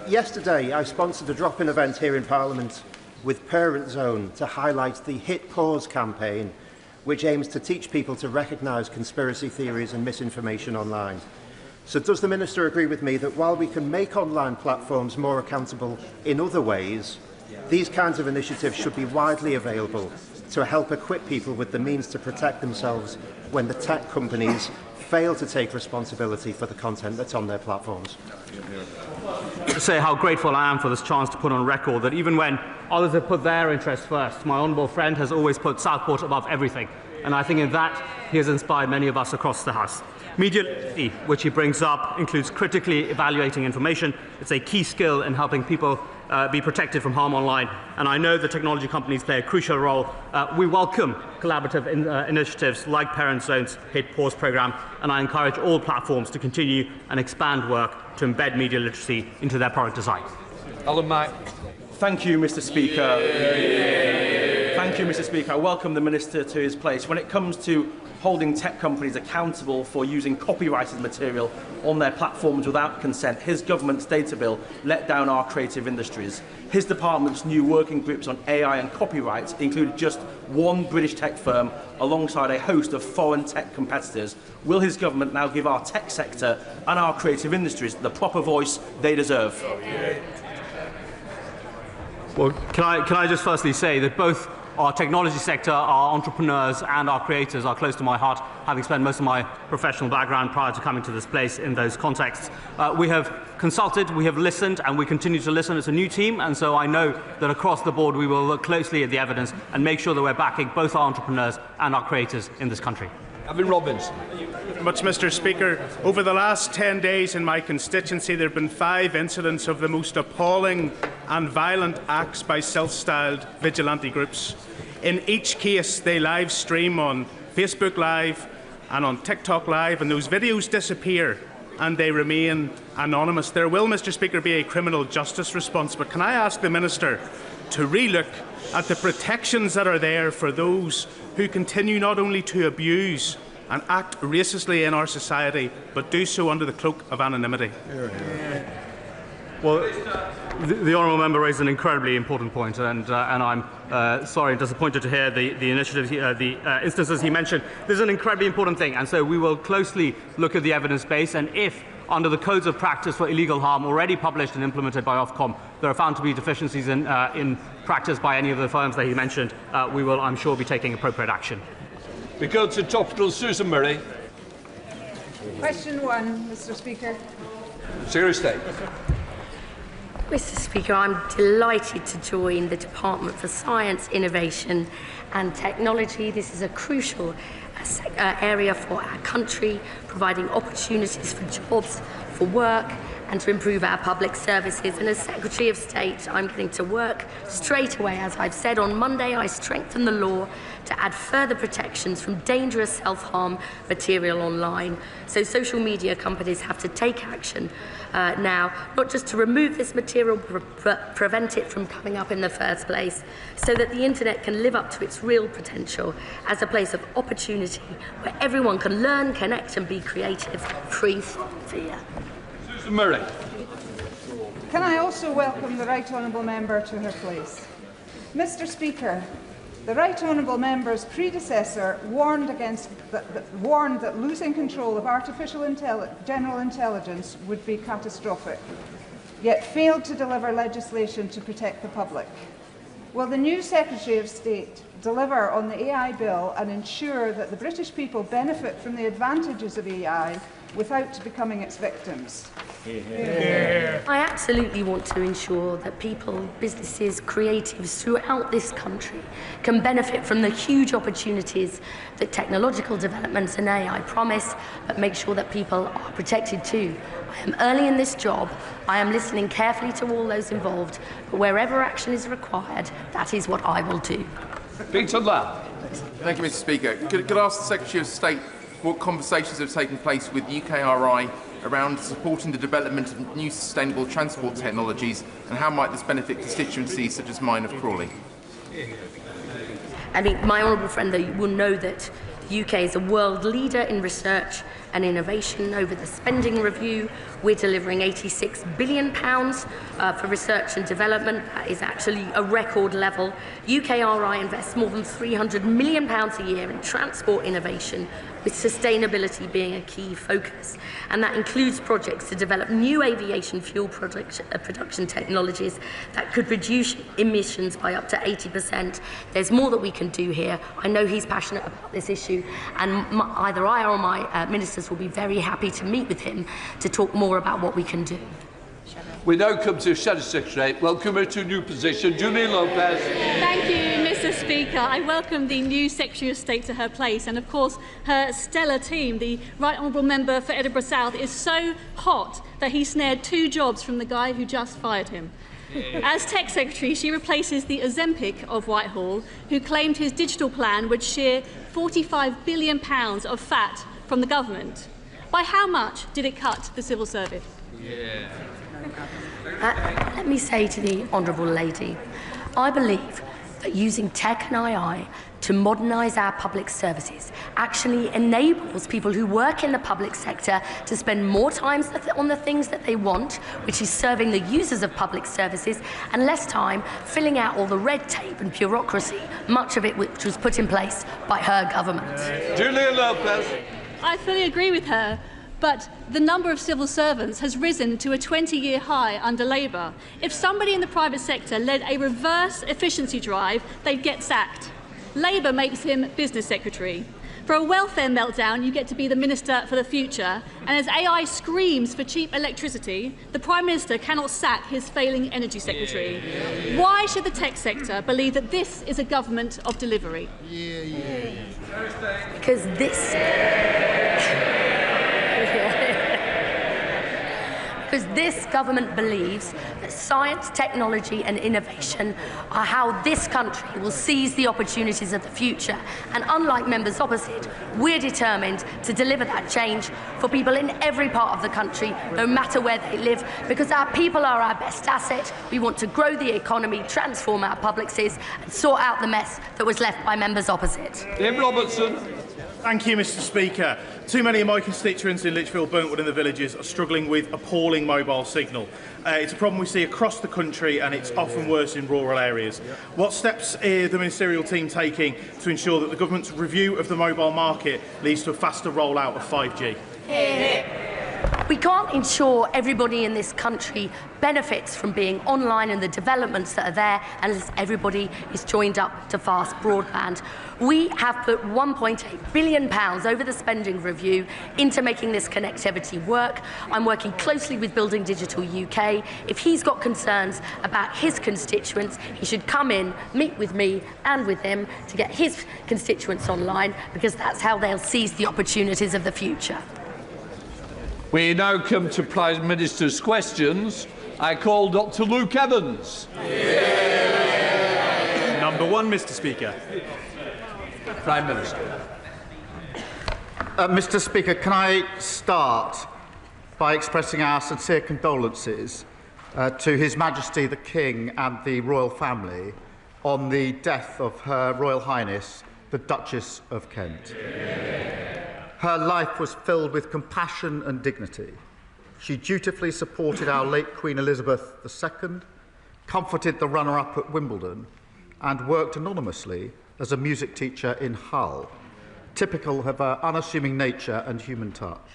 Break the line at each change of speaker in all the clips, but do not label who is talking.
Yesterday, I sponsored a drop-in event here in Parliament with Parent Zone to highlight the Hit Pause campaign, which aims to teach people to recognise conspiracy theories and misinformation online. So does the Minister agree with me that while we can make online platforms more accountable in other ways, these kinds of initiatives should be widely available to help equip people with the means to protect themselves when the tech companies fail to take responsibility for the content that's on their platforms?
To say how grateful I am for this chance to put on record that even when others have put their interests first, my honourable friend has always put Southport above everything. And I think in that he has inspired many of us across the House. Media literacy, which he brings up, includes critically evaluating information. It's a key skill in helping people be protected from harm online. And I know the technology companies play a crucial role. We welcome collaborative initiatives like Parent Zone's Hit Pause programme, and I encourage all platforms to continue and expand work to embed media literacy into their product design.
Alan Mack.
Thank you, Mr. Speaker. Thank you, Mr. Speaker. I welcome the Minister to his place. When it comes to holding tech companies accountable for using copyrighted material on their platforms without consent, his government's data bill let down our creative industries. His department's new working groups on AI and copyright include just one British tech firm alongside a host of foreign tech competitors. Will his government now give our tech sector and our creative industries the proper voice they deserve?
Well, can I just firstly say that both our technology sector, our entrepreneurs and our creators are close to my heart, having spent most of my professional background prior to coming to this place in those contexts. We have consulted, we have listened, and we continue to listen. It's a new team, and so I know that across the board we will look closely at the evidence and make sure that we're backing both our entrepreneurs and our creators in this country.
Gavin Robbins.
Much, Mr. Speaker. Over the last 10 days in my constituency, there have been 5 incidents of the most appalling and violent acts by self-styled vigilante groups. In each case, they live stream on Facebook Live and on TikTok Live, and those videos disappear and they remain anonymous. There will, Mr. Speaker, be a criminal justice response, but can I ask the Minister to relook at the protections that are there for those who continue not only to abuse and act racistly in our society, but do so under the cloak of anonymity?
Well, the honourable member raised an incredibly important point, and I'm sorry and disappointed to hear the initiatives, the instances he mentioned. This is an incredibly important thing, and so we will closely look at the evidence base, and if under the codes of practice for illegal harm already published and implemented by Ofcom, there are found to be deficiencies in practice by any of the firms that he mentioned, we will, I'm sure, be taking appropriate action.
We go to Topical. Susan Murray.
Question 1, Mr. Speaker.
Serious State.
Mr. Speaker, I'm delighted to join the Department for Science, Innovation and Technology. This is a crucial area for our country, providing opportunities for jobs, for work, and to improve our public services. And as Secretary of State, I'm getting to work straight away. As I've said, on Monday, I strengthened the law to add further protections from dangerous self-harm material online. So social media companies have to take action now, not just to remove this material, but prevent it from coming up in the first place, so that the internet can live up to its real potential as a place of opportunity where everyone can learn, connect and be creative, free from fear.
Susan Murray.
Can I also welcome the Right Honourable Member to her place? Mr. Speaker, the Right Honourable Member's predecessor warned that losing control of artificial general intelligence would be catastrophic, yet failed to deliver legislation to protect the public. Will the new Secretary of State deliver on the AI bill and ensure that the British people benefit from the advantages of AI without becoming its victims?
I absolutely want to ensure that people, businesses, creatives throughout this country can benefit from the huge opportunities that technological developments and AI promise, but make sure that people are protected too. I am early in this job. I am listening carefully to all those involved, but wherever action is required, that is what I will do.
Peter Mandelson.
Thank you, Mr. Speaker. Could I ask the Secretary of State what conversations have taken place with UKRI around supporting the development of new sustainable transport technologies, and how might this benefit constituencies such as mine of Crawley?
I mean, my honourable friend will know that the UK is a world leader in research and innovation. Over the spending review, we're delivering £86 billion for research and development. That is actually a record level. UKRI invests more than £300 million a year in transport innovation, with sustainability being a key focus. And that includes projects to develop new aviation fuel production technologies that could reduce emissions by up to 80%. There's more that we can do here. I know he's passionate about this issue, and either I or my ministers will be very happy to meet with him to talk more about what we can do.
We now come to Shadow Secretary. Welcome her to a new position, Julian Lopez.
Thank you, Mr. Speaker. I welcome the new Secretary of State to her place, and of course her stellar team. The Right Honourable Member for Edinburgh South is so hot that he snared 2 jobs from the guy who just fired him. As Tech Secretary, she replaces the Ozempic of Whitehall, who claimed his digital plan would shear £45 billion of fat from the government. By how much did it cut the civil service?
Let me say to the Honourable Lady, I believe that using tech and AI to modernise our public services actually enables people who work in the public sector to spend more time on the things that they want, which is serving the users of public services, and less time filling out all the red tape and bureaucracy, much of it which was put in place by her government.
Julian Lopez.
I fully agree with her, but the number of civil servants has risen to a 20-year high under Labour. If somebody in the private sector led a reverse efficiency drive, they'd get sacked. Labour makes him business secretary. For a welfare meltdown, you get to be the Minister for the Future, and as AI screams for cheap electricity, the Prime Minister cannot sack his failing energy secretary. Why should the tech sector believe that this is a government of delivery?
Because this government believes that science, technology and innovation are how this country will seize the opportunities of the future. And unlike members opposite, we're determined to deliver that change for people in every part of the country, no matter where they live, because our people are our best asset. We want to grow the economy, transform our publics and sort out the mess that was left by members opposite.
Tim Robertson.
Thank you, Mr. Speaker. Too many of my constituents in Lichfield, Burntwood and the villages are struggling with appalling mobile signal. It's a problem we see across the country, and it's often worse in rural areas. What steps is the ministerial team taking to ensure that the government's review of the mobile market leads to a faster rollout of 5G?
We can't ensure everybody in this country benefits from being online and the developments that are there unless everybody is joined up to fast broadband. We have put £1.8 billion over the spending review into making this connectivity work. I'm working closely with Building Digital UK. If he's got concerns about his constituents, he should come in, meet with me and with him to get his constituents online, because that's how they'll seize the opportunities of the future.
We now come to Prime Minister's questions. I call Dr. Luke Evans.
Number 1, Mr. Speaker.
Prime Minister.
Mr. Speaker, can I start by expressing our sincere condolences to His Majesty the King and the royal family on the death of Her Royal Highness, the Duchess of Kent. Her life was filled with compassion and dignity. She dutifully supported our late Queen Elizabeth II, comforted the runner-up at Wimbledon, and worked anonymously as a music teacher in Hull, typical of her unassuming nature and human touch.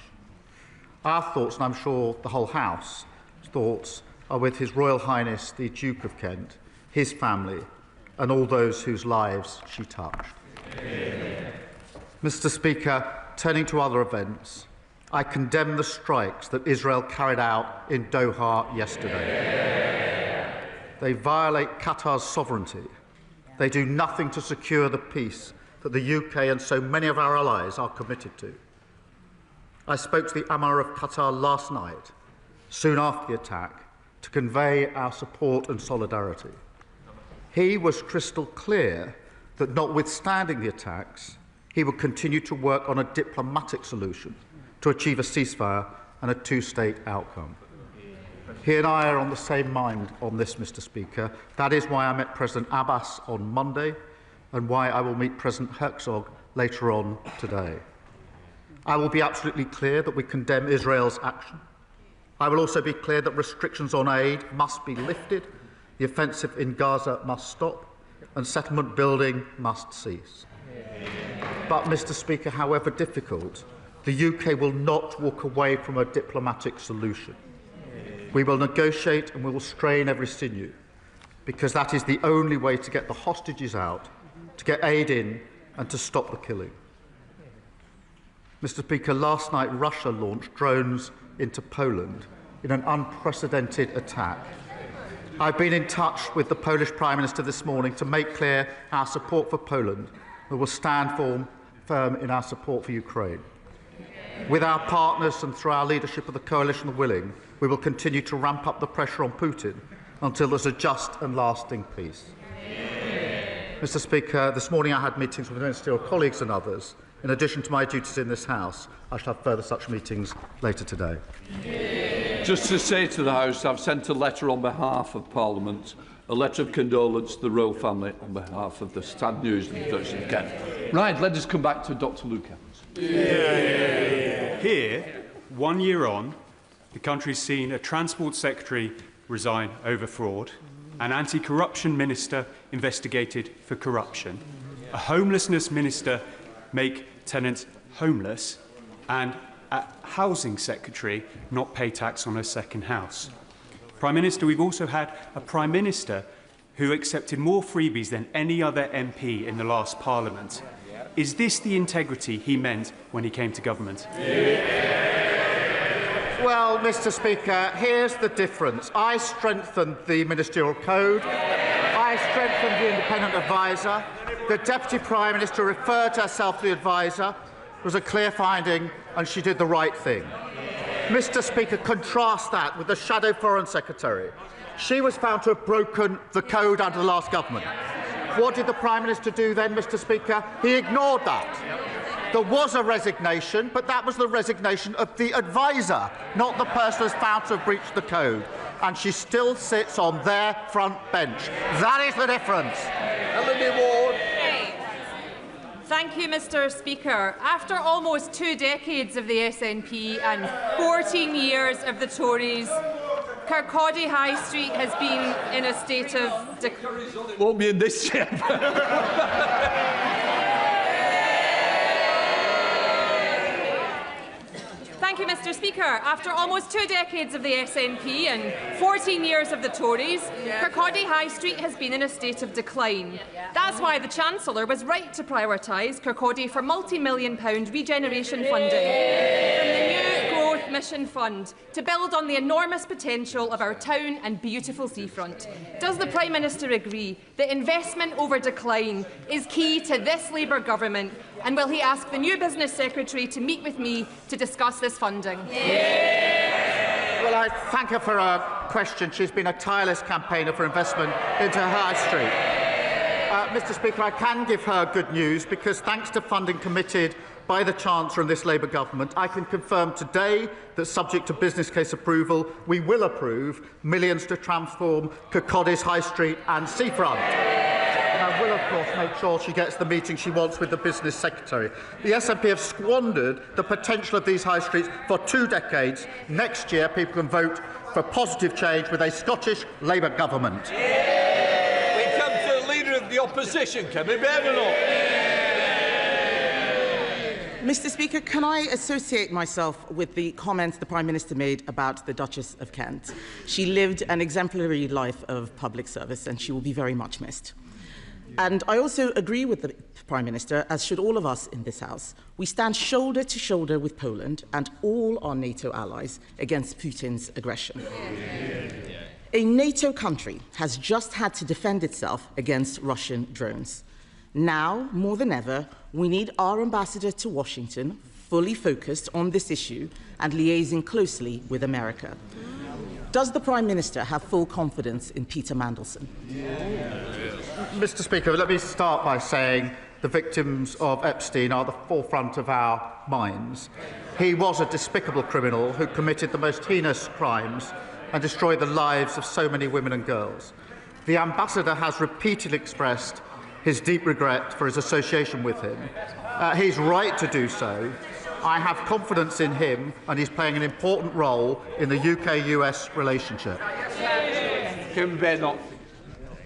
Our thoughts, and I'm sure the whole House's thoughts, are with His Royal Highness the Duke of Kent, his family, and all those whose lives she touched. Mr. Speaker, turning to other events, I condemn the strikes that Israel carried out in Doha yesterday. They violate Qatar's sovereignty. They do nothing to secure the peace that the UK and so many of our allies are committed to. I spoke to the Emir of Qatar last night, soon after the attack, to convey our support and solidarity. He was crystal clear that, notwithstanding the attacks, he would continue to work on a diplomatic solution to achieve a ceasefire and a two-state outcome. He and I are on the same mind on this, Mr. Speaker. That is why I met President Abbas on Monday and why I will meet President Herzog later on today. I will be absolutely clear that we condemn Israel's action. I will also be clear that restrictions on aid must be lifted, the offensive in Gaza must stop, and settlement building must cease. But, Mr. Speaker, however difficult, the UK will not walk away from a diplomatic solution. We will negotiate and we will strain every sinew, because that is the only way to get the hostages out, to get aid in, and to stop the killing. Mr. Speaker, last night Russia launched drones into Poland in an unprecedented attack. I've been in touch with the Polish Prime Minister this morning to make clear our support for Poland. We will stand firm in our support for Ukraine. With our partners and through our leadership of the Coalition of Willing, we will continue to ramp up the pressure on Putin until there's a just and lasting peace. Mr. Speaker, this morning I had meetings with ministerial colleagues and others. In addition to my duties in this House, I shall have further such meetings later today.
Just to say to the House, I've sent a letter on behalf of Parliament, a letter of condolence to the royal family on behalf of the sad news of the Duchess of Kent. Right, let us come back to Dr. Luke Evans.
Here, 1 year on, the country's seen a Transport Secretary resign over fraud, an anti-corruption minister investigated for corruption, a homelessness minister make tenants homeless, and a housing secretary not pay tax on her second house. Prime Minister, we've also had a Prime Minister who accepted more freebies than any other MP in the last Parliament. Is this the integrity he meant when he came to government?
Well, Mr. Speaker, here's the difference. I strengthened the ministerial code. I strengthened the independent adviser. The Deputy Prime Minister referred herself to the adviser. It was a clear finding, and she did the right thing. Mr. Speaker, contrast that with the Shadow Foreign Secretary. She was found to have broken the code under the last government. What did the Prime Minister do then, Mr. Speaker? He ignored that. There was a resignation, but that was the resignation of the adviser, not the person who was found to have breached the code. And she still sits on their front bench. That is the difference.
Thank you, Mr. Speaker. After almost 2 decades of the SNP and 14 years of the Tories, Kirkcaldy High Street has been in a state of decline.
Won't be in this chamber.
Thank you, Mr. Speaker. After almost 2 decades of the SNP and 14 years of the Tories, Kirkcaldy High Street has been in a state of decline. That's why the Chancellor was right to prioritise Kirkcaldy for multi-million-pound regeneration funding from the new Growth Mission Fund to build on the enormous potential of our town and beautiful seafront. Does the Prime Minister agree that investment over decline is key to this Labour government, and will he ask the new Business Secretary to meet with me to discuss this funding?
Well, I thank her for her question. She's been a tireless campaigner for investment into High Street. Mr. Speaker, I can give her good news because, thanks to funding committed by the Chancellor and this Labour government, I can confirm today that, subject to business case approval, we will approve millions to transform Kirkcaldy's High Street and seafront. I will, of course, make sure she gets the meeting she wants with the Business Secretary. The SNP have squandered the potential of these high streets for 2 decades. Next year, people can vote for positive change with a Scottish Labour government.
We come to the Leader of the Opposition, Kemi Badenoch.
Mr. Speaker, can I associate myself with the comments the Prime Minister made about the Duchess of Kent? She lived an exemplary life of public service, and she will be very much missed. And I also agree with the Prime Minister, as should all of us in this House. We stand shoulder to shoulder with Poland and all our NATO allies against Putin's aggression. A NATO country has just had to defend itself against Russian drones. Now, more than ever, we need our ambassador to Washington fully focused on this issue and liaising closely with America. Does the Prime Minister have full confidence in Peter Mandelson?
Mr. Speaker, let me start by saying the victims of Epstein are the forefront of our minds. He was a despicable criminal who committed the most heinous crimes and destroyed the lives of so many women and girls. The ambassador has repeatedly expressed his deep regret for his association with him. He's right to do so. I have confidence in him, and he's playing an important role in the UK-US relationship.
Kemi Badenoch.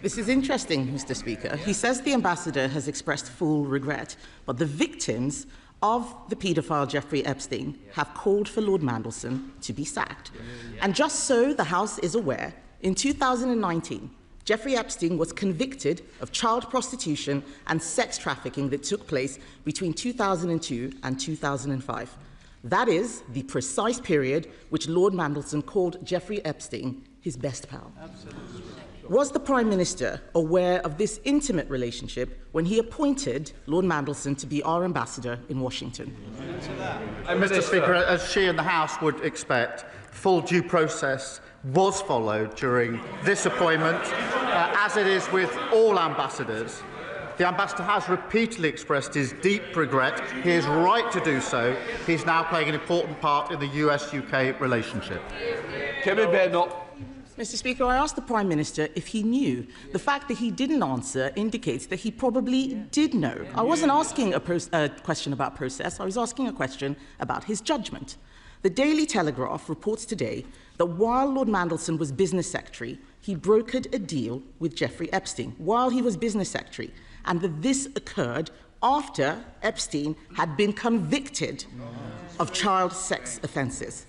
This is interesting, Mr. Speaker. He says the ambassador has expressed full regret, but the victims of the paedophile Jeffrey Epstein have called for Lord Mandelson to be sacked. And just so the House is aware, in 2019, Jeffrey Epstein was convicted of child prostitution and sex trafficking that took place between 2002 and 2005. That is the precise period which Lord Mandelson called Jeffrey Epstein his best pal. Absolutely. Was the Prime Minister aware of this intimate relationship when he appointed Lord Mandelson to be our ambassador in Washington?
Mr. Speaker, as she and the House would expect, full due process was followed during this appointment, as it is with all ambassadors. The ambassador has repeatedly expressed his deep regret. He is right to do so. He is now playing an important part in the US-UK relationship.
Kemi Badenoch.
Mr. Speaker, I asked the Prime Minister if he knew. The fact that he didn't answer indicates that he probably did know. I wasn't asking a question about process. I was asking a question about his judgment. The Daily Telegraph reports today that while Lord Mandelson was Business Secretary, he brokered a deal with Jeffrey Epstein while he was Business Secretary, and that this occurred after Epstein had been convicted of child sex offences.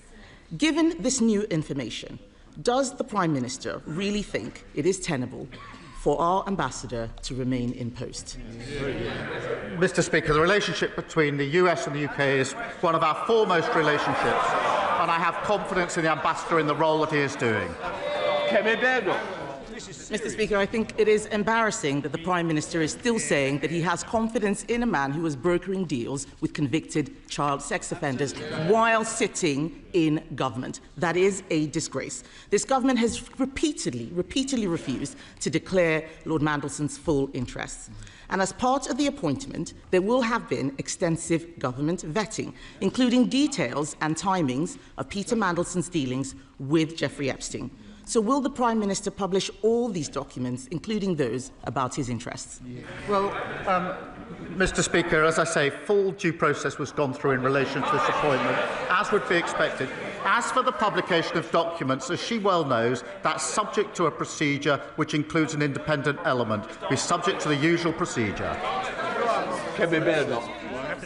Given this new information, does the Prime Minister really think it is tenable for our ambassador to remain in post?
Mr. Speaker, the relationship between the US and the UK is one of our foremost relationships, and I have confidence in the ambassador in the role that he is doing.
Kemi Badenoch.
Mr. Speaker, I think it is embarrassing that the Prime Minister is still saying that he has confidence in a man who was brokering deals with convicted child sex offenders while sitting in government. That is a disgrace. This government has repeatedly refused to declare Lord Mandelson's full interests. And as part of the appointment, there will have been extensive government vetting, including details and timings of Peter Mandelson's dealings with Jeffrey Epstein. So will the Prime Minister publish all these documents, including those about his interests?
Well, Mr. Speaker, as I say, full due process was gone through in relation to this appointment, as would be expected. As for the publication of documents, as she well knows, that's subject to a procedure which includes an independent element. Be subject to the usual procedure.
Kemi Badenoch.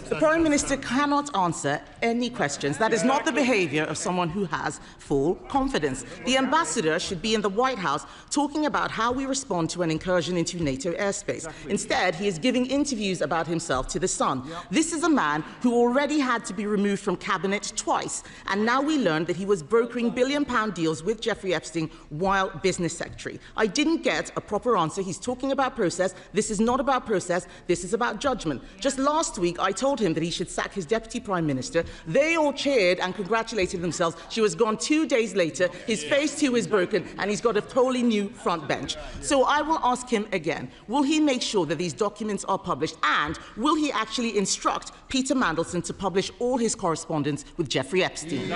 The Prime Minister cannot answer any questions. That is not the behaviour of someone who has full confidence. The ambassador should be in the White House talking about how we respond to an incursion into NATO airspace. Instead, he is giving interviews about himself to The Sun. This is a man who already had to be removed from cabinet twice, and now we learn that he was brokering billion-pound deals with Jeffrey Epstein while business secretary. I didn't get a proper answer. He's talking about process. This is not about process. This is about judgment. Just last week, I told him that he should sack his Deputy Prime Minister. They all cheered and congratulated themselves. She was gone 2 days later. His face too is broken, and he's got a totally new front bench. So I will ask him again, will he make sure that these documents are published, and will he actually instruct Peter Mandelson to publish all his correspondence with Jeffrey Epstein?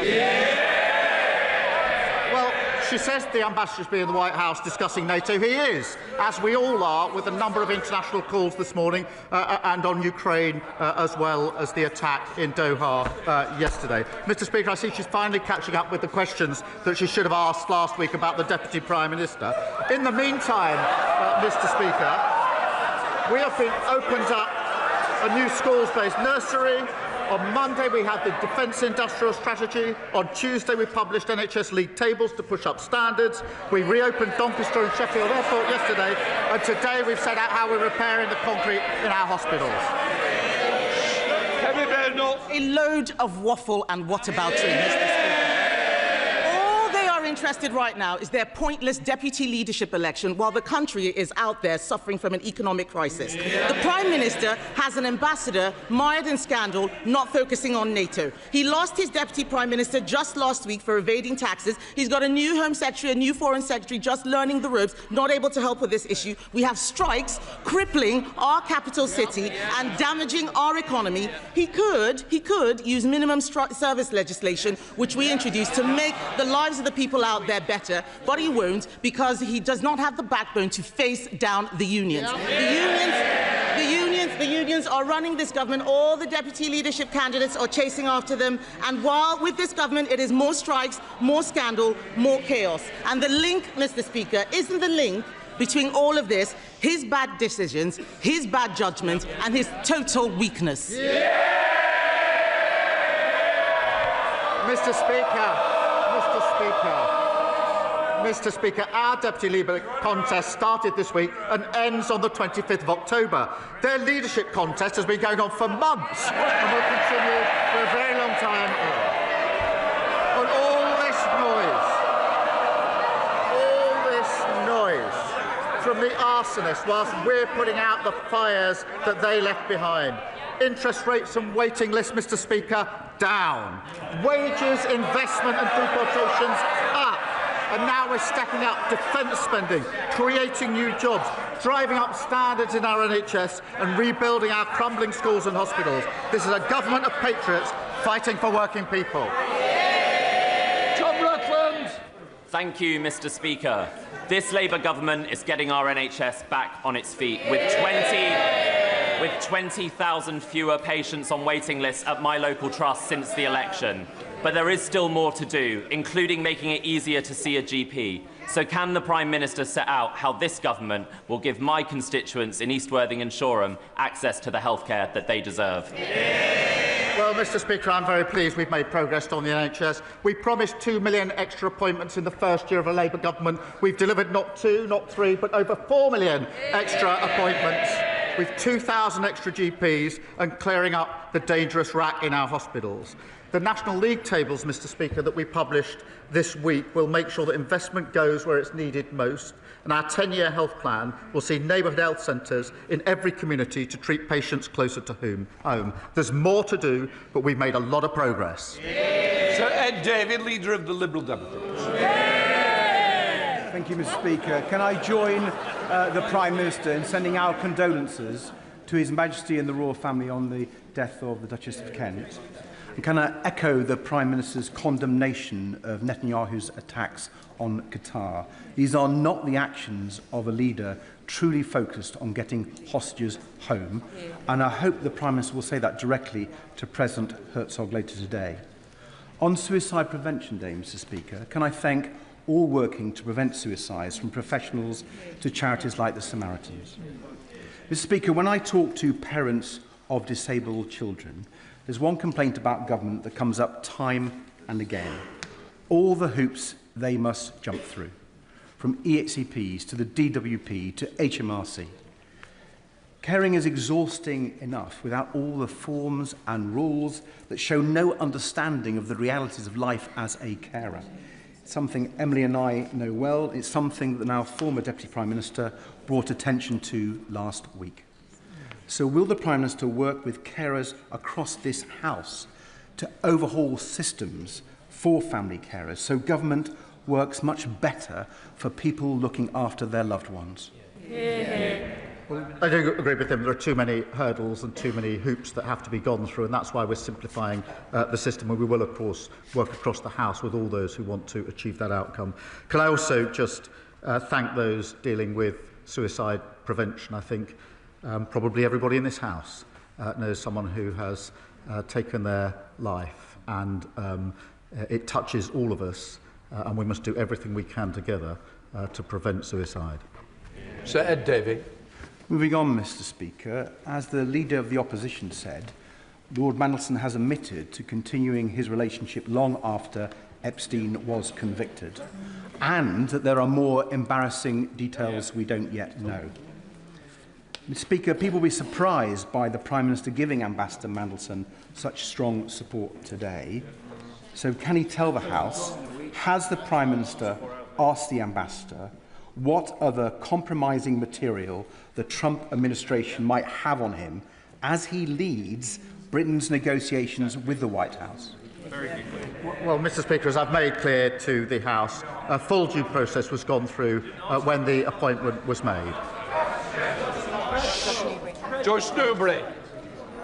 Well, she says the ambassador's been in the White House discussing NATO. He is, as we all are, with a number of international calls this morning and on Ukraine, as well as the attack in Doha yesterday. Mr. Speaker, I see she's finally catching up with the questions that she should have asked last week about the Deputy Prime Minister. In the meantime, Mr. Speaker, we have been opened up a new schools-based nursery. On Monday, we had the Defence Industrial Strategy. On Tuesday, we published NHS league tables to push up standards. We reopened Doncaster and Sheffield Airport yesterday. And today, we've set out how we're repairing the concrete in our hospitals.
A load of waffle and whataboutery, Mr. Speaker. All they are interested right now is their pointless deputy leadership election while the country is out there suffering from an economic crisis. The Prime Minister has an ambassador mired in scandal, not focusing on NATO. He lost his Deputy Prime Minister just last week for evading taxes. He's got a new Home Secretary, a new Foreign Secretary, just learning the ropes, not able to help with this issue. We have strikes crippling our capital city and damaging our economy. He could use minimum service legislation, which we introduced, to make the lives of the people out there better, but he won't, because he does not have the backbone to face down the unions. The unions The unions are running this government. All the deputy leadership candidates are chasing after them. And while with this government, it is more strikes, more scandal, more chaos. And the link, Mr. Speaker, isn't the link between all of this his bad decisions, his bad judgment, and his total weakness.
Mr. Speaker, our Deputy Leader contest started this week and ends on the 25th of October. Their leadership contest has been going on for months and will continue for a very long time. And all this noise from the arsonists whilst we're putting out the fires that they left behind. Interest rates and waiting lists, Mr. Speaker, down. Wages, investment and food quotations up. And now we're stepping up defence spending, creating new jobs, driving up standards in our NHS and rebuilding our crumbling schools and hospitals. This is a government of patriots fighting for working people.
Tom Rutland.
Thank you, Mr. Speaker. This Labour government is getting our NHS back on its feet with 20,000 fewer patients on waiting lists at my local trust since the election. But there is still more to do, including making it easier to see a GP. So can the Prime Minister set out how this government will give my constituents in East Worthing and Shoreham access to the healthcare that they deserve?
Well, Mr. Speaker, I'm very pleased we've made progress on the NHS. We promised 2 million extra appointments in the first year of a Labour government. We've delivered not 2, not 3, but over 4 million extra appointments, with 2,000 extra GPs and clearing up the dangerous rack in our hospitals. The National League tables, Mr. Speaker, that we published this week will make sure that investment goes where it's needed most, and our 10-year health plan will see neighbourhood health centres in every community to treat patients closer to home. There's more to do, but we've made a lot of progress.
Sir Ed Davey, Leader of the Liberal Democrats.
Thank you, Mr. Speaker. Can I join the Prime Minister in sending our condolences to His Majesty and the royal family on the death of the Duchess of Kent? And can I echo the Prime Minister's condemnation of Netanyahu's attacks on Qatar? These are not the actions of a leader truly focused on getting hostages home, and I hope the Prime Minister will say that directly to President Herzog later today. On Suicide Prevention Day, Mr. Speaker, can I thank all working to prevent suicides, from professionals to charities like the Samaritans. Mr. Speaker, when I talk to parents of disabled children, there's one complaint about government that comes up time and again. All the hoops they must jump through, from EHCPs to the DWP to HMRC. Caring is exhausting enough without all the forms and rules that show no understanding of the realities of life as a carer. It's something Emily and I know well. It's something that our former Deputy Prime Minister brought attention to last week. So will the Prime Minister work with carers across this House to overhaul systems for family carers so government works much better for people looking after their loved ones?
Well, I do agree with him. There are too many hurdles and too many hoops that have to be gone through, and that's why we're simplifying the system, and we will, of course, work across the House with all those who want to achieve that outcome. Can I also just thank those dealing with suicide prevention? I think probably everybody in this House knows someone who has taken their life, and it touches all of us, and we must do everything we can together to prevent suicide.
Sir Ed Davey.
Moving on, Mr. Speaker, as the Leader of the Opposition said, Lord Mandelson has admitted to continuing his relationship long after Epstein was convicted, and that there are more embarrassing details we don't yet know. Mr. Speaker, people will be surprised by the Prime Minister giving Ambassador Mandelson such strong support today. So can he tell the House, has the Prime Minister asked the Ambassador what other compromising material the Trump administration might have on him as he leads Britain's negotiations with the White House?
Well, Mr. Speaker, as I've made clear to the House, a full due process was gone through when the appointment was made.
George Newbury.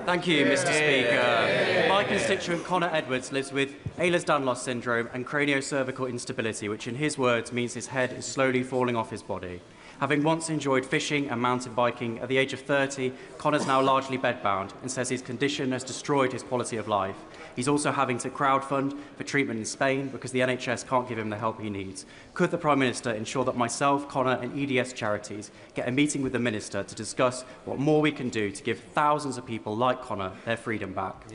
Thank you, Mr. Speaker. My constituent Connor Edwards lives with Ehlers-Danlos syndrome and craniocervical instability, which in his words means his head is slowly falling off his body. Having once enjoyed fishing and mountain biking, at the age of 30, Connor's now largely bedbound and says his condition has destroyed his quality of life. He's also having to crowdfund for treatment in Spain because the NHS can't give him the help he needs. Could the Prime Minister ensure that myself, Connor and EDS Charities get a meeting with the Minister to discuss what more we can do to give thousands of people like Connor their freedom back?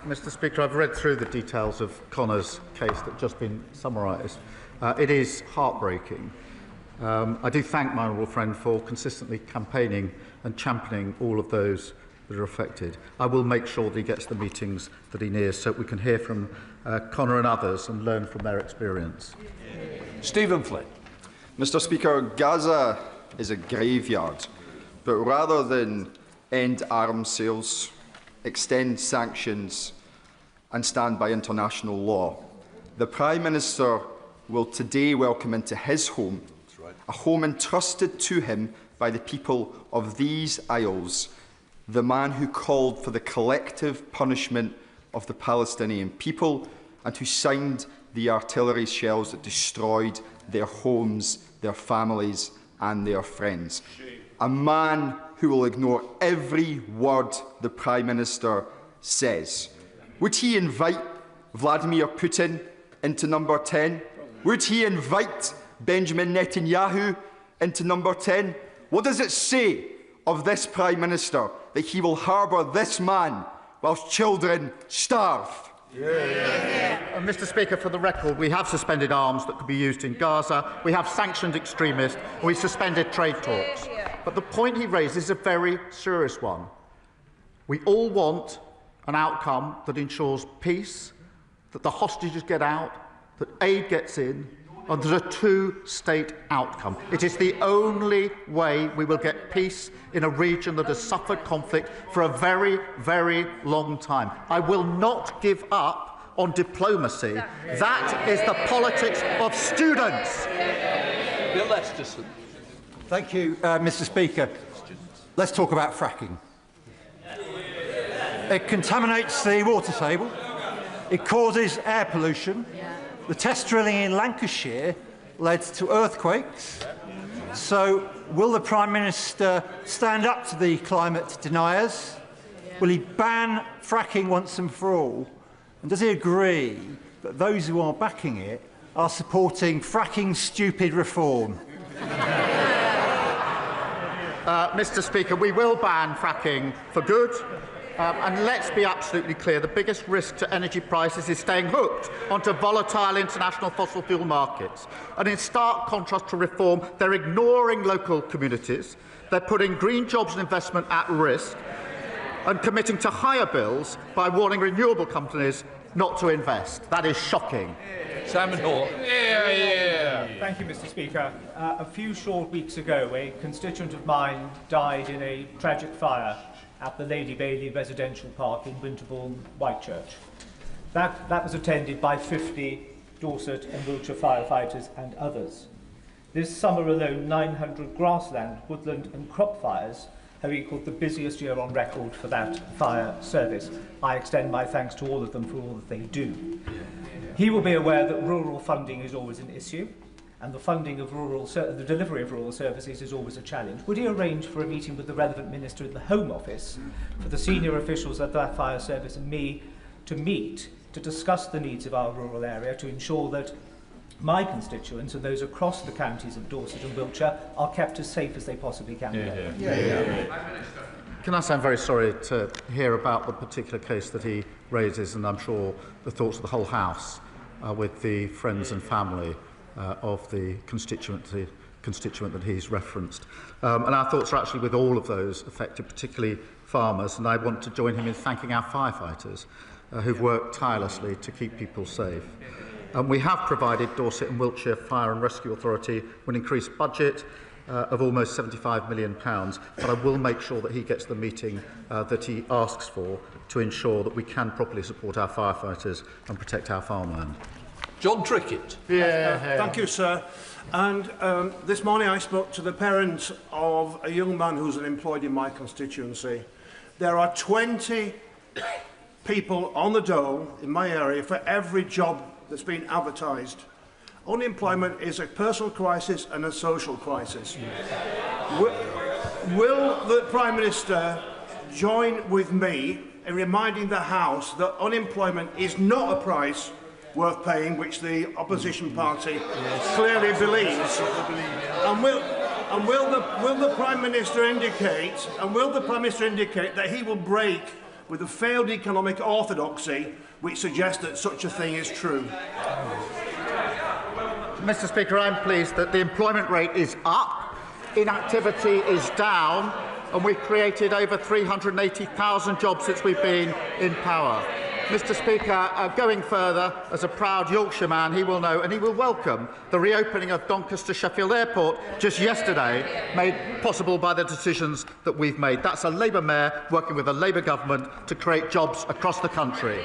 Mr. Speaker, I've read through the details of Connor's case that's just been summarised. It is heartbreaking. I do thank my honourable friend for consistently campaigning and championing all of those that are affected. I will make sure that he gets the meetings that he needs so that we can hear from Connor and others and learn from their experience.
Stephen Flynn.
Mr. Speaker, Gaza is a graveyard, but rather than end arms sales, extend sanctions and stand by international law, the Prime Minister will today welcome into his home, a home entrusted to him by the people of these isles, the man who called for the collective punishment of the Palestinian people and who signed the artillery shells that destroyed their homes, their families and their friends. A man who will ignore every word the Prime Minister says. Would he invite Vladimir Putin into number 10? Would he invite Benjamin Netanyahu into number 10? What does it say of this Prime Minister that he will harbour this man whilst children starve?
Mr. Speaker, for the record, we have suspended arms that could be used in Gaza, we have sanctioned extremists, and we suspended trade talks. But the point he raises is a very serious one. We all want an outcome that ensures peace, that the hostages get out, that aid gets in, and there's a two-state outcome. It is the only way we will get peace in a region that has suffered conflict for a very, very long time. I will not give up on diplomacy. That is the politics of students.
Bill Esterson.
Thank you, Mr. Speaker. Let's talk about fracking. It contaminates the water table. It causes air pollution. The test drilling in Lancashire led to earthquakes. So will the Prime Minister stand up to the climate deniers? Will he ban fracking once and for all? And does he agree that those who are backing it are supporting fracking stupid reform?
Mr. Speaker, we will ban fracking for good. And let's be absolutely clear, the biggest risk to energy prices is staying hooked onto volatile international fossil fuel markets. And in stark contrast to reform, they're ignoring local communities, they're putting green jobs and investment at risk, and committing to higher bills by warning renewable companies not to invest. That is shocking.
Simon Hall.
Thank you, Mr. Speaker. A few short weeks ago, a constituent of mine died in a tragic fire at the Lady Bailey Residential Park in Winterbourne, Whitechurch. That was attended by 50 Dorset and Wiltshire firefighters and others. This summer alone, 900 grassland, woodland and crop fires have equalled the busiest year on record for that fire service. I extend my thanks to all of them for all that they do. He will be aware that rural funding is always an issue, and the funding of the delivery of rural services is always a challenge. Would he arrange for a meeting with the relevant minister in the Home Office for the senior officials of that fire service and me to meet to discuss the needs of our rural area to ensure that my constituents and those across the counties of Dorset and Wiltshire are kept as safe as they possibly can be?
Can I say I'm very sorry to hear about the particular case that he raises, and I'm sure the thoughts of the whole House with the friends and family of the constituent that he's referenced. And our thoughts are actually with all of those affected, particularly farmers, and I want to join him in thanking our firefighters who've worked tirelessly to keep people safe. We have provided Dorset and Wiltshire Fire and Rescue Authority with an increased budget of almost £75 million, but I will make sure that he gets the meeting that he asks for to ensure that we can properly support our firefighters and protect our farmland.
John Trickett.
Thank you, sir. And this morning I spoke to the parents of a young man who's employed in my constituency. There are 20 people on the dole in my area for every job that's been advertised. Unemployment is a personal crisis and a social crisis. Will the Prime Minister join with me in reminding the House that unemployment is not a price worth paying, which the opposition party clearly believes? And will the Prime Minister indicate that he will break with the failed economic orthodoxy which suggests that such a thing is true?
Mr. Speaker, I'm pleased that the employment rate is up, inactivity is down, and we've created over 380,000 jobs since we've been in power. Mr. Speaker, going further, as a proud Yorkshireman, he will know and he will welcome the reopening of Doncaster Sheffield Airport just yesterday, made possible by the decisions that we've made. That's a Labour mayor working with a Labour government to create jobs across the country.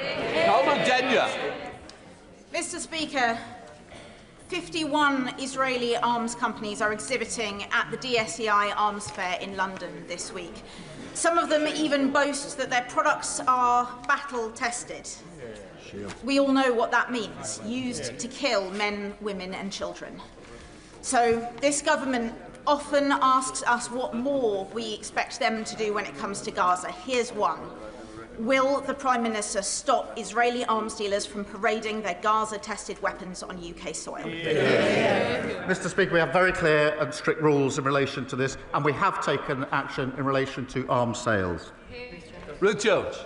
Mr. Speaker, 51 Israeli arms companies are exhibiting at the DSEI Arms Fair in London this week. Some of them even boast that their products are battle-tested. We all know what that means, used to kill men, women and children. So this government often asks us what more we expect them to do when it comes to Gaza. Here's one. Will the Prime Minister stop Israeli arms dealers from parading their Gaza-tested weapons on UK soil?
Mr. Speaker, we have very clear and strict rules in relation to this, and we have taken action in relation to arms sales.
Ruth Jones.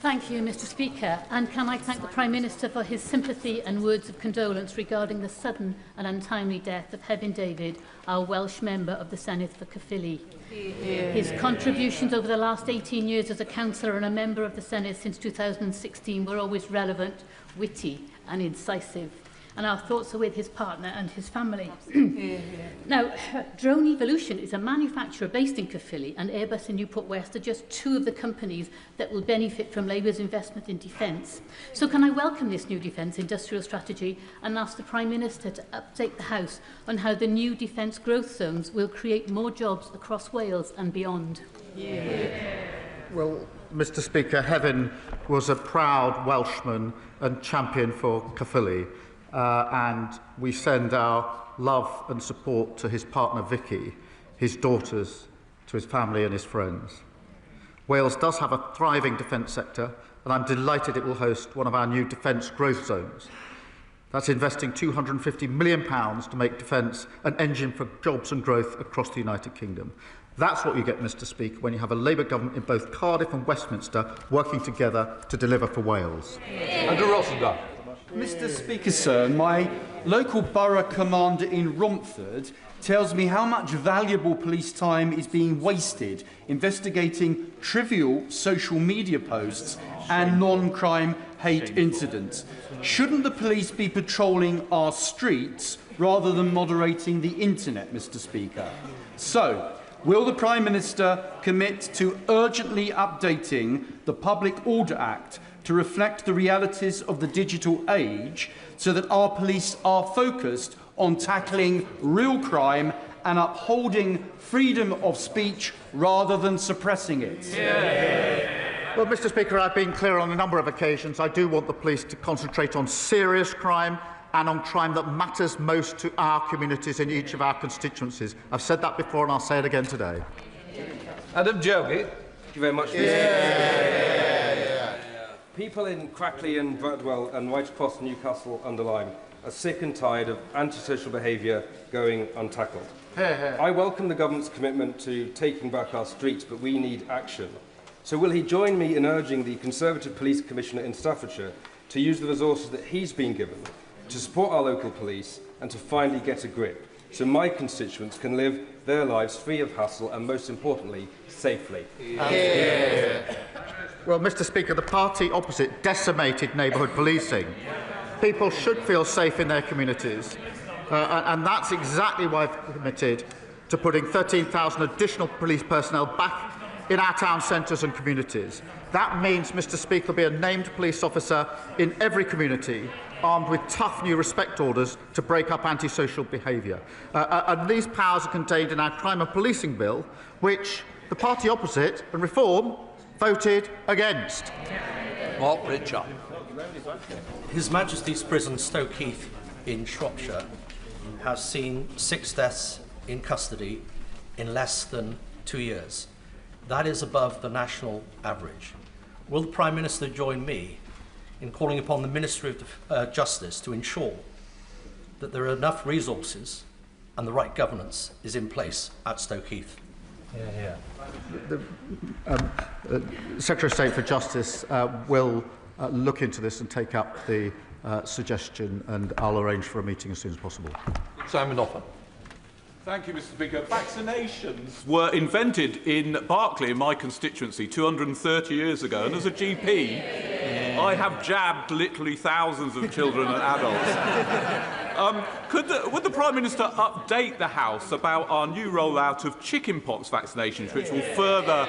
Thank you, Mr. Speaker, and can I thank the Prime Minister for his sympathy and words of condolence regarding the sudden and untimely death of Hebyn David, our Welsh member of the Senedd for Caerphilly. His contributions over the last 18 years as a councillor and a member of the Senedd since 2016 were always relevant, witty and incisive. And our thoughts are with his partner and his family. Now, Drone Evolution is a manufacturer based in Caerphilly, and Airbus and Newport West are just two of the companies that will benefit from Labour's investment in defence. So can I welcome this new defence industrial strategy and ask the Prime Minister to update the House on how the new defence growth zones will create more jobs across Wales and beyond?
Well, Mr. Speaker, Hebyn was a proud Welshman and champion for Caerphilly. And we send our love and support to his partner Vicky, his daughters, to his family and his friends. Wales does have a thriving defence sector, and I'm delighted it will host one of our new defence growth zones. That's investing £250 million to make defence an engine for jobs and growth across the United Kingdom. That's what you get, Mr. Speaker, when you have a Labour government in both Cardiff and Westminster working together to deliver for Wales.
Andrew Rossendale.
Mr. Speaker, sir, my local borough commander in Romford tells me how much valuable police time is being wasted investigating trivial social media posts and non-crime hate incidents. Shouldn't the police be patrolling our streets rather than moderating the internet, Mr. Speaker? So, will the Prime Minister commit to urgently updating the Public Order Act to reflect the realities of the digital age so that our police are focused on tackling real crime and upholding freedom of speech rather than suppressing it?
Well, Mr. Speaker, I've been clear on a number of occasions. I do want the police to concentrate on serious crime and on crime that matters most to our communities in each of our constituencies. I've said that before and I'll say it again today.
Adam Jogi. Thank you very much, Mr. People in Crackley and Bradwell and Whitecross and Newcastle Underline are sick and tired of antisocial behaviour going untackled. I welcome the government's commitment to taking back our streets, but we need action. So will he join me in urging the Conservative Police Commissioner in Staffordshire to use the resources that he's been given to support our local police and to finally get a grip, so my constituents can live their lives free of hassle and, most importantly, safely?
Well, Mr. Speaker, the party opposite decimated neighbourhood policing. People should feel safe in their communities, and that's exactly why I've committed to putting 13,000 additional police personnel back in our town centres and communities. That means, Mr. Speaker, there'll be a named police officer in every community, armed with tough new respect orders to break up antisocial behaviour. And these powers are contained in our crime and policing bill, which the party opposite and Reform voted against.
Mark Richard.
His Majesty's Prison, Stoke Heath,
in Shropshire has seen 6 deaths in custody in less than 2 years. That is above the national average. Will the Prime Minister join me in calling upon the Ministry of Justice to ensure that there are enough resources and the right governance is in place at Stoke Heath?
The Secretary of State for Justice will look into this and take up the suggestion, and I'll arrange for a meeting as soon as possible.
Simon Offer.
Thank you, Mr. Speaker. Vaccinations were invented in Berkeley, in my constituency, 230 years ago, and as a GP, I have jabbed literally thousands of children and adults. Would the Prime Minister update the House about our new rollout of chickenpox vaccinations, which will further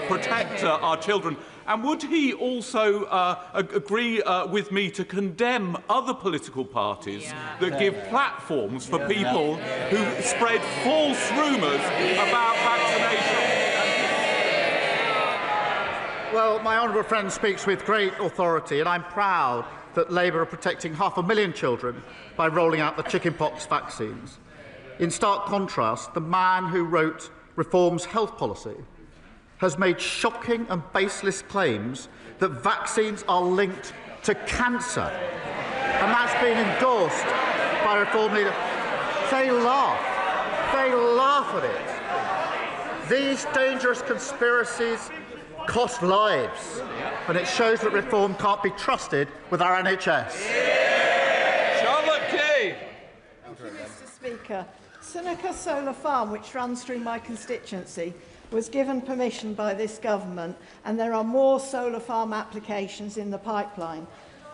protect our children? And would he also agree with me to condemn other political parties that give platforms for people who spread false rumours about vaccination?
Well, my honourable friend speaks with great authority, and I'm proud that Labour are protecting 500,000 children by rolling out the chickenpox vaccines. In stark contrast, the man who wrote Reform's health policy has made shocking and baseless claims that vaccines are linked to cancer. And that's been endorsed by Reform leaders. They laugh. They laugh at it. These dangerous conspiracies cost lives, and it shows that Reform can't be trusted with our NHS.
Charlotte Key.
Thank you, Mr. Speaker. Seneca Solar Farm, which runs through my constituency, was given permission by this government, and there are more solar farm applications in the pipeline.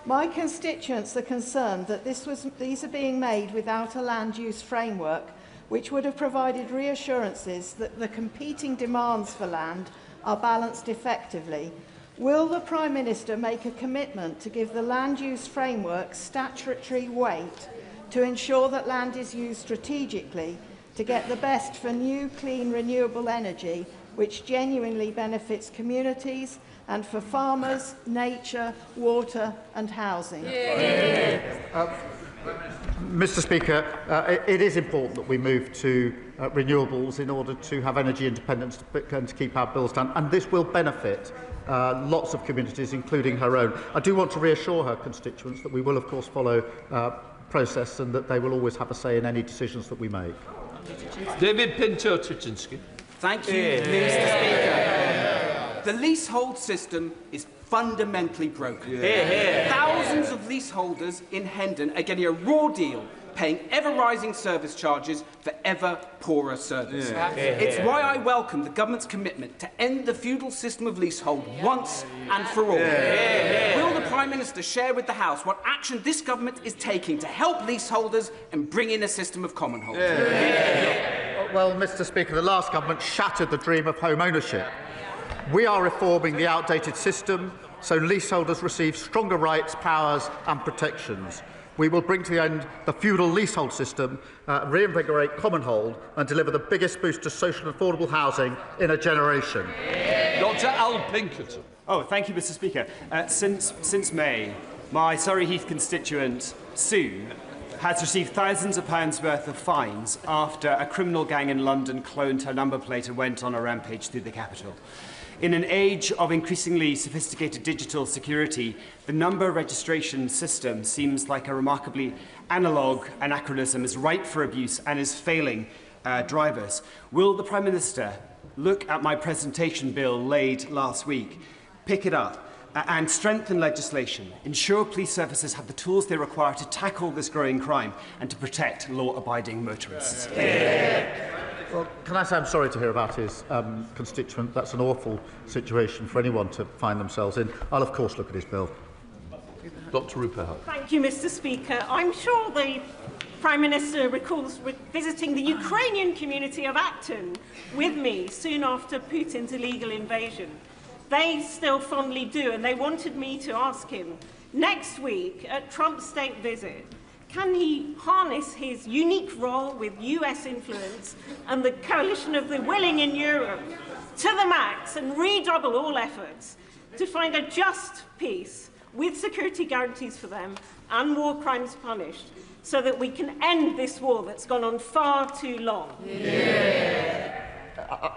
My constituents are concerned that these are being made without a land use framework, which would have provided reassurances that the competing demands for land are balanced effectively. Will the Prime Minister make a commitment to give the land use framework statutory weight to ensure that land is used strategically to get the best for new, clean, renewable energy, which genuinely benefits communities, and for farmers, nature, water and housing?
Mr. Speaker, it is important that we move to renewables in order to have energy independence and to keep our bills down, and this will benefit lots of communities, including her own. I do want to reassure her constituents that we will, of course, follow process and that they will always have a say in any decisions that we make.
David Pinto-Tyczynski.
Thank you, Mr. Speaker. The leasehold system is fundamentally broken. Thousands of leaseholders in Hendon are getting a raw deal, paying ever-rising service charges for ever poorer service. It's why I welcome the government's commitment to end the feudal system of leasehold once and for all. Will the Prime Minister share with the House what action this government is taking to help leaseholders and bring in a system of common hold?
Well, Mr. Speaker, the last government shattered the dream of home ownership. We are reforming the outdated system so leaseholders receive stronger rights, powers and protections. We will bring to the end the feudal leasehold system, reinvigorate common hold and deliver the biggest boost to social and affordable housing in a generation.
Dr Al Pinkerton.
Oh, thank you, Mr. Speaker. Since May, my Surrey Heath constituent, Sue, has received thousands of pounds worth of fines after a criminal gang in London cloned her number plate and went on a rampage through the capital. In an age of increasingly sophisticated digital security, the number registration system seems like a remarkably analogue anachronism, is ripe for abuse and is failing drivers. Will the Prime Minister look at my presentation bill laid last week, pick it up and strengthen legislation, ensure police services have the tools they require to tackle this growing crime and to protect law-abiding motorists?
Well, can I say I'm sorry to hear about his constituent. That's an awful situation for anyone to find themselves in. I'll, of course, look at his bill.
Dr Rupert.
Thank you, Mr. Speaker. I'm sure the Prime Minister recalls visiting the Ukrainian community of Acton with me soon after Putin's illegal invasion. They still fondly do, and they wanted me to ask him, next week at Trump's state visit, can he harness his unique role with US influence and the coalition of the willing in Europe to the max and redouble all efforts to find a just peace with security guarantees for them and war crimes punished, so that we can end this war that's gone on far too long.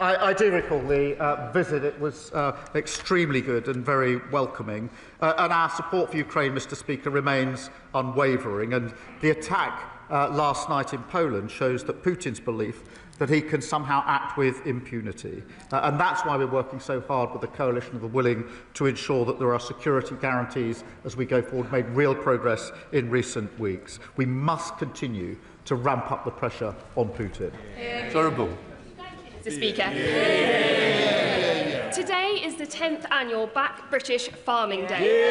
I do recall the visit. It was extremely good and very welcoming. And our support for Ukraine, Mr. Speaker, remains unwavering. And the attack last night in Poland shows that Putin's belief that he can somehow act with impunity. And that's why we're working so hard with the coalition of the willing to ensure that there are security guarantees as we go forward, made real progress in recent weeks. We must continue to ramp up the pressure on Putin.
Terrible.
Mr. Speaker. Today is the 10th annual Back British Farming Day.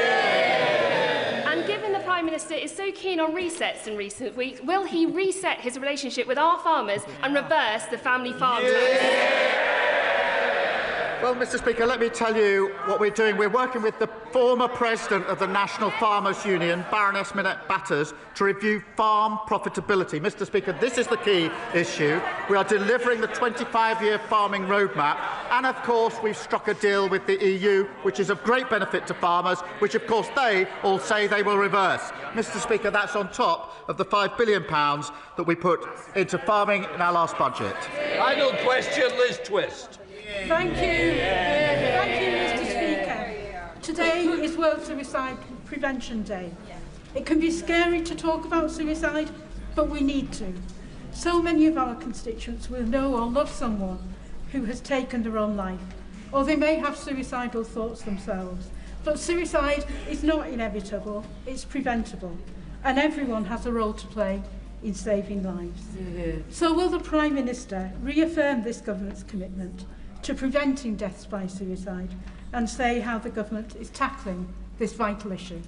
And given the Prime Minister is so keen on resets in recent weeks, will he reset his relationship with our farmers and reverse the family farm tax?
Well, Mr. Speaker, let me tell you what we're doing. We're working with the former president of the National Farmers Union, Baroness Minette Batters, to review farm profitability. Mr. Speaker, this is the key issue. We are delivering the 25-year farming roadmap, and of course we've struck a deal with the EU, which is of great benefit to farmers, which of course they all say they will reverse. Mr. Speaker, that's on top of the £5 billion that we put into farming in our last budget.
Final question, Liz Twist.
Thank you. Thank you, Mr. Speaker. Today is World Suicide Prevention Day. It can be scary to talk about suicide, but we need to. So many of our constituents will know or love someone who has taken their own life, or they may have suicidal thoughts themselves. But suicide is not inevitable, it's preventable, and everyone has a role to play in saving lives. So will the Prime Minister reaffirm this government's commitment to preventing deaths by suicide and say how the government is tackling this vital issue?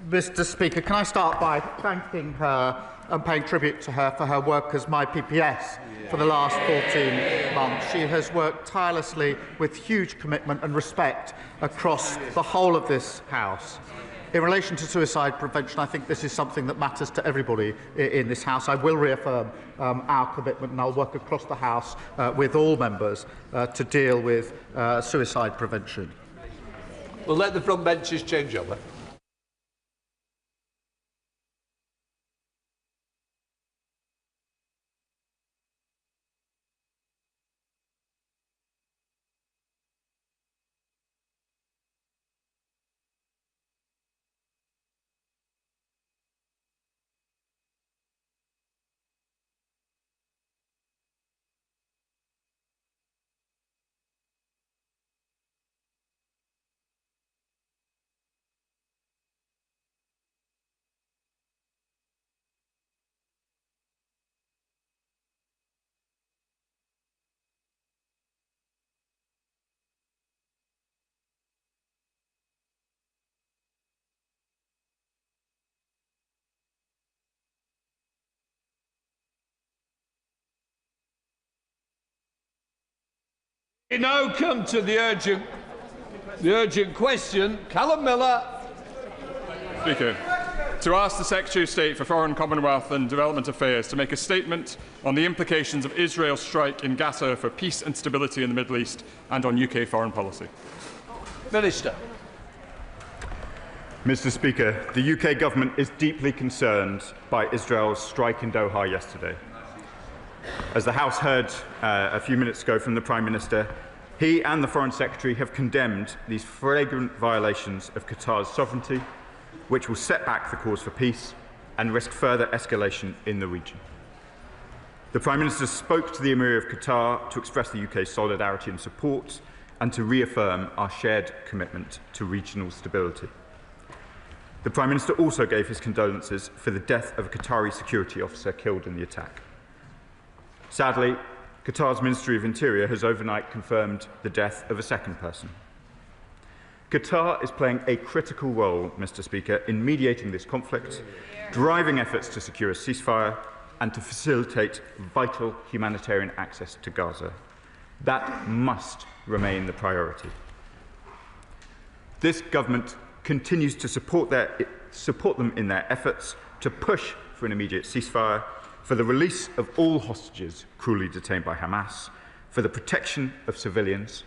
Mr. Speaker, can I start by thanking her and paying tribute to her for her work as my PPS for the last 14 months. She has worked tirelessly with huge commitment and respect across the whole of this House. In relation to suicide prevention, I think this is something that matters to everybody in this House. I will reaffirm our commitment, and I'll work across the House with all members to deal with suicide prevention.
We'll let the front benches change over. We now come to the urgent question. Callum Miller.
Speaker, to ask the Secretary of State for Foreign, Commonwealth and Development Affairs to make a statement on the implications of Israel's strike in Gaza for peace and stability in the Middle East and on UK foreign policy.
Minister.
Mr. Speaker, the UK government is deeply concerned by Israel's strike in Doha yesterday. As the House heard a few minutes ago from the Prime Minister, he and the Foreign Secretary have condemned these flagrant violations of Qatar's sovereignty, which will set back the cause for peace and risk further escalation in the region. The Prime Minister spoke to the Emir of Qatar to express the UK's solidarity and support and to reaffirm our shared commitment to regional stability. The Prime Minister also gave his condolences for the death of a Qatari security officer killed in the attack. Sadly, Qatar's Ministry of Interior has overnight confirmed the death of a second person. Qatar is playing a critical role, Mr. Speaker, in mediating this conflict, driving efforts to secure a ceasefire and to facilitate vital humanitarian access to Gaza. That must remain the priority. This government continues to support them in their efforts to push for an immediate ceasefire, for the release of all hostages cruelly detained by Hamas, for the protection of civilians,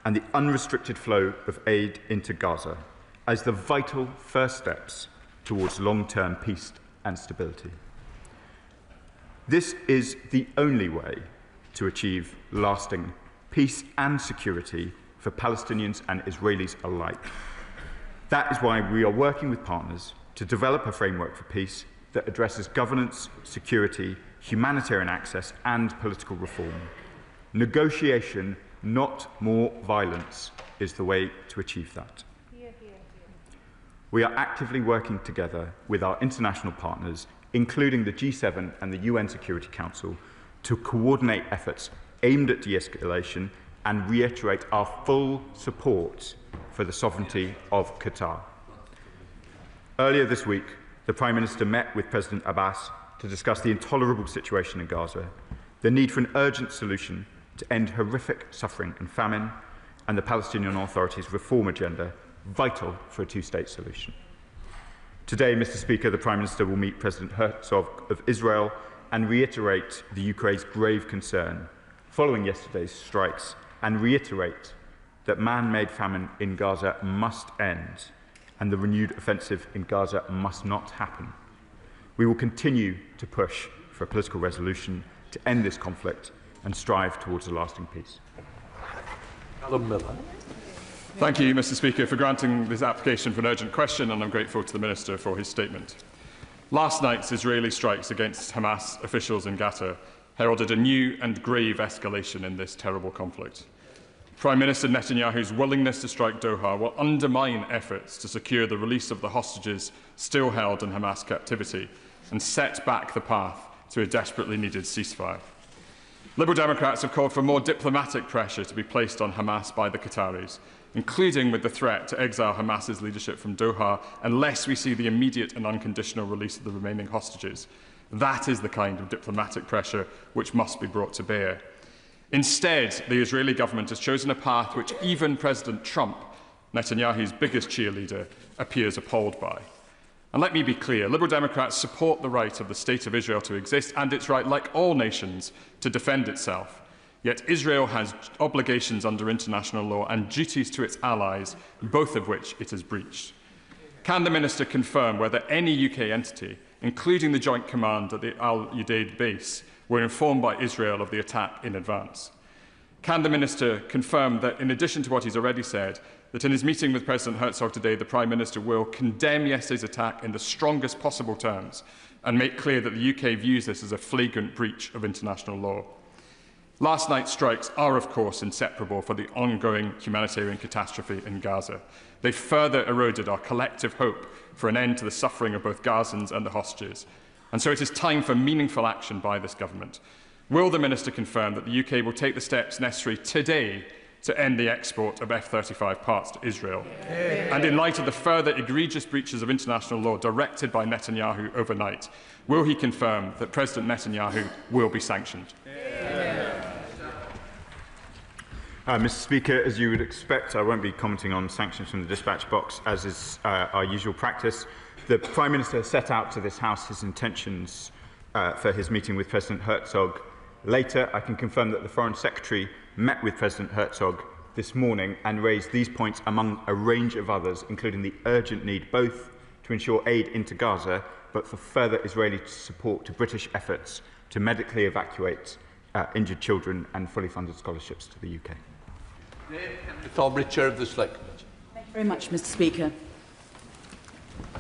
and the unrestricted flow of aid into Gaza as the vital first steps towards long-term peace and stability. This is the only way to achieve lasting peace and security for Palestinians and Israelis alike. That is why we are working with partners to develop a framework for peace that addresses governance, security, humanitarian access and political reform. Negotiation, not more violence, is the way to achieve that. We are actively working together with our international partners, including the G7 and the UN Security Council, to coordinate efforts aimed at de-escalation and reiterate our full support for the sovereignty of Qatar. Earlier this week, the Prime Minister met with President Abbas to discuss the intolerable situation in Gaza, the need for an urgent solution to end horrific suffering and famine, and the Palestinian Authority's reform agenda, vital for a two-state solution. Today, Mr. Speaker, the Prime Minister will meet President Herzog of Israel and reiterate the UK's grave concern following yesterday's strikes, and reiterate that man-made famine in Gaza must end and the renewed offensive in Gaza must not happen. We will continue to push for a political resolution to end this conflict and strive towards a lasting peace.
Alan Miller.
Thank you, Mr. Speaker, for granting this application for an urgent question, and I'm grateful to the Minister for his statement. Last night's Israeli strikes against Hamas officials in Gaza heralded a new and grave escalation in this terrible conflict. Prime Minister Netanyahu's willingness to strike Doha will undermine efforts to secure the release of the hostages still held in Hamas captivity and set back the path to a desperately needed ceasefire. Liberal Democrats have called for more diplomatic pressure to be placed on Hamas by the Qataris, including with the threat to exile Hamas's leadership from Doha unless we see the immediate and unconditional release of the remaining hostages. That is the kind of diplomatic pressure which must be brought to bear. Instead, the Israeli government has chosen a path which even President Trump, Netanyahu's biggest cheerleader, appears appalled by. And let me be clear, Liberal Democrats support the right of the State of Israel to exist and its right, like all nations, to defend itself. Yet Israel has obligations under international law and duties to its allies, both of which it has breached. Can the Minister confirm whether any UK entity, including the Joint Command at the Al Udeid base, were informed by Israel of the attack in advance? Can the Minister confirm that, in addition to what he's already said, that in his meeting with President Herzog today, the Prime Minister will condemn yesterday's attack in the strongest possible terms and make clear that the UK views this as a flagrant breach of international law? Last night's strikes are, of course, inseparable from the ongoing humanitarian catastrophe in Gaza. They further eroded our collective hope for an end to the suffering of both Gazans and the hostages. And so it is time for meaningful action by this government. Will the Minister confirm that the UK will take the steps necessary today to end the export of F-35 parts to Israel? And in light of the further egregious breaches of international law directed by Netanyahu overnight, will he confirm that President Netanyahu will be sanctioned?
Mr. Speaker, as you would expect, I won't be commenting on sanctions from the dispatch box, as is our usual practice. The Prime Minister has set out to this House his intentions for his meeting with President Herzog. Later, I can confirm that the Foreign Secretary met with President Herzog this morning and raised these points among a range of others, including the urgent need both to ensure aid into Gaza, but for further Israeli support to British efforts to medically evacuate injured children and fully funded scholarships to the UK.
Thornbury, Chair of the Select Committee.
Thank you very much, Mr. Speaker.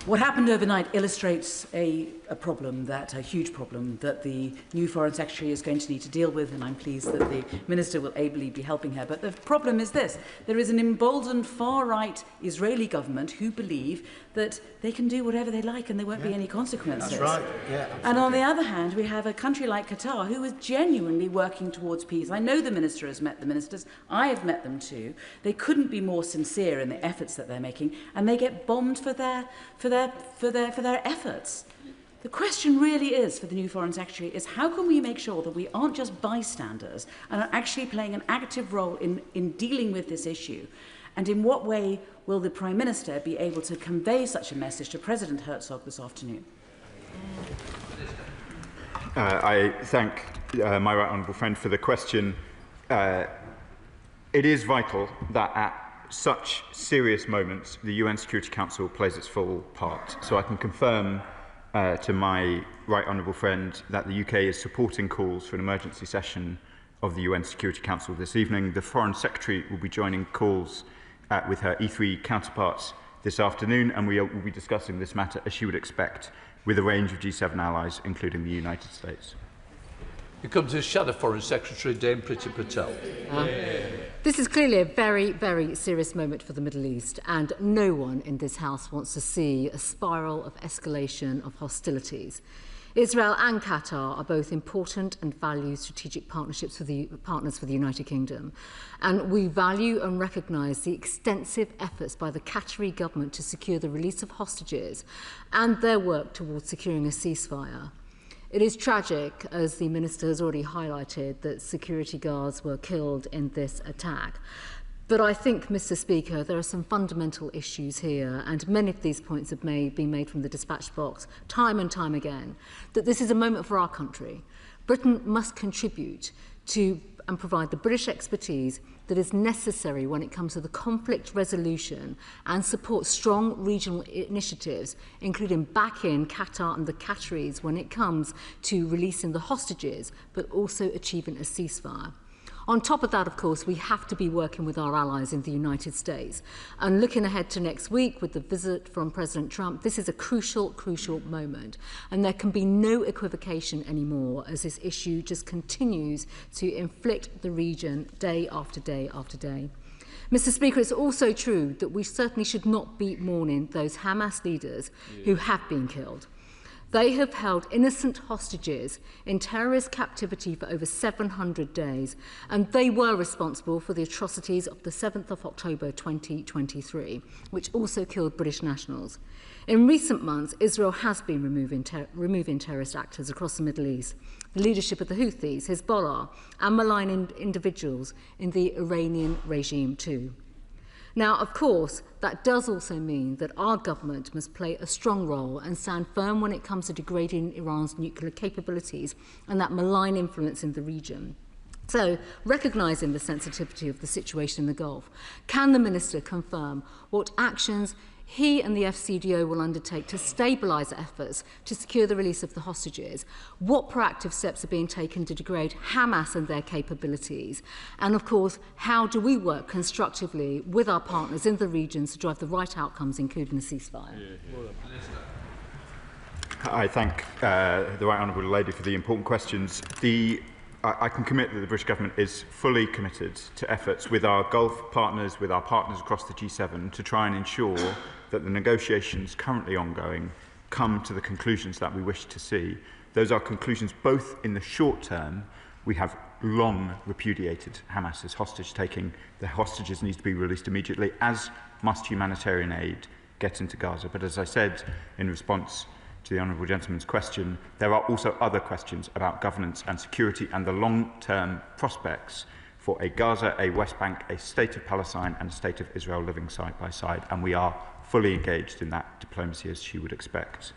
What happened overnight illustrates a problem, a huge problem, that the new Foreign Secretary is going to need to deal with, and I'm pleased that the Minister will ably be helping her. But the problem is this. There is an emboldened far-right Israeli government who believe that they can do whatever they like and there won't be any consequences.
That's right. Yeah,
and on the other hand, we have a country like Qatar who is genuinely working towards peace. I know the Minister has met the ministers. I have met them too. They couldn't be more sincere in the efforts that they're making, and they get bombed for their efforts. The question really is, for the new Foreign Secretary, is how can we make sure that we aren't just bystanders and are actually playing an active role in dealing with this issue? And in what way will the Prime Minister be able to convey such a message to President Herzog this afternoon?
I thank my right honourable friend for the question. It is vital that at such serious moments, the UN Security Council plays its full part. So I can confirm to my right honourable friend that the UK is supporting calls for an emergency session of the UN Security Council this evening. The Foreign Secretary will be joining calls with her E3 counterparts this afternoon, and we will be discussing this matter, as she would expect, with a range of G7 allies, including the United States.
We come to Shadow Foreign Secretary Dame Priti Patel.
This is clearly a very, very serious moment for the Middle East, and no one in this House wants to see a spiral of escalation of hostilities. Israel and Qatar are both important and value strategic partnerships for the partners for the United Kingdom, and we value and recognise the extensive efforts by the Qatari government to secure the release of hostages and their work towards securing a ceasefire. It is tragic, as the Minister has already highlighted, that security guards were killed in this attack. But I think, Mr. Speaker, there are some fundamental issues here, and many of these points have been made from the dispatch box time and time again, that this is a moment for our country. Britain must contribute to and provide the British expertise that is necessary when it comes to the conflict resolution and support strong regional initiatives, including backing Qatar and the Qataris when it comes to releasing the hostages, but also achieving a ceasefire. On top of that, of course, we have to be working with our allies in the United States. And looking ahead to next week with the visit from President Trump, this is a crucial, crucial moment. And there can be no equivocation anymore as this issue just continues to inflict the region day after day after day. Mr. Speaker, it's also true that we certainly should not be mourning those Hamas leaders who have been killed. They have held innocent hostages in terrorist captivity for over 700 days, and they were responsible for the atrocities of the 7th of October 2023, which also killed British nationals. In recent months, Israel has been removing terrorist actors across the Middle East, the leadership of the Houthis, Hezbollah, and malign individuals in the Iranian regime too. Now, of course, that does also mean that our government must play a strong role and stand firm when it comes to degrading Iran's nuclear capabilities and that malign influence in the region. So, recognising the sensitivity of the situation in the Gulf, can the Minister confirm what actions he and the FCDO will undertake to stabilise efforts to secure the release of the hostages? What proactive steps are being taken to degrade Hamas and their capabilities? And of course, how do we work constructively with our partners in the regions to drive the right outcomes, including a ceasefire?
I thank the Right Honourable Lady for the important questions. I can commit that the British Government is fully committed to efforts with our Gulf partners, with our partners across the G7, to try and ensure that the negotiations currently ongoing come to the conclusions that we wish to see. Those are conclusions both in the short term. We have long repudiated Hamas's hostage-taking. The hostages need to be released immediately, as must humanitarian aid get into Gaza. But as I said in response to the Honourable Gentleman's question, there are also other questions about governance and security and the long-term prospects for a Gaza, a West Bank, a state of Palestine and a state of Israel living side by side, and we are fully engaged in that diplomacy, as she would expect.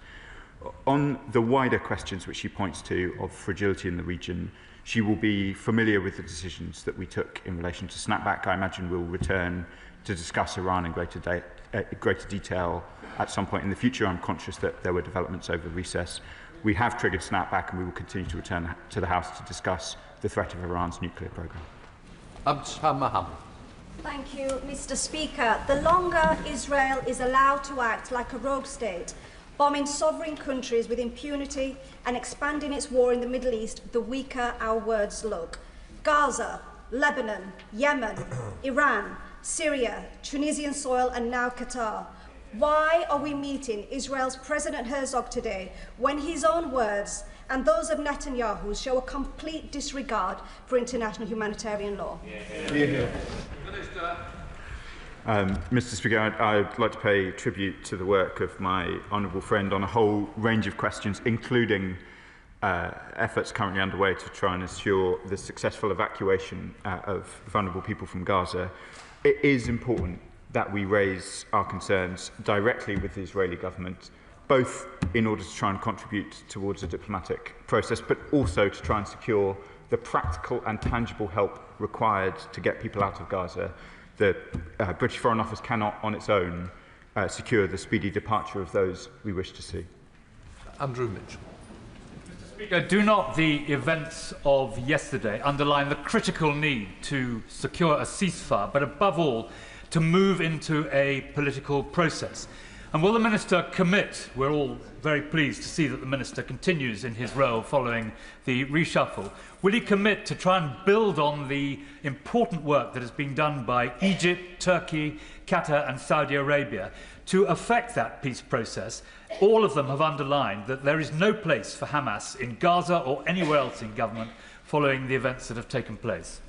On the wider questions which she points to of fragility in the region, she will be familiar with the decisions that we took in relation to snapback. I imagine we'll return to discuss Iran in greater detail at some point in the future. I'm conscious that there were developments over recess. We have triggered snapback, and we will continue to return to the House to discuss the threat of Iran's nuclear programme.
Thank you, Mr. Speaker. The longer Israel is allowed to act like a rogue state, bombing sovereign countries with impunity and expanding its war in the Middle East, the weaker our words look. Gaza, Lebanon, Yemen, Iran, Syria, Tunisian soil, and now Qatar. Why are we meeting Israel's President Herzog today when his own words and those of Netanyahu show a complete disregard for international humanitarian law?
Mr. Speaker, I'd like to pay tribute to the work of my honourable friend on a whole range of questions, including efforts currently underway to try and ensure the successful evacuation of vulnerable people from Gaza. It is important that we raise our concerns directly with the Israeli government, both in order to try and contribute towards a diplomatic process, but also to try and secure the practical and tangible help required to get people out of Gaza. The British Foreign Office cannot, on its own, secure the speedy departure of those we wish to see.
Andrew Mitchell.
Mr. Speaker, do not the events of yesterday underline the critical need to secure a ceasefire, but above all, to move into a political process? And will the Minister commit? We're all very pleased to see that the Minister continues in his role following the reshuffle. Will he commit to try and build on the important work that has been done by Egypt, Turkey, Qatar and Saudi Arabia to affect that peace process? All of them have underlined that there is no place for Hamas in Gaza or anywhere else in government following the events that have taken place.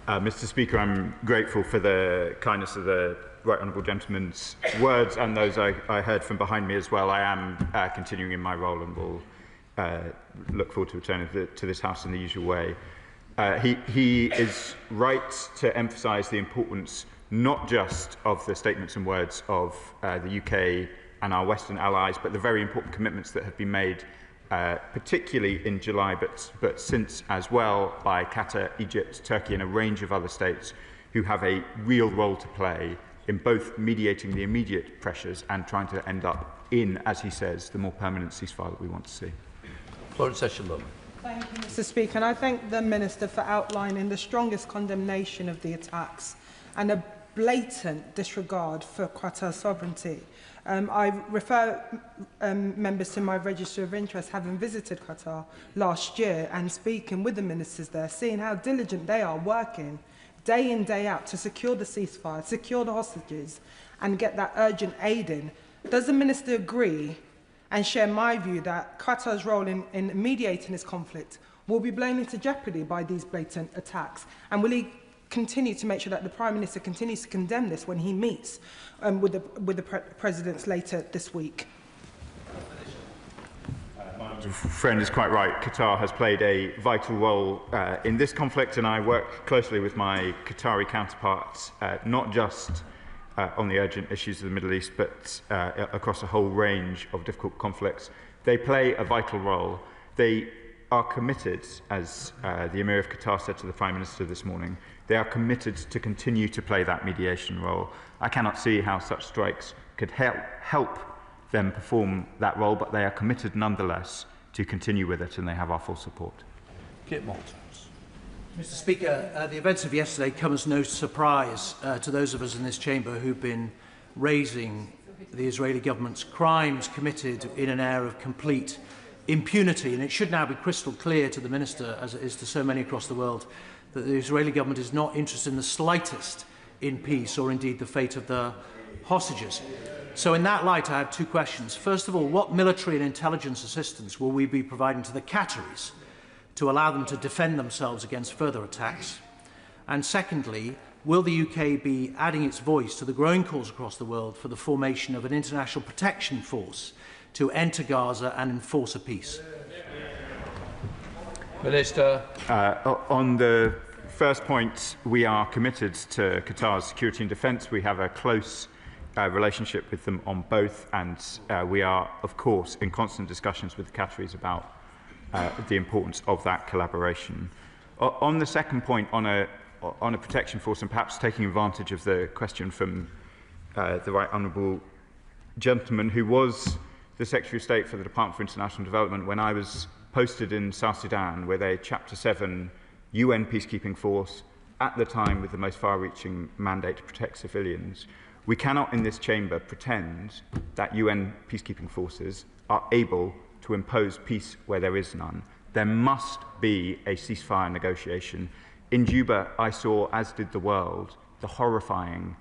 Mr. Speaker, I'm grateful for the kindness of the Right Honourable Gentleman's words and those I heard from behind me as well. I am continuing in my role and will look forward to returning to this House in the usual way. He is right to emphasise the importance not just of the statements and words of the UK and our Western allies, but the very important commitments that have been made, particularly in July, but since as well, by Qatar, Egypt, Turkey and a range of other states who have a real role to play in both mediating the immediate pressures and trying to end up in, as he says, the more permanent ceasefire that we want to see.
Florence Eshelman.
Thank you, Mr. Speaker, and I thank the Minister for outlining the strongest condemnation of the attacks and a blatant disregard for Qatar's sovereignty. I refer members to my register of interest, having visited Qatar last year and speaking with the ministers there, seeing how diligent they are working day in, day out to secure the ceasefire, secure the hostages and get that urgent aid in. Does the Minister agree and share my view that Qatar's role in mediating this conflict will be blown into jeopardy by these blatant attacks? And will he continue to make sure that the Prime Minister continues to condemn this when he meets with the presidents later this week?
My friend is quite right. Qatar has played a vital role in this conflict, and I work closely with my Qatari counterparts, not just on the urgent issues of the Middle East, but across a whole range of difficult conflicts. They play a vital role. They are committed, as the Emir of Qatar said to the Prime Minister this morning, they are committed to continue to play that mediation role. I cannot see how such strikes could help them perform that role, but they are committed nonetheless to continue with it, and they have our full support.
Kit Maltons.
Mr. Speaker, the events of yesterday come as no surprise to those of us in this chamber who've been raising the Israeli government's crimes committed in an air of complete impunity. And it should now be crystal clear to the Minister, as it is to so many across the world, that the Israeli government is not interested in the slightest in peace or indeed the fate of the hostages. So in that light, I have two questions. First of all, what military and intelligence assistance will we be providing to the Qataris to allow them to defend themselves against further attacks? And secondly, will the UK be adding its voice to the growing calls across the world for the formation of an international protection force to enter Gaza and enforce a peace?
Minister.
On the first point, we are committed to Qatar's security and defence. We have a close relationship with them on both, and we are, of course, in constant discussions with the Qataris about the importance of that collaboration. On the second point, on a protection force, and perhaps taking advantage of the question from the Right Honourable Gentleman, who was the Secretary of State for the Department for International Development when I was posted in South Sudan with a Chapter 7 UN peacekeeping force, at the time with the most far-reaching mandate to protect civilians. We cannot in this chamber pretend that UN peacekeeping forces are able to impose peace where there is none. There must be a ceasefire negotiation. In Juba, I saw, as did the world, the horrifying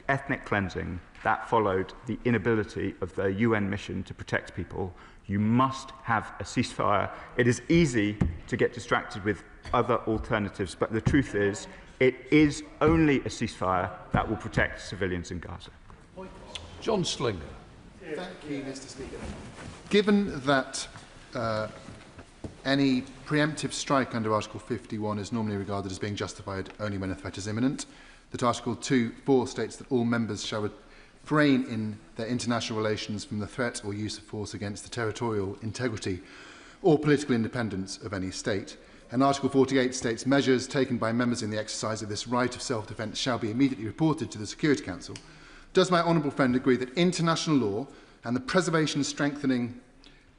ethnic cleansing that followed the inability of the UN mission to protect people. You must have a ceasefire. It is easy to get distracted with other alternatives, but the truth is, it is only a ceasefire that will protect civilians in Gaza.
John Slinger.
Thank you, Mr. Speaker. Given that any preemptive strike under Article 51 is normally regarded as being justified only when a threat is imminent, that Article 2(4) states that all members shall refrain in their international relations from the threat or use of force against the territorial integrity or political independence of any state, And Article 48 states measures taken by members in the exercise of this right of self-defence shall be immediately reported to the Security Council. Does my honourable friend agree that international law and the preservation, strengthening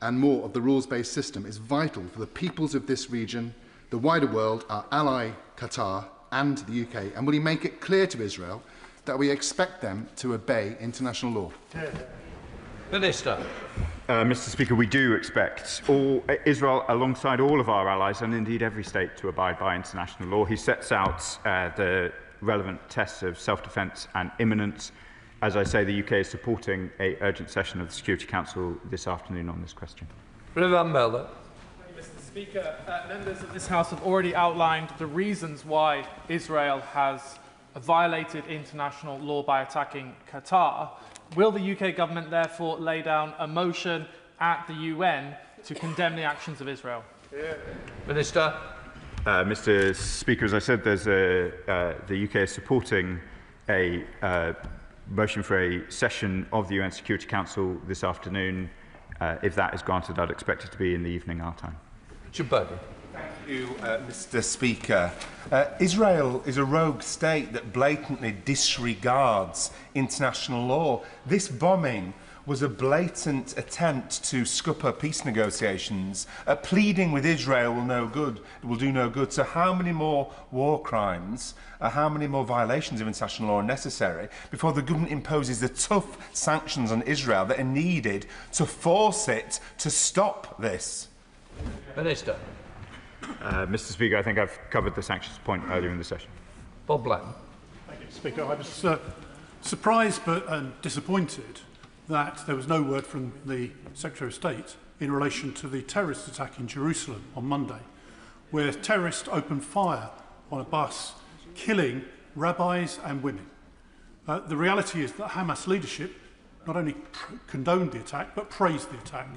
and more of the rules-based system is vital for the peoples of this region, the wider world, our ally Qatar and the UK? And will he make it clear to Israel that we expect them to obey international law?
Minister.
Mr. Speaker, we do expect Israel, alongside all of our allies, and indeed every state, to abide by international law. He sets out the relevant tests of self-defence and imminence. As I say, the UK is supporting an urgent session of the Security Council this afternoon on this question.
Mr.
Speaker, members of this House have already outlined the reasons why Israel has violated international law by attacking Qatar. Will the UK government therefore lay down a motion at the UN to condemn the actions of Israel?
Minister.
Mr. Speaker, as I said, the UK is supporting a motion for a session of the UN Security Council this afternoon. If that is granted, I'd expect it to be in the evening our time.
Thank
you, Mr. Speaker. Israel is a rogue state that blatantly disregards international law. This bombing was a blatant attempt to scupper peace negotiations. Pleading with Israel will do no good. So how many more war crimes, how many more violations of international law are necessary before the government imposes the tough sanctions on Israel that are needed to force it to stop this?
Minister.
Mr. Speaker, I think I've covered the sanctions point earlier in the session.
Bob Black.
Thank you, Speaker. I was surprised but disappointed that there was no word from the Secretary of State in relation to the terrorist attack in Jerusalem on Monday, where terrorists opened fire on a bus, killing rabbis and women. The reality is that Hamas leadership not only condoned the attack, but praised the attack.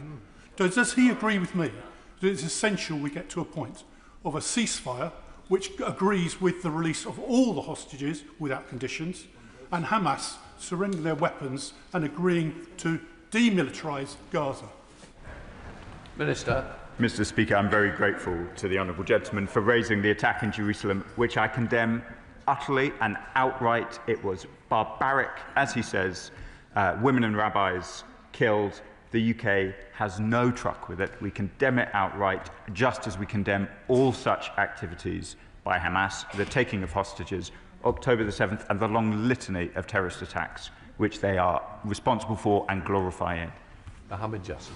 Does he agree with me that it's essential we get to a point of a ceasefire which agrees with the release of all the hostages without conditions, and Hamas surrendering their weapons and agreeing to demilitarise Gaza?
Minister.
Mr. Speaker, I'm very grateful to the honourable gentleman for raising the attack in Jerusalem, which I condemn utterly and outright. It was barbaric, as he says. Women and rabbis killed. The UK has no truck with it. We condemn it outright, just as we condemn all such activities by Hamas, the taking of hostages, October the 7th, and the long litany of terrorist attacks which they are responsible for and glorifying.
Mohammed Jassim.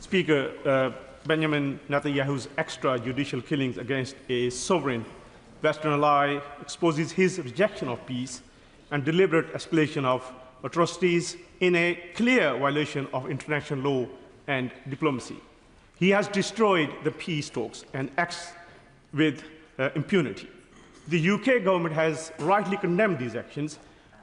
Speaker, Benjamin Netanyahu's extrajudicial killings against a sovereign Western ally exposes his rejection of peace and deliberate escalation of atrocities in a clear violation of international law and diplomacy. He has destroyed the peace talks and acts with impunity. The UK government has rightly condemned these actions,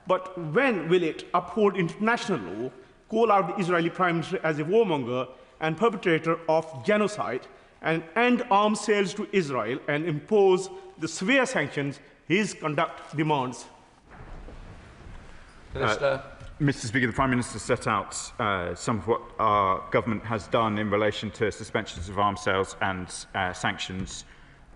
but when will it uphold international law, call out the Israeli Prime Minister as a warmonger and perpetrator of genocide, and end arms sales to Israel and impose the severe sanctions his conduct demands?
Mr. Speaker, the Prime Minister set out some of what our government has done in relation to suspensions of arms sales and sanctions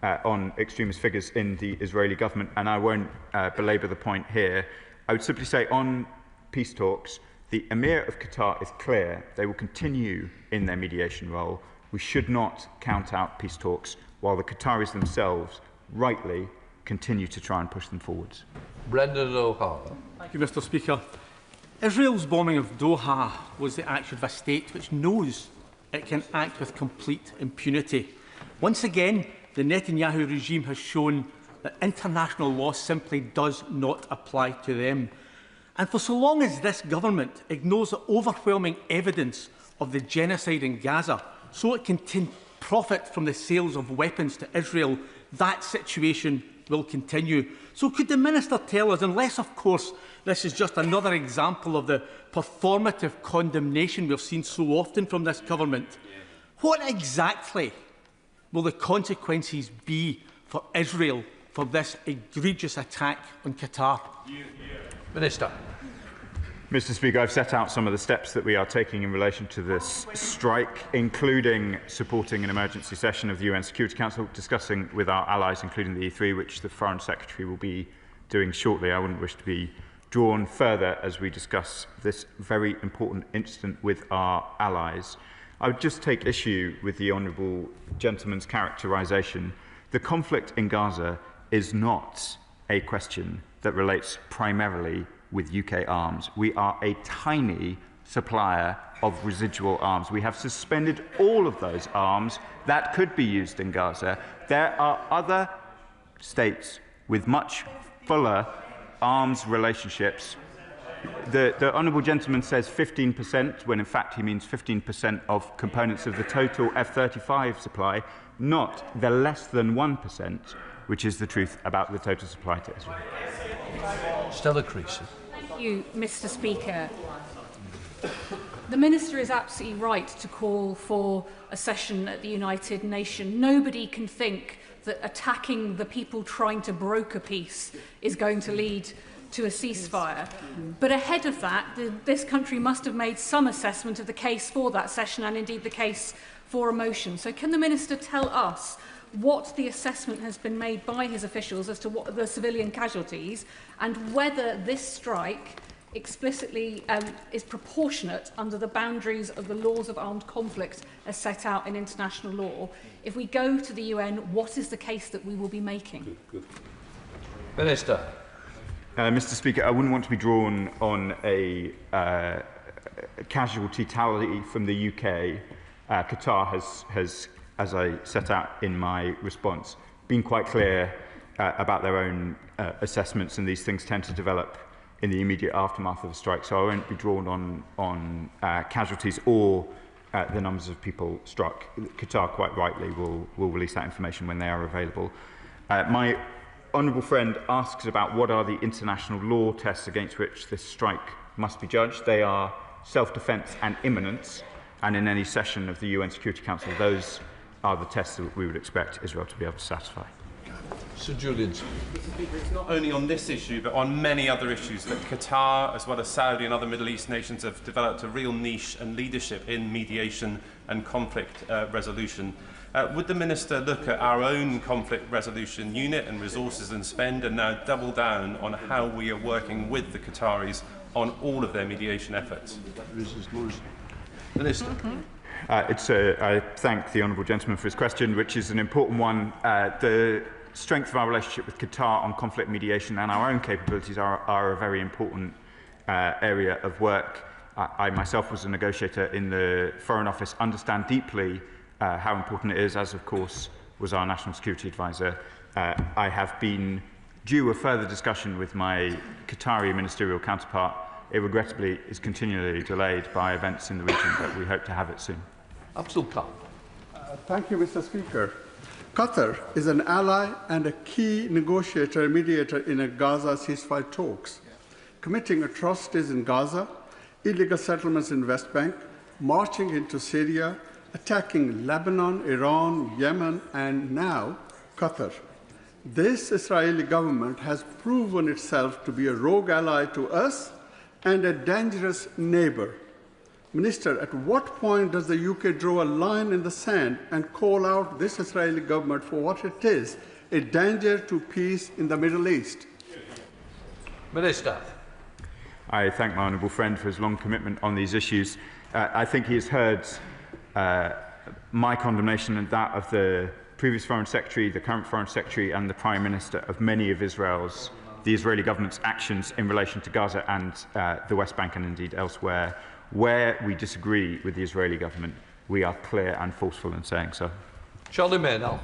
on extremist figures in the Israeli government, and I won't belabour the point here. I would simply say on peace talks, the Emir of Qatar is clear. They will continue in their mediation role. We should not count out peace talks while the Qataris themselves rightly continue to try and push them forwards.
Brendan O'Hara.
Thank you, Mr. Speaker. Israel's bombing of Doha was the action of a state which knows it can act with complete impunity. Once again, the Netanyahu regime has shown that international law simply does not apply to them. And for so long as this government ignores the overwhelming evidence of the genocide in Gaza, so it can profit from the sales of weapons to Israel, that situation will continue. So could the Minister tell us, unless of course this is just another example of the performative condemnation we've seen so often from this government, what exactly will the consequences be for Israel for this egregious attack on Qatar?
Minister.
Mr. Speaker, I've set out some of the steps that we are taking in relation to this strike, including supporting an emergency session of the UN Security Council, discussing with our allies, including the E3, which the Foreign Secretary will be doing shortly. I wouldn't wish to be drawn further as we discuss this very important incident with our allies. I would just take issue with the honourable gentleman's characterisation. The conflict in Gaza is not a question that relates primarily with UK arms. We are a tiny supplier of residual arms. We have suspended all of those arms that could be used in Gaza. There are other states with much fuller arms relationships. The honourable gentleman says 15%, when in fact he means 15% of components of the total F-35 supply, not the less than 1%, which is the truth about the total supply to Israel.
Stella Creasy.
Thank you, Mr. Speaker. The Minister is absolutely right to call for a session at the United Nations. Nobody can think that attacking the people trying to broker peace is going to lead to a ceasefire. But ahead of that, this country must have made some assessment of the case for that session and indeed the case for a motion. So can the Minister tell us what the assessment has been made by his officials as to what the civilian casualties and whether this strike explicitly is proportionate under the boundaries of the laws of armed conflict as set out in international law? If we go to the UN, what is the case that we will be making?
Good. Minister.
Mr. Speaker, I wouldn't want to be drawn on a casualty tally from the UK. Qatar has, as I set out in my response, been quite clear about their own assessments, and these things tend to develop in the immediate aftermath of a strike, so I won't be drawn on casualties or the numbers of people struck. Qatar, quite rightly, will release that information when they are available. My honourable friend asks about what are the international law tests against which this strike must be judged. They are self-defence and imminence, and in any session of the UN Security Council, those are the tests that we would expect Israel to be able to satisfy.
Sir Julian.
It's not only on this issue, but on many other issues that Qatar, as well as Saudi and other Middle East nations, have developed a real niche and leadership in mediation and conflict resolution. Would the Minister look at our own conflict resolution unit and resources and spend, and now double down on how we are working with the Qataris on all of their mediation efforts?
Minister.
I thank the honourable gentleman for his question, which is an important one. The strength of our relationship with Qatar on conflict mediation and our own capabilities are a very important area of work. I myself was a negotiator in the Foreign Office, understand deeply how important it is, as of course was our National Security Advisor. I have been due a further discussion with my Qatari ministerial counterpart. It regrettably is continually delayed by events in the region, but we hope to have it soon.
Abdul Khan.
Thank you, Mr. Speaker. Qatar is an ally and a key negotiator and mediator in a Gaza ceasefire talks, committing atrocities in Gaza, illegal settlements in West Bank, marching into Syria, attacking Lebanon, Iran, Yemen, and now Qatar. This Israeli government has proven itself to be a rogue ally to us and a dangerous neighbour. Minister, at what point does the UK draw a line in the sand and call out this Israeli government for what it is, a danger to peace in the Middle East?
Minister.
I thank my honourable friend for his long commitment on these issues. I think he has heard my condemnation and that of the previous Foreign Secretary, the current Foreign Secretary and the Prime Minister of many of the Israeli government's actions in relation to Gaza and the West Bank and indeed elsewhere. Where we disagree with the Israeli government, we are clear and forceful in saying so.
Charlie Maynell.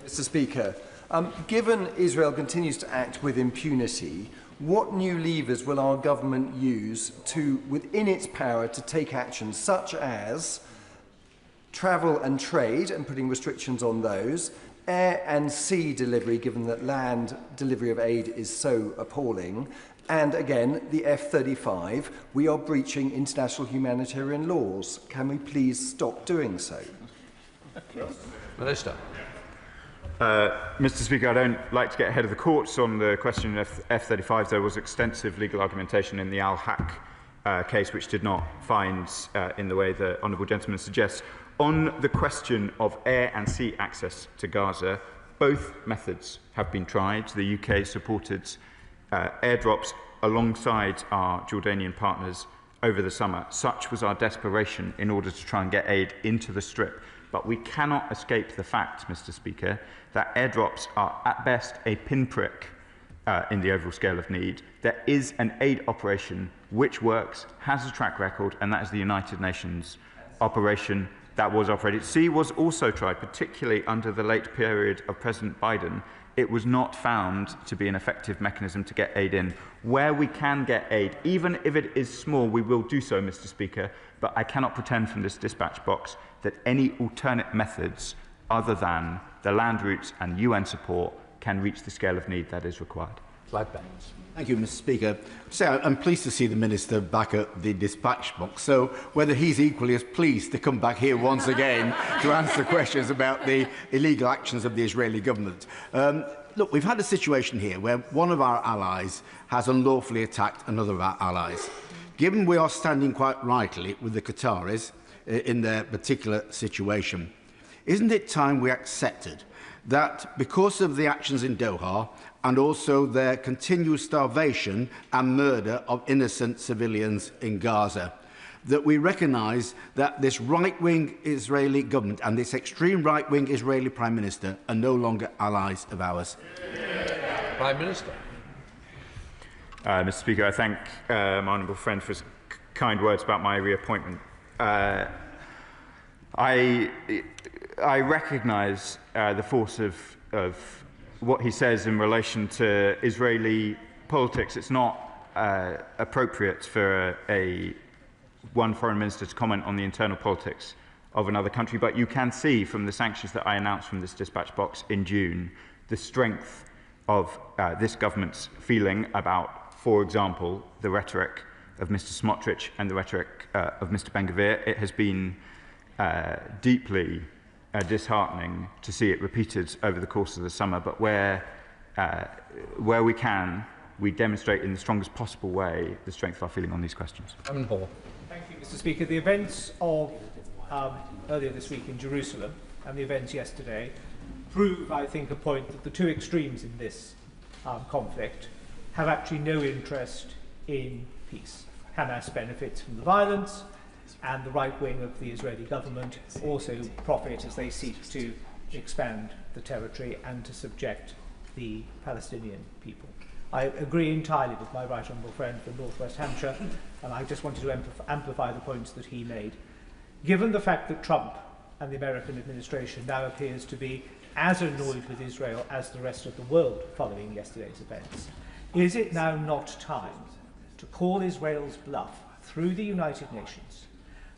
Mr. Speaker, given Israel continues to act with impunity, what new levers will our government use within its power to take action such as travel and trade and putting restrictions on those, air and sea delivery, given that land delivery of aid is so appalling, and again, the F-35, we are breaching international humanitarian laws. Can we please stop doing so?
Minister.
Mr. Speaker, I don't like to get ahead of the courts on the question of F-35. There was extensive legal argumentation in the Al-Haq case, which did not find in the way the honourable gentleman suggests. On the question of air and sea access to Gaza, both methods have been tried. The UK supported airdrops alongside our Jordanian partners over the summer. Such was our desperation in order to try and get aid into the Strip. But we cannot escape the fact, Mr. Speaker, that airdrops are at best a pinprick in the overall scale of need. There is an aid operation which works, has a track record, and that is the United Nations operation that was operated. Sea was also tried, particularly under the late period of President Biden. It was not found to be an effective mechanism to get aid in. Where we can get aid, even if it is small, we will do so, Mr. Speaker, but I cannot pretend from this dispatch box that any alternate methods other than the land routes and UN support can reach the scale of need that is required.
Thank you, Mr. Speaker. I'm pleased to see the Minister back at the dispatch box, so whether he's equally as pleased to come back here once again to answer questions about the illegal actions of the Israeli government. Look, we've had a situation here where one of our allies has unlawfully attacked another of our allies. Given we are standing quite rightly with the Qataris in their particular situation, isn't it time we accepted that because of the actions in Doha and also their continued starvation and murder of innocent civilians in Gaza, that we recognise that this right-wing Israeli government and this extreme right-wing Israeli Prime Minister are no longer allies of ours?
Prime Minister.
Mr. Speaker, I thank my honourable friend for his kind words about my reappointment. I recognise the force of what he says in relation to Israeli politics. It's not appropriate for one foreign minister to comment on the internal politics of another country, but you can see from the sanctions that I announced from this dispatch box in June the strength of this government's feeling about, for example, the rhetoric of Mr. Smotrich and the rhetoric of Mr. Ben-Gvir. It has been deeply disheartening to see it repeated over the course of the summer, but where we can, we demonstrate in the strongest possible way the strength of our feeling on these questions.
Thank you, Mr. Speaker. The events of earlier this week in Jerusalem and the events yesterday prove, I think, a point that the two extremes in this conflict have actually no interest in peace. Hamas benefits from the violence, and the right wing of the Israeli government also profit as they seek to expand the territory and to subject the Palestinian people. I agree entirely with my right honourable friend from North West Hampshire, and I just wanted to amplify the points that he made. Given the fact that Trump and the American administration now appears to be as annoyed with Israel as the rest of the world following yesterday's events, is it now not time to call Israel's bluff through the United Nations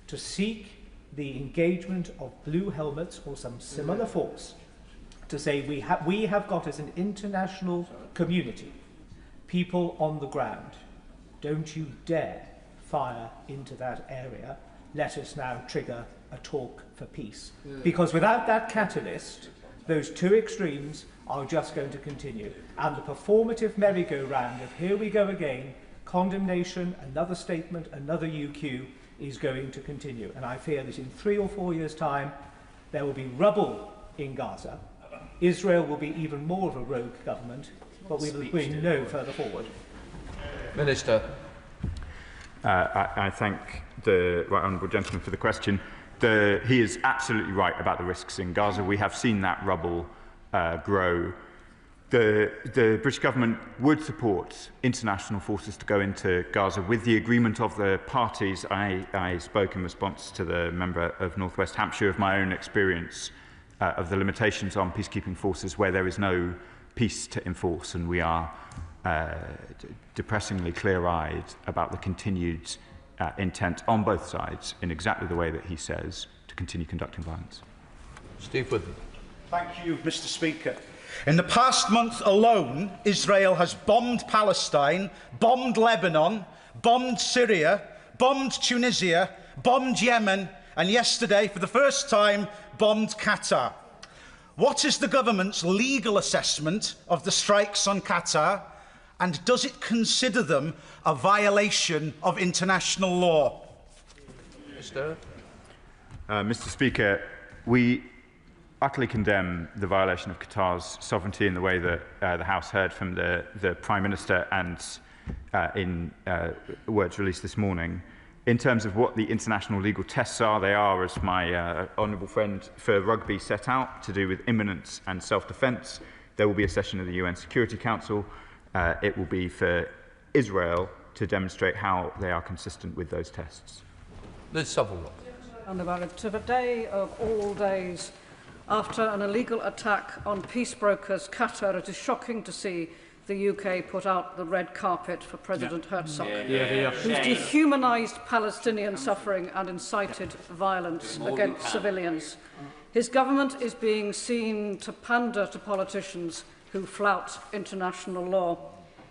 to seek the engagement of blue helmets or some similar force to say we have got as an international community people on the ground. Don't you dare fire into that area. Let us now trigger a talk for peace. Because without that catalyst, those two extremes are just going to continue. And the performative merry-go-round of here we go again, condemnation, another statement, another UQ, is going to continue. And I fear that in 3 or 4 years' time, there will be rubble in Gaza. Israel will be even more of a rogue government, but we will be no further forward.
Minister.
I thank the right honourable gentleman for the question. He is absolutely right about the risks in Gaza. We have seen that rubble grow. The British government would support international forces to go into Gaza with the agreement of the parties. I spoke in response to the member of North West Hampshire of my own experience of the limitations on peacekeeping forces where there is no peace to enforce, and we are depressingly clear-eyed about the continued intent on both sides, in exactly the way that he says, to continue conducting violence.
Steve Woodman.
Thank you, Mr. Speaker. In the past month alone, Israel has bombed Palestine, bombed Lebanon, bombed Syria, bombed Tunisia, bombed Yemen, and yesterday, for the first time, bombed Qatar. What is the government's legal assessment of the strikes on Qatar, and does it consider them a violation of international law?
Mr. Speaker, we utterly condemn the violation of Qatar's sovereignty in the way that the House heard from the Prime Minister and in words released this morning. In terms of what the international legal tests are, they are, as my honourable friend for rugby set out, to do with imminence and self-defence. There will be a session of the UN Security Council. It will be for Israel to demonstrate how they are consistent with those tests.
Let's have a look.
And about it, to the day of all days, after an illegal attack on peace brokers Qatar, it is shocking to see the UK put out the red carpet for President Herzog, who's dehumanised Palestinian suffering and incited violence against civilians. His government is being seen to pander to politicians who flout international law.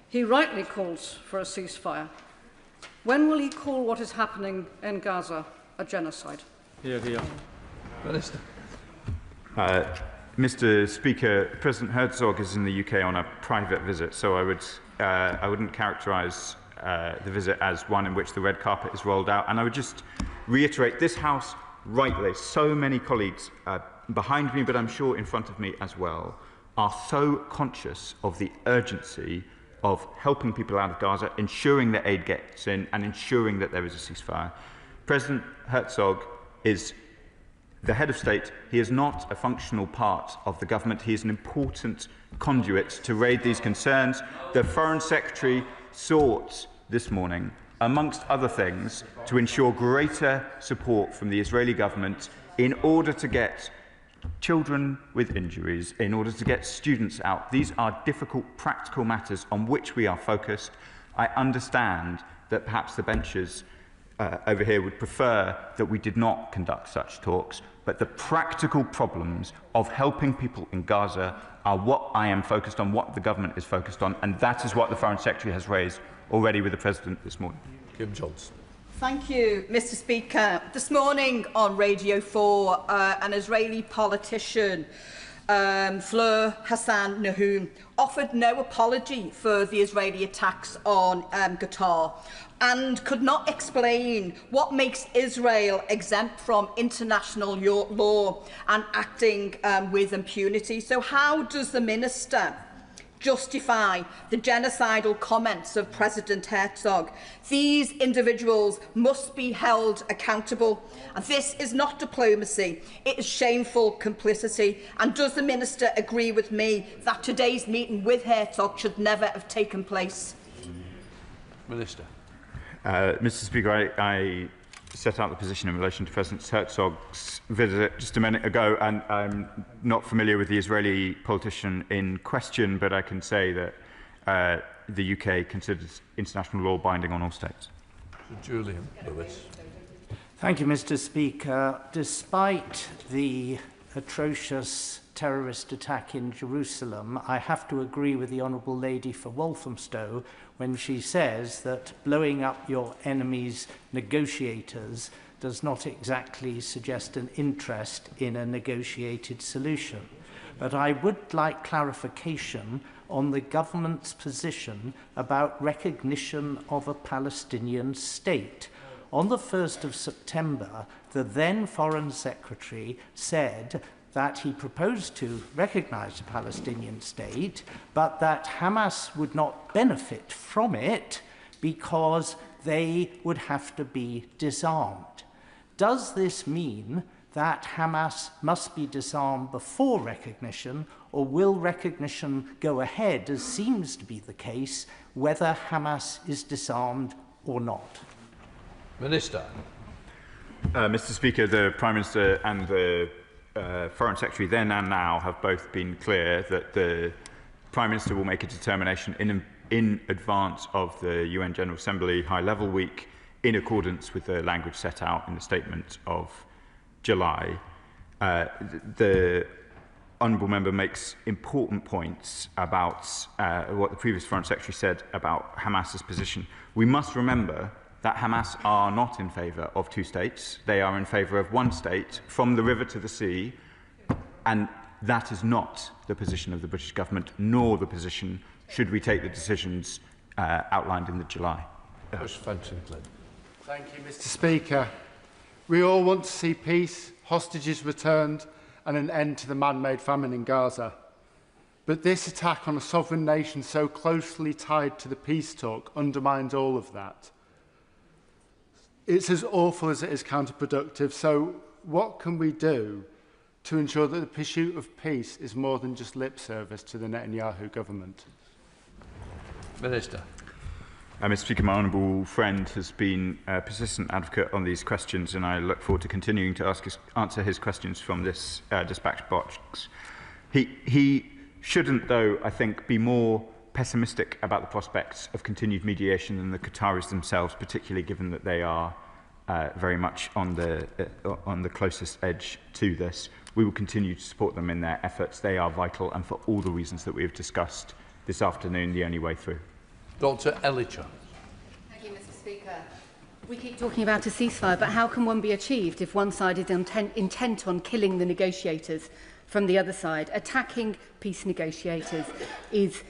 He rightly calls for a ceasefire. When will he call what is happening in Gaza a genocide?
Minister.
Mr. Speaker, President Herzog is in the UK on a private visit, so I wouldn't characterise the visit as one in which the red carpet is rolled out. And I would just reiterate, this House, rightly, so many colleagues behind me, but I'm sure in front of me as well, are so conscious of the urgency of helping people out of Gaza, ensuring that aid gets in, and ensuring that there is a ceasefire. President Herzog is the head of state. He is not a functional part of the government. He is an important conduit to raise these concerns. The Foreign Secretary sought this morning, amongst other things, to ensure greater support from the Israeli government in order to get children with injuries, in order to get students out. These are difficult, practical matters on which we are focused. I understand that perhaps the benches over here would prefer that we did not conduct such talks, but the practical problems of helping people in Gaza are what I am focused on, what the government is focused on, and that is what the Foreign Secretary has raised already with the President this morning.
Kim Johnson.
Thank you, Mr. Speaker. This morning on Radio 4, an Israeli politician, Fleur Hassan Nahum, offered no apology for the Israeli attacks on Qatar and could not explain what makes Israel exempt from international law and acting with impunity. So how does the Minister justify the genocidal comments of President Herzog? These individuals must be held accountable. And this is not diplomacy, it is shameful complicity. And does the Minister agree with me that today's meeting with Herzog should never have taken place?
Minister.
Mr. Speaker, I set out the position in relation to President Herzog's visit just a minute ago, and I'm not familiar with the Israeli politician in question, but I can say that the UK considers international law binding on all states.
Julian Lewis.
Thank you, Mr. Speaker. Despite the atrocious terrorist attack in Jerusalem, I have to agree with the Honourable Lady for Walthamstow when she says that blowing up your enemy's negotiators does not exactly suggest an interest in a negotiated solution. But I would like clarification on the government's position about recognition of a Palestinian state. On the 1st of September, the then Foreign Secretary said that he proposed to recognise a Palestinian state, but that Hamas would not benefit from it because they would have to be disarmed. Does this mean that Hamas must be disarmed before recognition, or will recognition go ahead, as seems to be the case, whether Hamas is disarmed or not?
Minister.
Mr. Speaker, the Prime Minister and the Foreign Secretary then and now have both been clear that the Prime Minister will make a determination in advance of the UN General Assembly High-Level Week in accordance with the language set out in the statement of July. The Honourable Member makes important points about what the previous Foreign Secretary said about Hamas's position. We must remember that Hamas are not in favour of two states. They are in favour of one state from the river to the sea, and that is not the position of the British government, nor the position should we take the decisions outlined in the July.
Thank
you, Mr. Speaker. We all want to see peace, hostages returned, and an end to the man-made famine in Gaza. But this attack on a sovereign nation so closely tied to the peace talk undermines all of that. It's as awful as it is counterproductive. So what can we do to ensure that the pursuit of peace is more than just lip service to the Netanyahu government?
Minister.
Mr. Speaker, my honourable friend has been a persistent advocate on these questions, and I look forward to continuing to answer his questions from this dispatch box. He shouldn't, though, I think, be more pessimistic about the prospects of continued mediation than the Qataris themselves, particularly given that they are very much on the closest edge to this. We will continue to support them in their efforts. They are vital, and for all the reasons that we have discussed this afternoon, the only way through.
Dr. Elicha.
Thank you, Mr. Speaker. We keep talking about a ceasefire, but how can one be achieved if one side is intent on killing the negotiators from the other side? Attacking peace negotiators is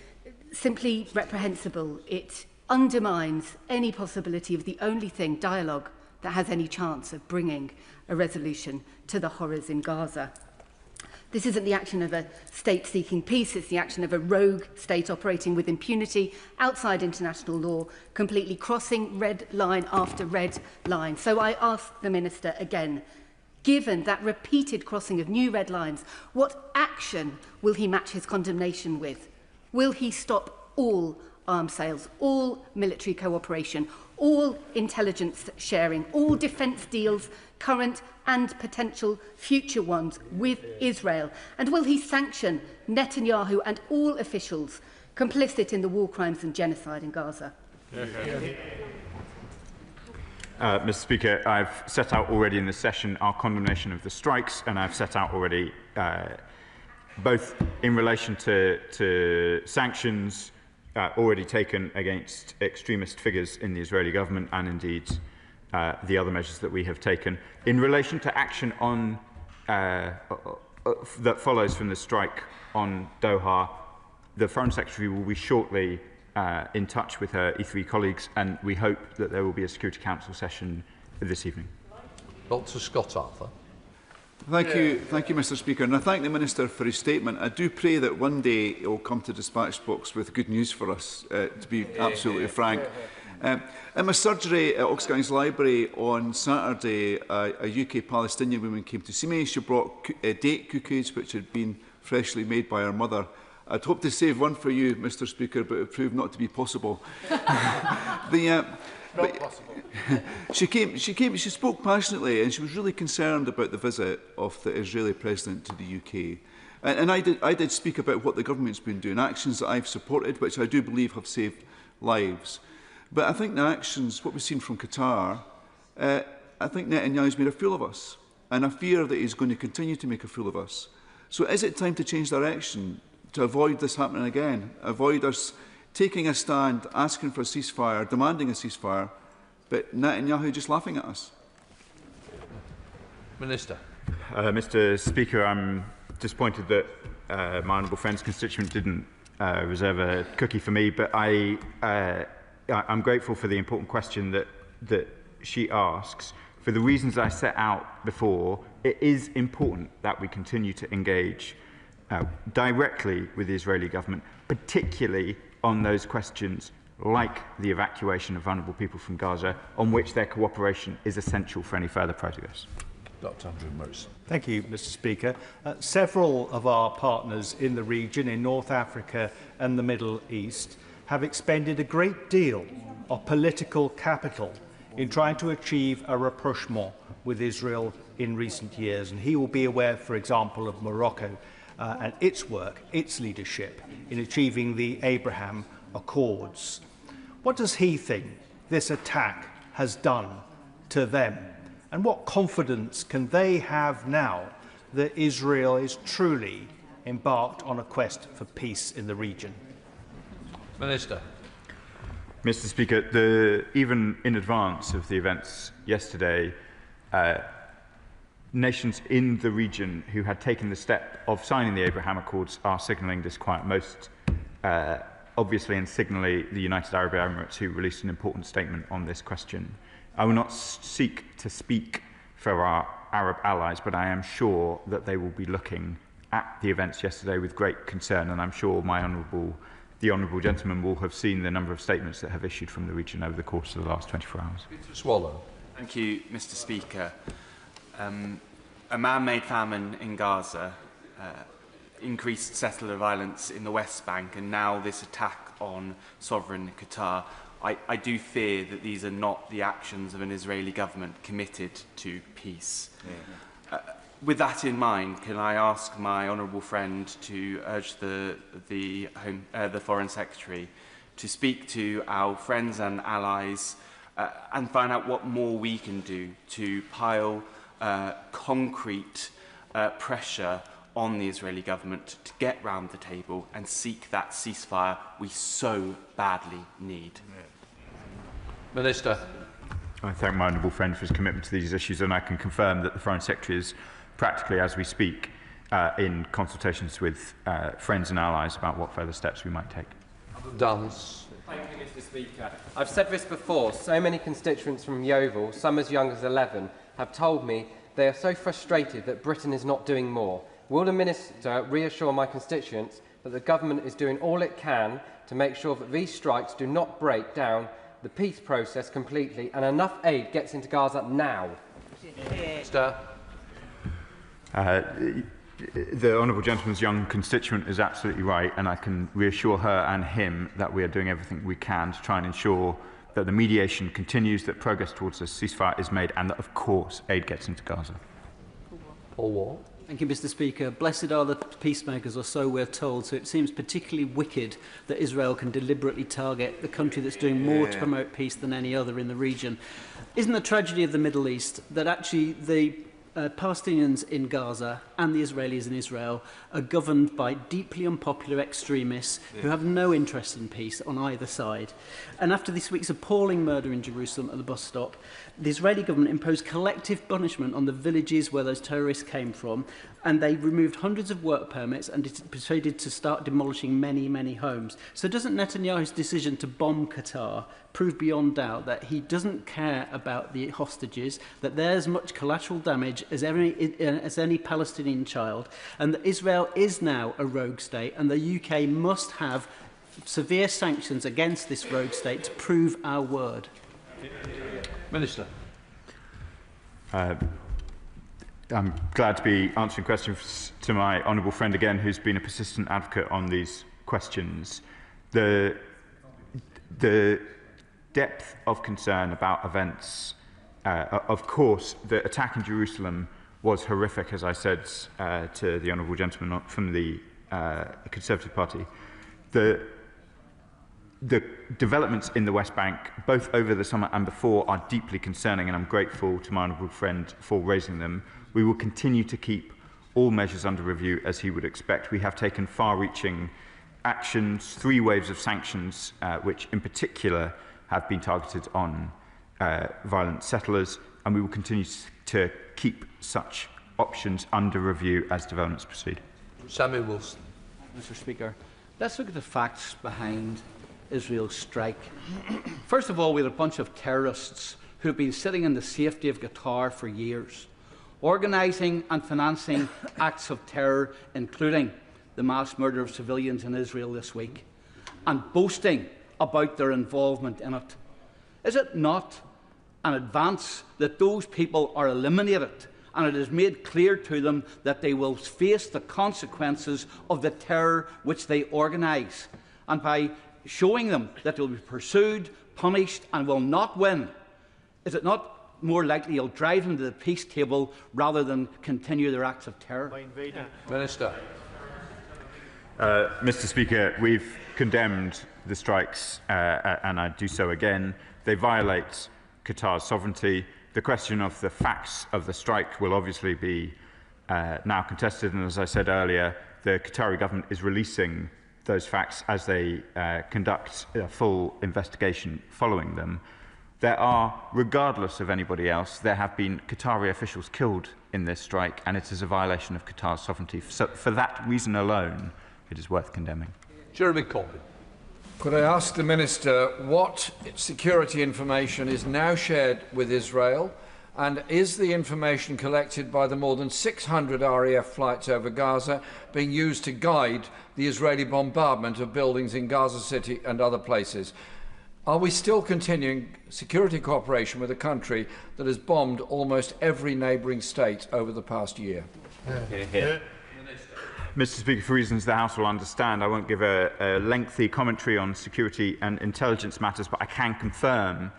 simply reprehensible. It undermines any possibility of the only thing, dialogue, that has any chance of bringing a resolution to the horrors in Gaza. This isn't the action of a state seeking peace, it's the action of a rogue state operating with impunity outside international law, completely crossing red line after red line. So I ask the Minister again, given that repeated crossing of new red lines, what action will he match his condemnation with? Will he stop all arms sales, all military cooperation, all intelligence sharing, all defence deals, current and potential future ones with Israel? And will he sanction Netanyahu and all officials complicit in the war crimes and genocide in Gaza?
Mr. Speaker, I've set out already in this session our condemnation of the strikes, and I've set out already both in relation to sanctions already taken against extremist figures in the Israeli government, and indeed the other measures that we have taken. In relation to action on that follows from the strike on Doha, the Foreign Secretary will be shortly in touch with her E3 colleagues, and we hope that there will be a Security Council session this evening.
Dr. Scott Arthur.
Thank you, Mr. Speaker, and I thank the Minister for his statement. I do pray that one day it will come to dispatch box with good news for us, to be absolutely frank. In my surgery at Oxguy's Library on Saturday, a UK Palestinian woman came to see me. She brought date cookies which had been freshly made by her mother. I'd hoped to save one for you, Mr. Speaker, but it proved not to be possible. She spoke passionately, and she was really concerned about the visit of the Israeli President to the UK. And I did speak about what the government's been doing, actions that I've supported, which I do believe have saved lives. But I think the actions, what we've seen from Qatar, I think Netanyahu's made a fool of us. And I fear that he's going to continue to make a fool of us. So is it time to change direction, to avoid this happening again? Avoid us taking a stand, asking for a ceasefire, demanding a ceasefire, but Netanyahu just laughing at us?
Minister.
Mr. Speaker, I'm disappointed that my honourable friend's constituent didn't reserve a cookie for me, but I'm grateful for the important question that she asks. For the reasons I set out before, it is important that we continue to engage directly with the Israeli government, particularly on those questions like the evacuation of vulnerable people from Gaza, on which their cooperation is essential for any further progress.
Dr. Andrew Morris.
Thank you, Mr. Speaker. Several of our partners in the region, in North Africa and the Middle East, have expended a great deal of political capital in trying to achieve a rapprochement with Israel in recent years. And he will be aware, for example, of Morocco and its work, its leadership in achieving the Abraham Accords. What does he think this attack has done to them? And what confidence can they have now that Israel is truly embarked on a quest for peace in the region?
Minister.
Mr. Speaker, even in advance of the events yesterday, nations in the region who had taken the step of signing the Abraham Accords are signalling disquiet, most obviously and signally the United Arab Emirates, who released an important statement on this question. I will not seek to speak for our Arab allies, but I am sure that they will be looking at the events yesterday with great concern, and I'm sure the honourable gentleman will have seen the number of statements that have issued from the region over the course of the last 24 hours.
Peter Swallow.
Thank you, Mr. Speaker. A man-made famine in Gaza, increased settler violence in the West Bank, and now this attack on sovereign Qatar. I do fear that these are not the actions of an Israeli government committed to peace. Yeah. With that in mind, can I ask my honourable friend to urge the Foreign Secretary to speak to our friends and allies and find out what more we can do to pile concrete pressure on the Israeli government to get round the table and seek that ceasefire we so badly need.
Minister.
I thank my honourable friend for his commitment to these issues, and I can confirm that the Foreign Secretary is practically, as we speak, in consultations with friends and allies about what further steps we might take.
Dance.
Thank you, Mr. Speaker. I've said this before. So many constituents from Yeovil, some as young as 11, have told me they are so frustrated that Britain is not doing more. Will the Minister reassure my constituents that the government is doing all it can to make sure that these strikes do not break down the peace process completely and enough aid gets into Gaza now?
Minister.
The honourable gentleman's young constituent is absolutely right, and I can reassure her and him that we are doing everything we can to try and ensure that the mediation continues, that progress towards a ceasefire is made, and that, of course, aid gets into Gaza.
Paul Wall.
Thank you, Mr. Speaker. Blessed are the peacemakers, or so we're told, so it seems particularly wicked that Israel can deliberately target the country that's doing more to promote peace than any other in the region. Isn't the tragedy of the Middle East that actually the Palestinians in Gaza and the Israelis in Israel are governed by deeply unpopular extremists who have no interest in peace on either side? And after this week's appalling murder in Jerusalem at the bus stop, the Israeli government imposed collective punishment on the villages where those terrorists came from, and they removed hundreds of work permits and proceeded to start demolishing many, many homes. So doesn't Netanyahu's decision to bomb Qatar prove beyond doubt that he doesn't care about the hostages, that there's much collateral damage as any Palestinian child, and that Israel is now a rogue state, and the UK must have severe sanctions against this rogue state to prove our word?
Minister.
I'm glad to be answering questions to my honourable friend again, who's been a persistent advocate on these questions. The depth of concern about events, of course, the attack in Jerusalem was horrific, as I said to the honourable gentleman from the Conservative Party. The developments in the West Bank, both over the summer and before, are deeply concerning, and I'm grateful to my honourable friend for raising them. We will continue to keep all measures under review, as he would expect. We have taken far-reaching actions, 3 waves of sanctions, which in particular have been targeted on violent settlers, and we will continue to keep such options under review as developments proceed.
Samuel Wilson.
Mr. Speaker, let's look at the facts behind Israel's strike. First of all, we had a bunch of terrorists who have been sitting in the safety of Qatar for years, organising and financing acts of terror, including the mass murder of civilians in Israel this week, and boasting about their involvement in it. Is it not an advance that those people are eliminated and it is made clear to them that they will face the consequences of the terror which they organise? And by showing them that they will be pursued, punished and will not win, is it not more likely you'll drive them to the peace table rather than continue their acts of terror?
Minister.
Mr. Speaker, we've condemned the strikes, and I do so again. They violate Qatar's sovereignty. The question of the facts of the strike will obviously be now contested, and as I said earlier, the Qatari government is releasing those facts as they conduct a full investigation following them. There are, regardless of anybody else, there have been Qatari officials killed in this strike, and it is a violation of Qatar's sovereignty. So for that reason alone, it is worth condemning.
Jeremy Corbyn.
Could I ask the Minister what security information is now shared with Israel, and is the information collected by the more than 600 RAF flights over Gaza being used to guide the Israeli bombardment of buildings in Gaza City and other places? Are we still continuing security cooperation with a country that has bombed almost every neighbouring state over the past year?
Mr. Speaker, for reasons the House will understand, I won't give a lengthy commentary on security and intelligence matters, but I can confirm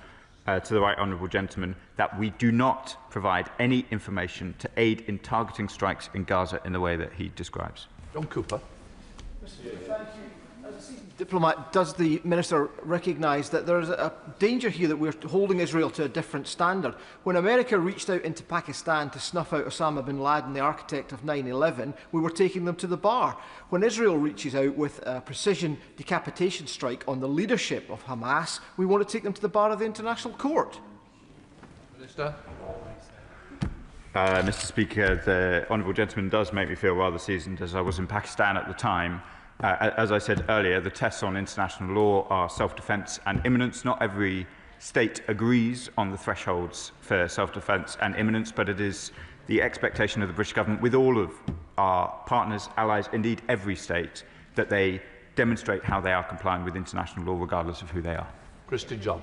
to the right honourable gentleman that we do not provide any information to aid in targeting strikes in Gaza in the way that he describes.
John Cooper.
Diplomat, does the Minister recognise that there is a danger here that we're holding Israel to a different standard? When America reached out into Pakistan to snuff out Osama bin Laden, the architect of 9/11, we were taking them to the bar. When Israel reaches out with a precision decapitation strike on the leadership of Hamas, we want to take them to the bar of the International Court.
Minister.
Mr. Speaker, the honourable gentleman does make me feel rather seasoned, as I was in Pakistan at the time. As I said earlier, the tests on international law are self-defence and imminence. Not every state agrees on the thresholds for self-defence and imminence, but it is the expectation of the British government, with all of our partners, allies, indeed every state, that they demonstrate how they are complying with international law, regardless of who they are.
Christine Jolly.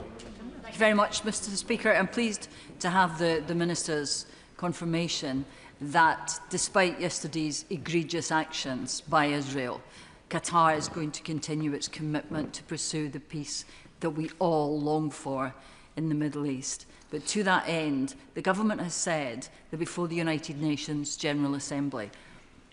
Thank you very much, Mr. Speaker. I'm pleased to have the Minister's confirmation that, despite yesterday's egregious actions by Israel, Qatar is going to continue its commitment to pursue the peace that we all long for in the Middle East. But to that end, the government has said that before the United Nations General Assembly,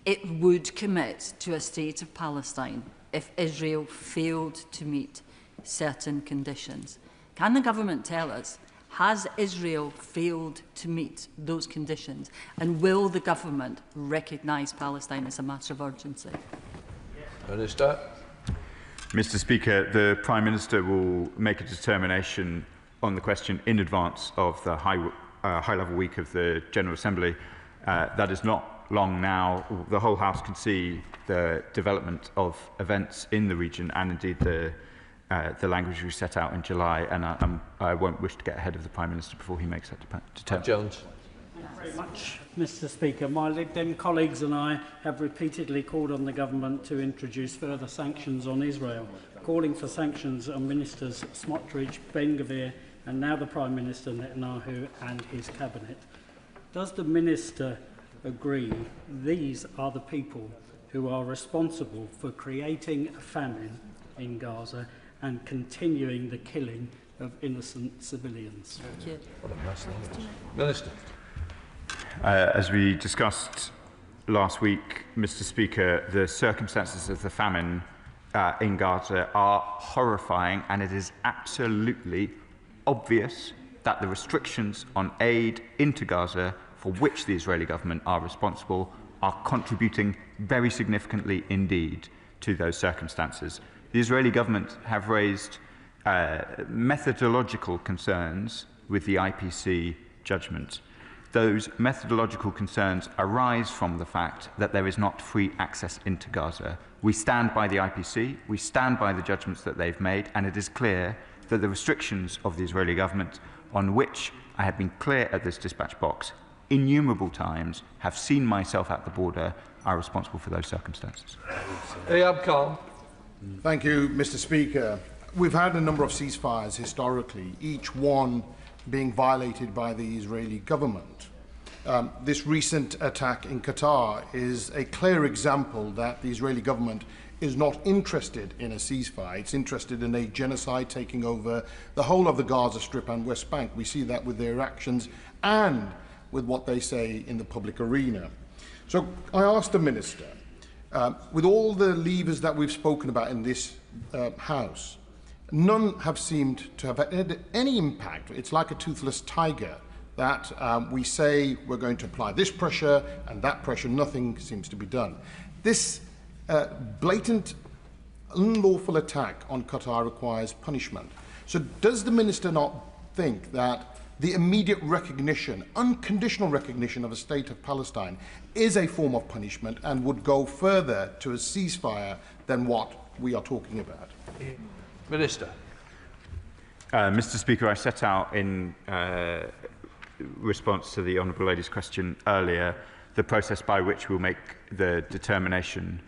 it would commit to a state of Palestine if Israel failed to meet certain conditions. Can the government tell us, has Israel failed to meet those conditions? And will the government recognise Palestine as a matter of urgency?
Minister.
Mr. Speaker, the Prime Minister will make a determination on the question in advance of the high-level week of the General Assembly. That is not long now. The whole House can see the development of events in the region and indeed the language we set out in July, and I won't wish to get ahead of the Prime Minister before he makes that determination.
Jones.
Thank you very much, Mr. Speaker. My Lib Dem colleagues and I have repeatedly called on the government to introduce further sanctions on Israel, calling for sanctions on Ministers Smotrich, Ben-Gvir and now the Prime Minister Netanyahu and his cabinet. Does the Minister agree these are the people who are responsible for creating a famine in Gaza and continuing the killing of innocent civilians?
Thank you.
Minister.
As we discussed last week, Mr. Speaker, the circumstances of the famine in Gaza are horrifying, and it is absolutely obvious that the restrictions on aid into Gaza, for which the Israeli government are responsible, are contributing very significantly indeed to those circumstances. The Israeli government have raised methodological concerns with the IPC judgment. Those methodological concerns arise from the fact that there is not free access into Gaza. We stand by the IPC, we stand by the judgments that they've made, and it is clear that the restrictions of the Israeli government, on which I have been clear at this dispatch box innumerable times, have seen myself at the border, are responsible for those circumstances.
Ayab Khan.
Thank you, Mr. Speaker. We've had a number of ceasefires historically, each one being violated by the Israeli government. This recent attack in Qatar is a clear example that the Israeli government is not interested in a ceasefire. It's interested in a genocide taking over the whole of the Gaza Strip and West Bank. We see that with their actions and with what they say in the public arena. So I asked the Minister, with all the levers that we've spoken about in this House, none have seemed to have had any impact. It's like a toothless tiger that we say we're going to apply this pressure and that pressure, nothing seems to be done. This blatant, unlawful attack on Qatar requires punishment. So does the Minister not think that the immediate recognition, unconditional recognition of a state of Palestine is a form of punishment and would go further to a ceasefire than what we are talking about.
Minister.
Mr. Speaker, I set out in response to the Honourable Lady's question earlier the process by which we'll make the determination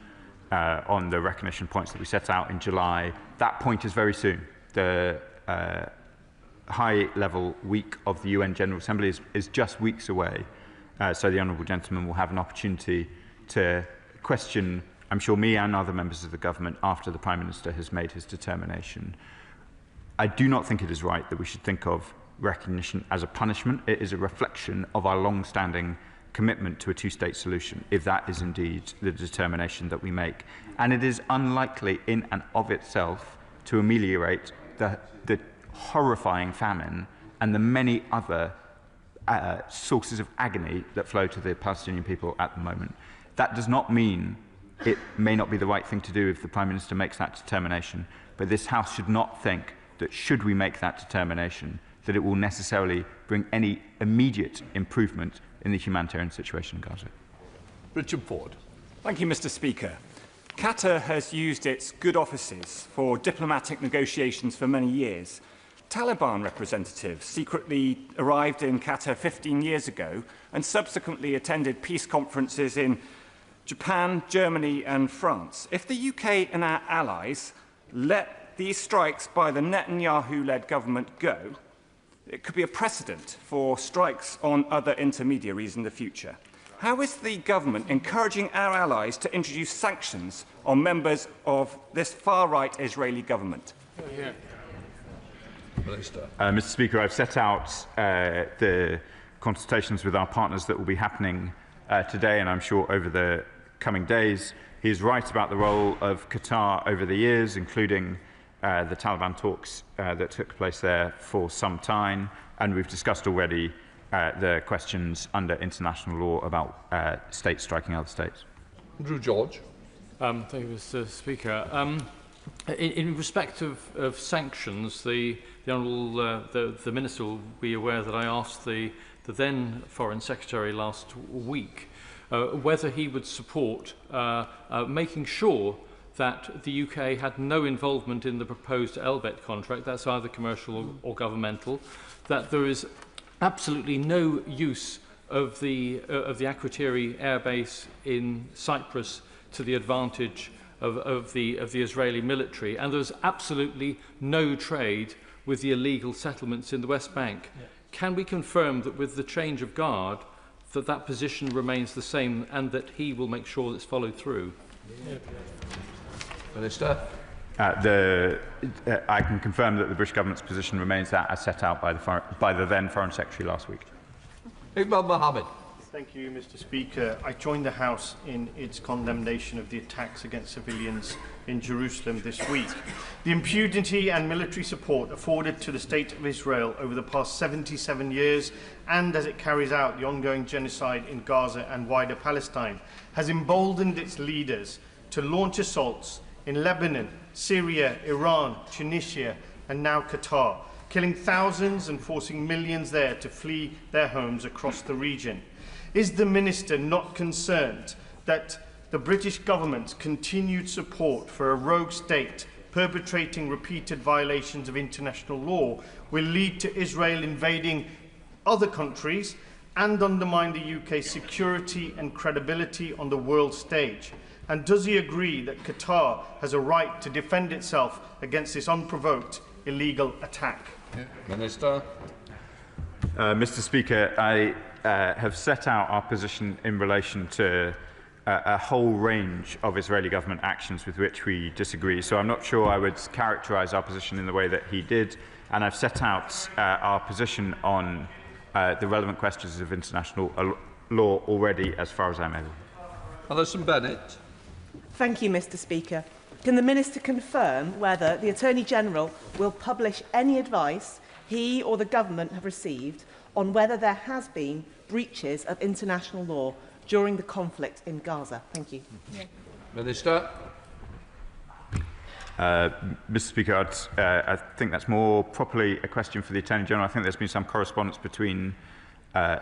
on the recognition points that we set out in July. That point is very soon. The high-level week of the UN General Assembly is just weeks away, so the Honourable Gentleman will have an opportunity to question, I'm sure, me and other members of the government after the Prime Minister has made his determination. I do not think it is right that we should think of recognition as a punishment. It is a reflection of our long-standing commitment to a two-state solution, if that is indeed the determination that we make. And it is unlikely in and of itself to ameliorate the horrifying famine and the many other sources of agony that flow to the Palestinian people at the moment. That does not mean it may not be the right thing to do if the Prime Minister makes that determination, but this House should not think that should we make that determination, that it will necessarily bring any immediate improvement in the humanitarian situation in Gaza.
Richard Ford.
Thank you, Mr. Speaker. Qatar has used its good offices for diplomatic negotiations for many years. Taliban representatives secretly arrived in Qatar 15 years ago and subsequently attended peace conferences in Japan, Germany and France. If the UK and our allies let these strikes by the Netanyahu-led government go, it could be a precedent for strikes on other intermediaries in the future. How is the government encouraging our allies to introduce sanctions on members of this far-right Israeli government?
Mr. Speaker, I've set out the consultations with our partners that will be happening today and I'm sure over the coming days. He is right about the role of Qatar over the years, including the Taliban talks that took place there for some time, and we've discussed already the questions under international law about states striking other states.
Drew George.
Thank you, Mr. Speaker. In respect of sanctions, the Minister will be aware that I asked the then Foreign Secretary last week whether he would support making sure that the UK had no involvement in the proposed LBET contract, that's either commercial or governmental, that there is absolutely no use of the Akrotiri airbase in Cyprus to the advantage of the Israeli military, and there's absolutely no trade with the illegal settlements in the West Bank. Yeah. Can we confirm that with the change of guard that position remains the same and that he will make sure that it's followed through?
Yeah. Minister.
I can confirm that the British government's position remains that as set out by the then Foreign Secretary last week.
Iqbal Mohammed.
Thank you, Mr. Speaker. I joined the House in its condemnation of the attacks against civilians in Jerusalem this week. The impunity and military support afforded to the State of Israel over the past 77 years, and as it carries out the ongoing genocide in Gaza and wider Palestine, has emboldened its leaders to launch assaults in Lebanon, Syria, Iran, Tunisia, and now Qatar, killing thousands and forcing millions there to flee their homes across the region. Is the Minister not concerned that the British government's continued support for a rogue state perpetrating repeated violations of international law will lead to Israel invading other countries and undermine the UK's security and credibility on the world stage? And does he agree that Qatar has a right to defend itself against this unprovoked illegal attack?
Minister.
Mr. Speaker, I have set out our position in relation to a whole range of Israeli government actions with which we disagree. So I'm not sure I would characterise our position in the way that he did. And I've set out our position on the relevant questions of international law already as far as I'm able.
Alison Bennett.
Thank you, Mr. Speaker. Can the Minister confirm whether the Attorney-General will publish any advice he or the Government have received on whether there has been breaches of international law during the conflict in Gaza? Thank you.
Minister.
Mr. Speaker, I think that's more properly a question for the Attorney General. I think there's been some correspondence between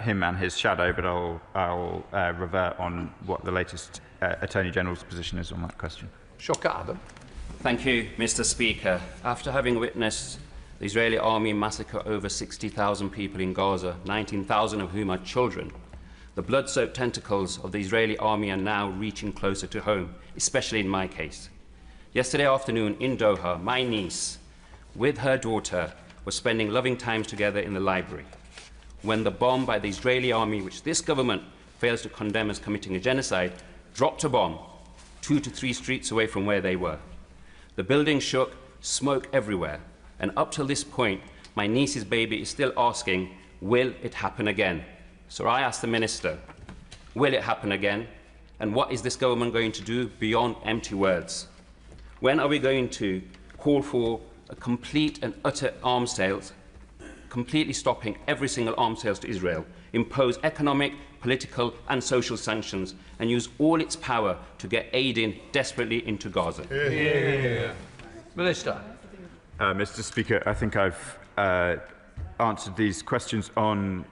him and his shadow, but I'll revert on what the latest Attorney General's position is on that question.
Shocker, Adam.
Thank you, Mr. Speaker. After having witnessed the Israeli army massacre over 60,000 people in Gaza, 19,000 of whom are children, the blood-soaked tentacles of the Israeli army are now reaching closer to home, especially in my case. Yesterday afternoon in Doha, my niece, with her daughter, was spending loving times together in the library when the bomb by the Israeli army, which this government fails to condemn as committing a genocide, dropped a bomb 2 to 3 streets away from where they were. The building shook, smoke everywhere, and up till this point, my niece's baby is still asking, will it happen again? So I asked the Minister, will it happen again? And what is this government going to do beyond empty words? When are we going to call for a complete and utter arms sales, completely stopping every single arms sales to Israel, impose economic, political and social sanctions, and use all its power to get aid in desperately into Gaza?
Minister.
Mr. Speaker, I think I've answered these questions on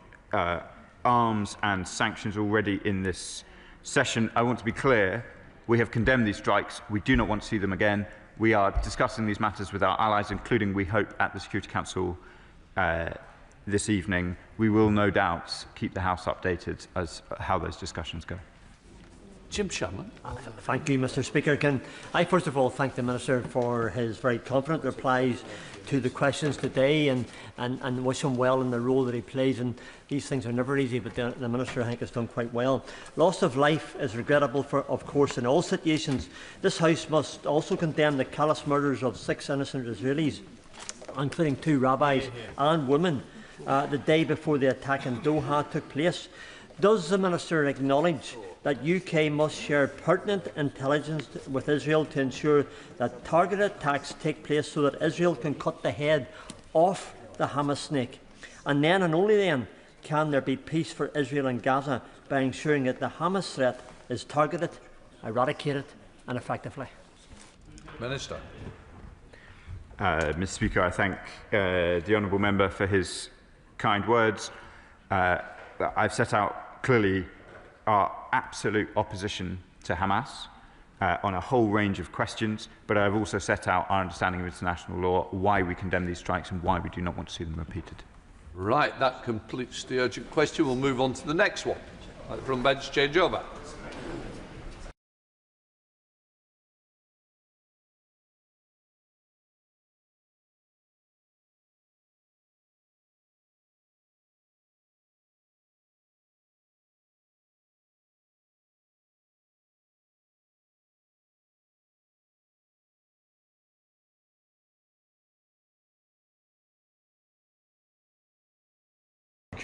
arms and sanctions already in this session. I want to be clear. We have condemned these strikes. We do not want to see them again. We are discussing these matters with our allies, including, we hope, at the Security Council this evening. We will no doubt keep the House updated as how those discussions go.
Jim Sherman.
Thank you, Mr. Speaker. Can I first of all thank the Minister for his very confident replies to the questions today and wish him well in the role that he plays. And these things are never easy, but the Minister, I think, has done quite well. Loss of life is regrettable, of course, in all situations. This House must also condemn the callous murders of 6 innocent Israelis, including 2 rabbis and women, the day before the attack in Doha took place. Does the Minister acknowledge that UK must share pertinent intelligence with Israel to ensure that targeted attacks take place so that Israel can cut the head off the Hamas snake? And then, and only then, can there be peace for Israel and Gaza by ensuring that the Hamas threat is targeted, eradicated and effectively?
Minister.
Mr. Speaker, I thank the honourable member for his kind words. I've set out clearly our absolute opposition to Hamas on a whole range of questions, but I've also set out our understanding of international law, why we condemn these strikes and why we do not want to see them repeated.
Right, that completes the urgent question. We'll move on to the next one. From bench change over.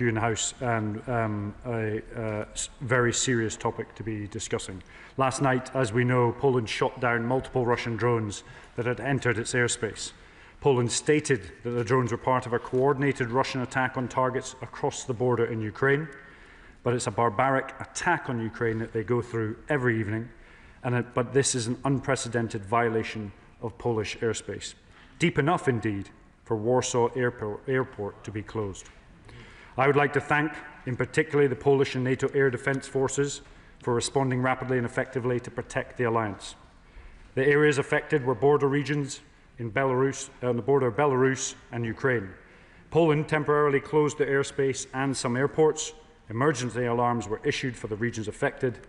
In the House and a very serious topic to be discussing. Last night, as we know, Poland shot down multiple Russian drones that had entered its airspace. Poland stated that the drones were part of a coordinated Russian attack on targets across the border in Ukraine, but it's a barbaric attack on Ukraine that they go through every evening, but this is an unprecedented violation of Polish airspace. Deep enough, indeed, for Warsaw Airport to be closed. I would like to thank, in particular, the Polish and NATO air defence forces for responding rapidly and effectively to protect the alliance. The areas affected were border regions in Belarus, on the border of Belarus and Ukraine. Poland temporarily closed the airspace and some airports. Emergency alarms were issued for the regions affected,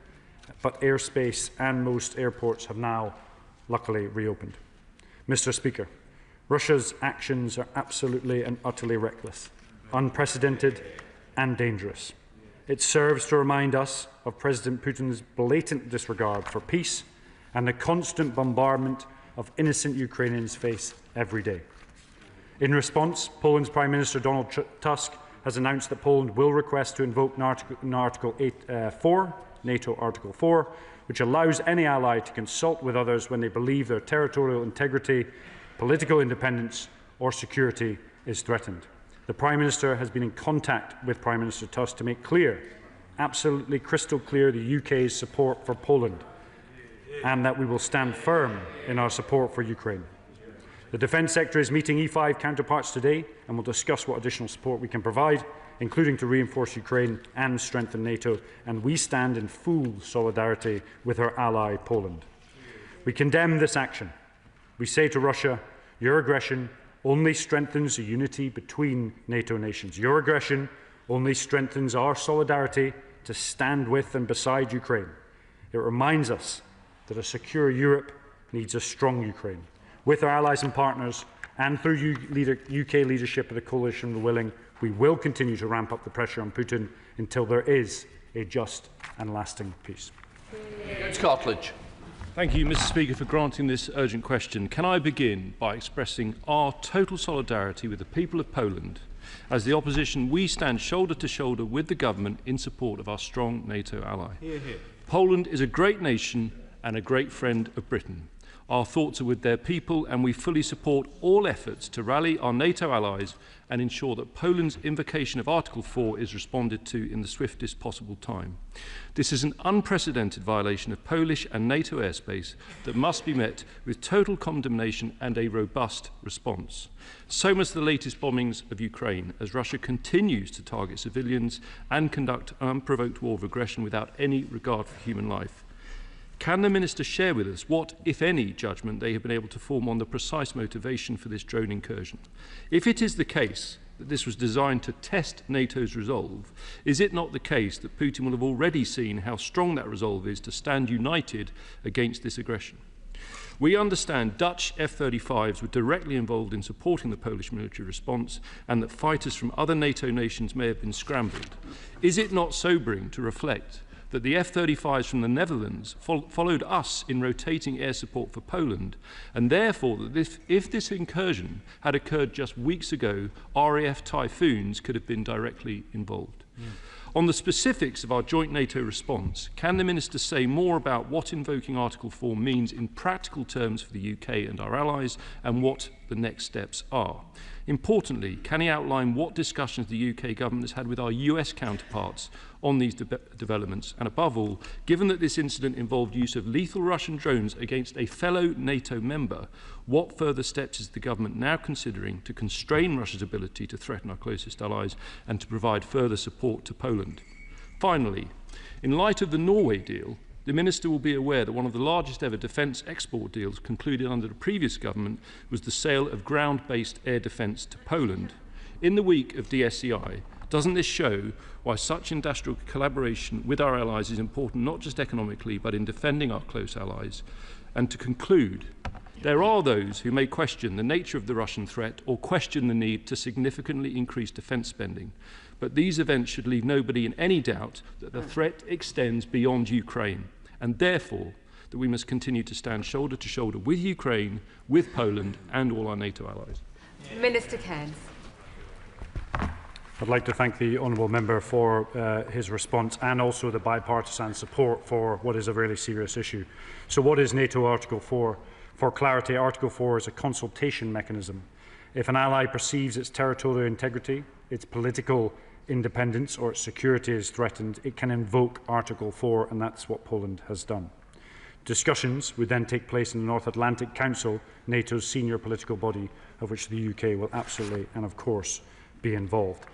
but airspace and most airports have now, luckily, reopened. Mr. Speaker, Russia's actions are absolutely and utterly reckless, unprecedented and dangerous. It serves to remind us of President Putin's blatant disregard for peace and the constant bombardment of innocent Ukrainians face every day. In response, Poland's Prime Minister Donald Tusk has announced that Poland will request to invoke Article 4, NATO Article 4, which allows any ally to consult with others when they believe their territorial integrity, political independence or security is threatened. The Prime Minister has been in contact with Prime Minister Tusk to make clear, absolutely crystal clear, the UK's support for Poland and that we will stand firm in our support for Ukraine. The Defence Secretary is meeting E5 counterparts today and will discuss what additional support we can provide, including to reinforce Ukraine and strengthen NATO, and we stand in full solidarity with our ally Poland. We condemn this action. We say to Russia, your aggression only strengthens the unity between NATO nations. Your aggression only strengthens our solidarity to stand with and beside Ukraine. It reminds us that a secure Europe needs a strong Ukraine. With our allies and partners, and through UK leadership of the coalition of the willing, we will continue to ramp up the pressure on Putin until there is a just and lasting peace.
Cartledge.
Thank you, Mr. Speaker, for granting this urgent question. Can I begin by expressing our total solidarity with the people of Poland? As the opposition, we stand shoulder to shoulder with the government in support of our strong NATO ally. Hear, hear. Poland is a great nation and a great friend of Britain. Our thoughts are with their people, and we fully support all efforts to rally our NATO allies and ensure that Poland's invocation of Article 4 is responded to in the swiftest possible time. This is an unprecedented violation of Polish and NATO airspace that must be met with total condemnation and a robust response. So must the latest bombings of Ukraine, as Russia continues to target civilians and conduct an unprovoked war of aggression without any regard for human life. Can the Minister share with us what, if any, judgment they have been able to form on the precise motivation for this drone incursion? If it is the case that this was designed to test NATO's resolve, is it not the case that Putin will have already seen how strong that resolve is to stand united against this aggression? We understand Dutch F-35s were directly involved in supporting the Polish military response, and that fighters from other NATO nations may have been scrambled. Is it not sobering to reflect that the F-35s from the Netherlands followed us in rotating air support for Poland, and therefore that if this incursion had occurred just weeks ago, RAF Typhoons could have been directly involved? On the specifics of our joint NATO response, can the Minister say more about what invoking Article 4 means in practical terms for the UK and our allies, and what the next steps are? Importantly, can he outline what discussions the UK government has had with our US counterparts on these developments? And above all, given that this incident involved use of lethal Russian drones against a fellow NATO member, what further steps is the government now considering to constrain Russia's ability to threaten our closest allies and to provide further support to Poland? Finally, in light of the Norway deal, the Minister will be aware that one of the largest ever defence export deals concluded under the previous government was the sale of ground-based air defence to Poland. In the week of DSEI, doesn't this show why such industrial collaboration with our allies is important not just economically but in defending our close allies? And to conclude, there are those who may question the nature of the Russian threat or question the need to significantly increase defence spending. But these events should leave nobody in any doubt that the threat extends beyond Ukraine, and therefore that we must continue to stand shoulder to shoulder with Ukraine, with Poland and all our NATO allies.
Minister Cairns.
I'd like to thank the honourable member for his response and also the bipartisan support for what is a really serious issue. So what is NATO Article 4? For clarity, Article 4 is a consultation mechanism. If an ally perceives its territorial integrity, its political independence or its security is threatened, it can invoke Article 4, and that's what Poland has done. Discussions would then take place in the North Atlantic Council, NATO's senior political body, of which the UK will absolutely and of course be involved.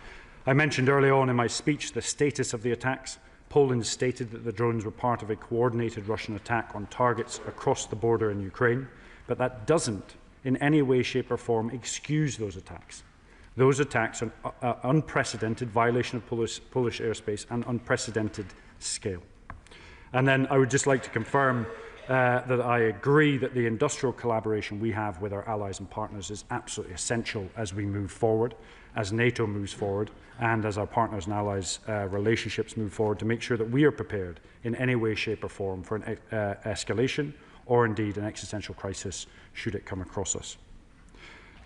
I mentioned early on in my speech the status of the attacks. Poland stated that the drones were part of a coordinated Russian attack on targets across the border in Ukraine, but that doesn't in any way, shape or form excuse those attacks. Those attacks are an unprecedented violation of Polish airspace and unprecedented scale. And then I would just like to confirm that I agree that the industrial collaboration we have with our allies and partners is absolutely essential as we move forward, as NATO moves forward, and as our partners and allies' relationships move forward, to make sure that we are prepared in any way, shape or form for an escalation or indeed an existential crisis should it come across us.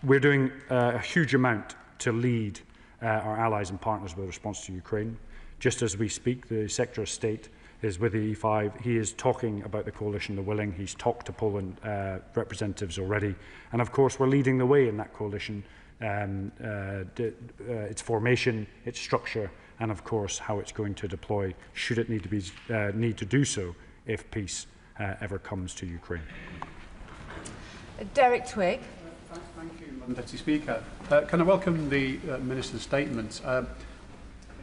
We're doing a huge amount to lead our allies and partners with response to Ukraine. Just as we speak, the Secretary of State is with the E5. He is talking about the coalition, the willing. He's talked to Poland representatives already. And of course, we're leading the way in that coalition, its formation, its structure, and of course, how it's going to deploy, should it need to do so if peace ever comes to Ukraine.
Derek Twigg. Thank you, Madam Deputy Speaker. Can I welcome the Minister's statement?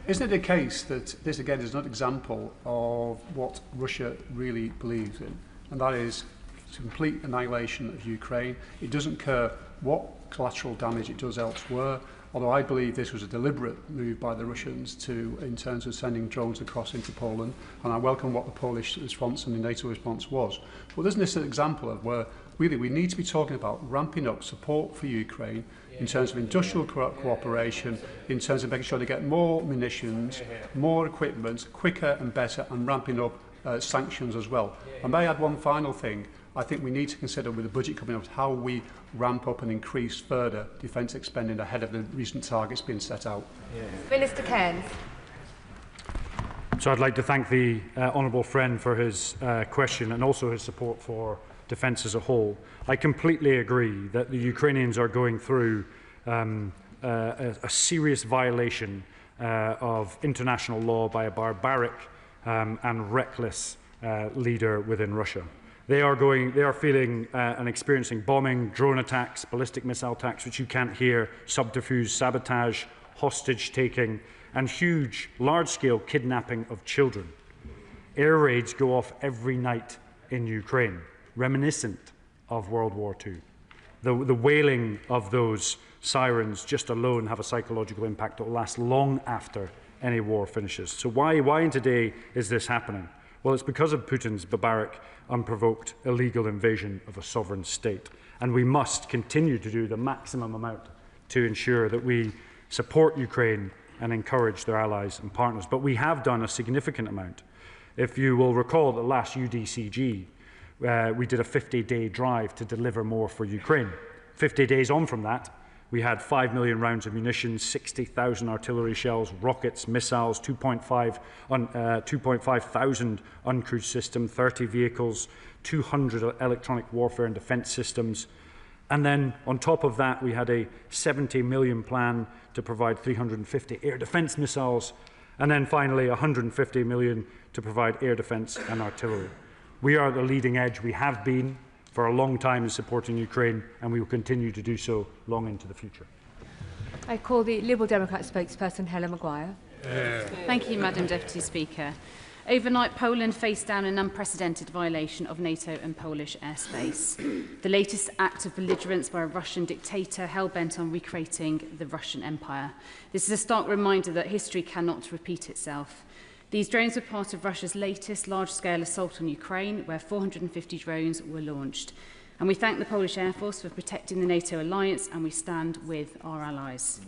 Isn't it a case that this again is another example of what Russia really believes in, and that is complete annihilation of Ukraine? It doesn't care what collateral damage it does elsewhere, although I believe this was a deliberate move by the Russians in terms of sending drones across into Poland, and I welcome what the Polish response and the NATO response was. But isn't this an example of where really we need to be talking about ramping up support for Ukraine in terms of industrial cooperation, in terms of making sure they get more munitions, more equipment, quicker and better, and ramping up sanctions as well. And may I add one final thing? I think we need to consider with the budget coming up how we ramp up and increase further defence expending ahead of the recent targets being set out.
Minister Cairns.
So I'd like to thank the honourable friend for his question and also his support for defence as a whole. I completely agree that the Ukrainians are going through a serious violation of international law by a barbaric and reckless leader within Russia. They are feeling and experiencing bombing, drone attacks, ballistic missile attacks, which you can't hear, subterfuge, sabotage, hostage-taking, and huge, large-scale kidnapping of children. Air raids go off every night in Ukraine, reminiscent of World War II. The wailing of those sirens just alone have a psychological impact that will last long after any war finishes. So why and today is this happening? Well, it's because of Putin's barbaric, unprovoked, illegal invasion of a sovereign state. And we must continue to do the maximum amount to ensure that we support Ukraine and encourage their allies and partners. But we have done a significant amount. If you will recall, the last UDCG, we did a 50-day drive to deliver more for Ukraine. 50 days on from that, we had 5 million rounds of munitions, 60,000 artillery shells, rockets, missiles, 2.5 thousand uncrewed systems, 30 vehicles, 200 electronic warfare and defence systems. And then on top of that, we had a 70 million plan to provide 350 air defence missiles, and then finally 150 million to provide air defence and artillery. We are at the leading edge. We have been for a long time in supporting Ukraine, and we will continue to do so long into the future.
I call the Liberal Democrat spokesperson, Helen Maguire.
Thank you, Madam Deputy Speaker. Overnight, Poland faced down an unprecedented violation of NATO and Polish airspace. The latest act of belligerence by a Russian dictator hell-bent on recreating the Russian Empire. This is a stark reminder that history cannot repeat itself. These drones were part of Russia's latest large-scale assault on Ukraine, where 450 drones were launched. And we thank the Polish Air Force for protecting the NATO alliance, and we stand with our allies.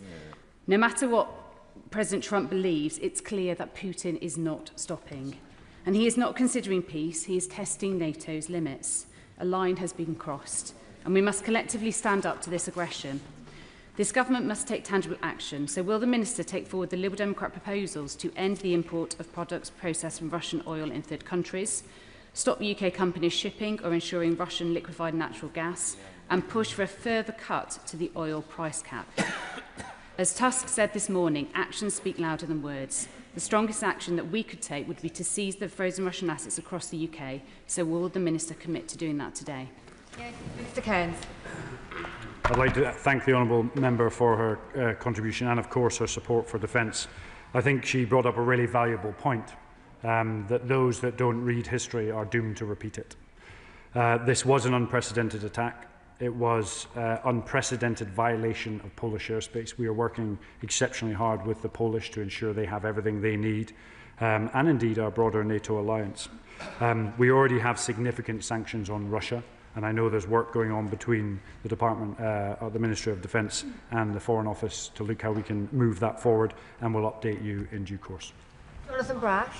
No matter what President Trump believes, it's clear that Putin is not stopping. And he is not considering peace, he is testing NATO's limits. A line has been crossed, and we must collectively stand up to this aggression. This government must take tangible action, so will the Minister take forward the Liberal Democrat proposals to end the import of products processed from Russian oil in third countries, stop UK companies shipping or ensuring Russian liquefied natural gas, and push for a further cut to the oil price cap? As Tusk said this morning, actions speak louder than words. The strongest action that we could take would be to seize the frozen Russian assets across the UK, so will the Minister commit to doing that today?
Mr Cairns.
I'd like to thank the honourable member for her contribution and, of course, her support for defence. I think she brought up a really valuable point, that those that don't read history are doomed to repeat it. This was an unprecedented attack. It was unprecedented violation of Polish airspace. We are working exceptionally hard with the Polish to ensure they have everything they need, and indeed our broader NATO alliance. We already have significant sanctions on Russia. And I know there's work going on between the Department, the Ministry of Defence and the Foreign Office to look how we can move that forward, and we'll update you in due course.
Jonathan Brash.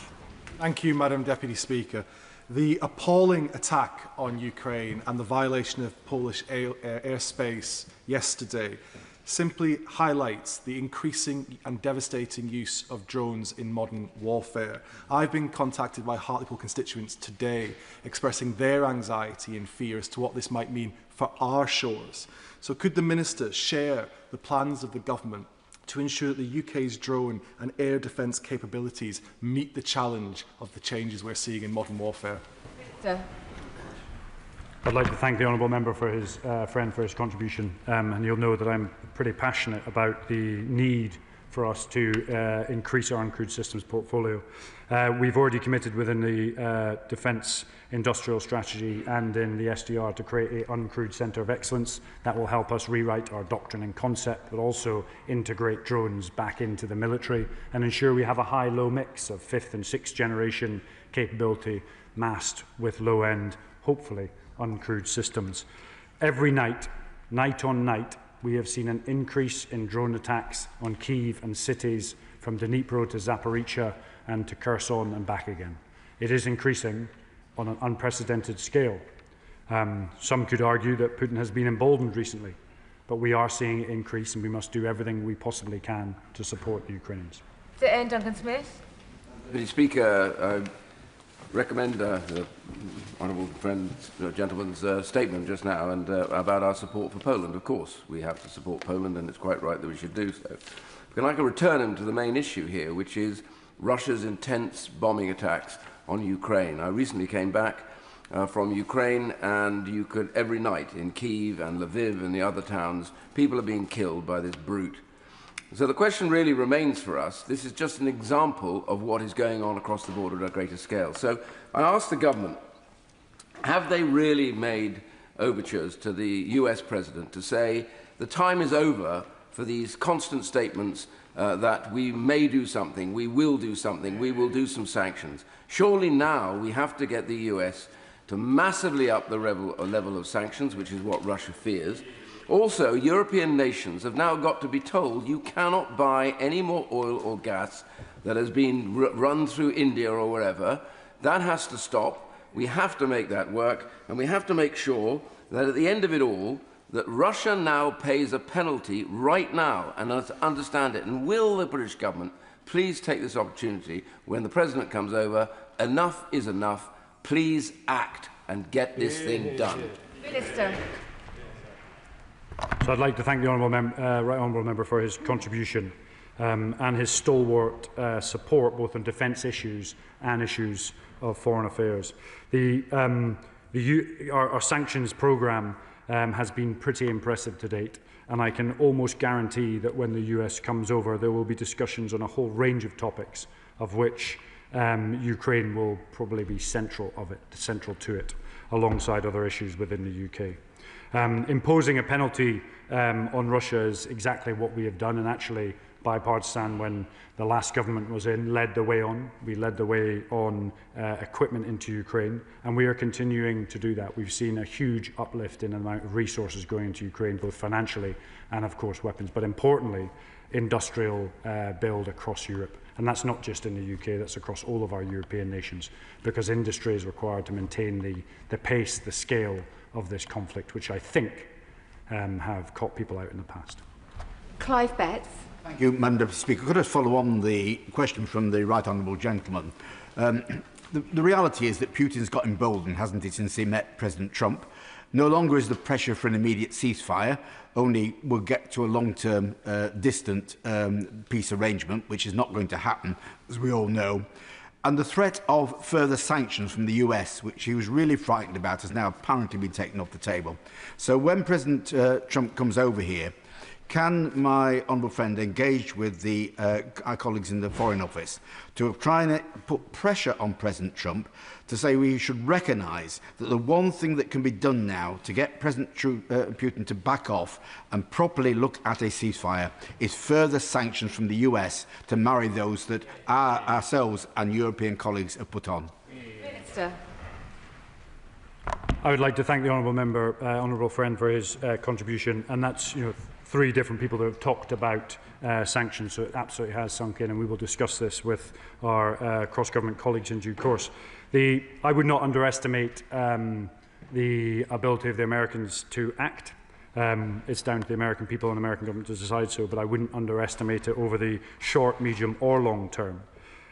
Thank you, Madam Deputy Speaker. The appalling attack on Ukraine and the violation of Polish airspace yesterday simply highlights the increasing and devastating use of drones in modern warfare. I've been contacted by Hartlepool constituents today expressing their anxiety and fear as to what this might mean for our shores. So could the Minister share the plans of the government to ensure that the UK's drone and air defence capabilities meet the challenge of the changes we're seeing in modern warfare?
Minister.
I'd like to thank the honourable member for his friend for his contribution, and you'll know that I'm pretty passionate about the need for us to increase our uncrewed systems portfolio. We've already committed within the Defence Industrial Strategy and in the SDR to create an uncrewed centre of excellence that will help us rewrite our doctrine and concept, but also integrate drones back into the military and ensure we have a high-low mix of 5th and 6th generation capability massed with low-end, hopefully, uncrewed systems. Every night, night on night, we have seen an increase in drone attacks on Kyiv and cities from Dnipro to Zaporizhia and to Kherson and back again. It is increasing on an unprecedented scale. Some could argue that Putin has been emboldened recently, but we are seeing it increase and we must do everything we possibly can to support the Ukrainians.
Duncan Smith.
Mr. Speaker, I recommend the honourable gentleman's statement just now and about our support for Poland. Of course, we have to support Poland, and it's quite right that we should do so. But I'd like to return him to the main issue here, which is Russia's intense bombing attacks on Ukraine. I recently came back from Ukraine, and you could, every night in Kyiv and Lviv and the other towns, people are being killed by this brute. So the question really remains for us, this is just an example of what is going on across the border at a greater scale. So I ask the government, have they really made overtures to the US President to say the time is over for these constant statements that we may do something, we will do something, we will do some sanctions? Surely now we have to get the US to massively up the level of sanctions, which is what Russia fears. Also, European nations have now got to be told you cannot buy any more oil or gas that has been run through India or wherever. That has to stop. We have to make that work, and we have to make sure that at the end of it all, that Russia now pays a penalty right now, and understand it. And will the British government please take this opportunity when the President comes over? Enough is enough. Please act and get this thing done.
Minister.
So I'd like to thank the right honourable member for his contribution and his stalwart support both on defence issues and issues of foreign affairs. Our sanctions programme has been pretty impressive to date, and I can almost guarantee that when the US comes over, there will be discussions on a whole range of topics, of which Ukraine will probably be central to it, alongside other issues within the UK. Imposing a penalty on Russia is exactly what we have done, and actually bipartisan, when the last government was in, led the way on. We led the way on equipment into Ukraine, and we are continuing to do that. We've seen a huge uplift in the amount of resources going into Ukraine, both financially and, of course, weapons, but importantly, industrial build across Europe. And that's not just in the UK, that's across all of our European nations, because industry is required to maintain the pace, the scale of this conflict, which I think have caught people out in the past.
Clive Betts.
Thank you, Madam Deputy Speaker. Could I follow on the question from the right honourable gentleman? The reality is that Putin's got emboldened, hasn't he, since he met President Trump. No longer is the pressure for an immediate ceasefire, only we'll get to a long-term, distant peace arrangement, which is not going to happen, as we all know. And the threat of further sanctions from the US, which he was really frightened about, has now apparently been taken off the table. So when President Trump comes over here, can my honourable friend engage with our colleagues in the Foreign Office to try and put pressure on President Trump to say we should recognise that the one thing that can be done now to get President Putin to back off and properly look at a ceasefire is further sanctions from the US to marry those that ourselves and European colleagues have put on?
Minister.
I would like to thank the honourable friend for his contribution, and that's three different people that have talked about sanctions, so it absolutely has sunk in, and we will discuss this with our cross-government colleagues in due course. I would not underestimate the ability of the Americans to act. It's down to the American people and American government to decide so, but I wouldn't underestimate it over the short, medium or long term.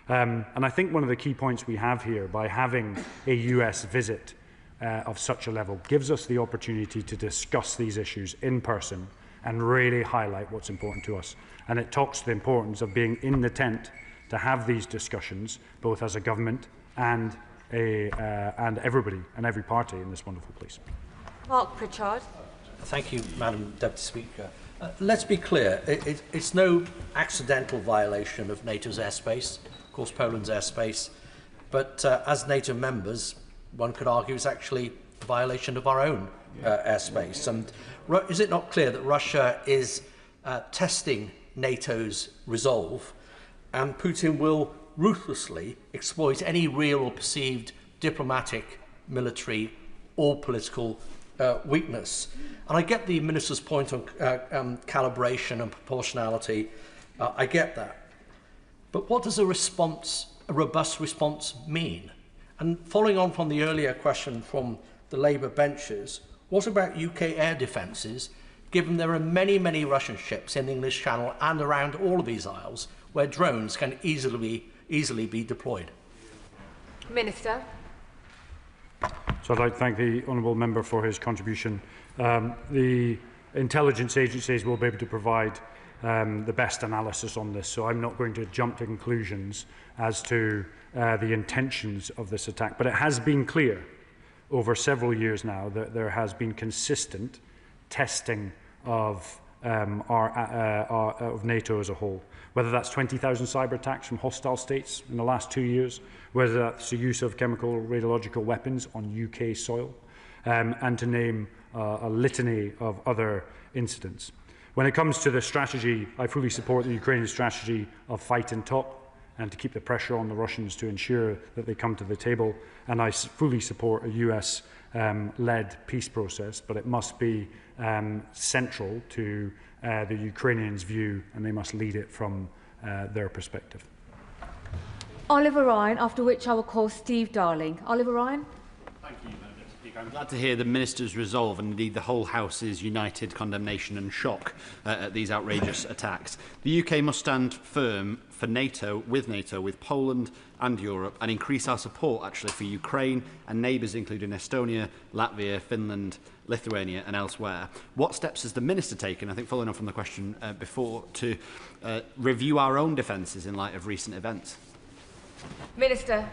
And I think one of the key points we have here, by having a US visit of such a level, gives us the opportunity to discuss these issues in person and really highlight what's important to us. And it talks to the importance of being in the tent to have these discussions, both as a government and and everybody and every party in this wonderful place.
Mark Pritchard.
Thank you, Madam Deputy Speaker. Let's be clear, it's no accidental violation of NATO's airspace, of course Poland's airspace, but as NATO members, one could argue it's actually a violation of our own airspace. And is it not clear that Russia is testing NATO's resolve, and Putin will ruthlessly exploit any real or perceived diplomatic, military or political weakness? And I get the Minister's point on calibration and proportionality. I get that. But what does a robust response mean? And following on from the earlier question from the Labour benches, what about UK air defences, given there are many, many Russian ships in the English Channel and around all of these isles where drones can easily be deployed?
Minister.
So I'd like to thank the honourable member for his contribution. The intelligence agencies will be able to provide the best analysis on this, so I'm not going to jump to conclusions as to the intentions of this attack. But it has been clear over several years now that there has been consistent testing of NATO as a whole, whether that's 20,000 cyber attacks from hostile states in the last 2 years, whether that's the use of chemical radiological weapons on UK soil, and to name a litany of other incidents. When it comes to the strategy, I fully support the Ukrainian strategy of fight and talk, and to keep the pressure on the Russians to ensure that they come to the table. And I fully support a US-led peace process, but it must be central to the Ukrainians' view, and they must lead it from their perspective.
Oliver Ryan, after which I will call Steve Darling. Oliver Ryan.
Thank you, Madam Deputy Speaker. I'm glad to hear the Minister's resolve and indeed the whole House's united condemnation and shock at these outrageous attacks. The UK must stand firm for NATO, with Poland and Europe, and increase our support actually for Ukraine and neighbours including Estonia, Latvia, Finland, Lithuania and elsewhere. What steps has the Minister taken, I think following on from the question before, to review our own defences in light of recent events?
Minister.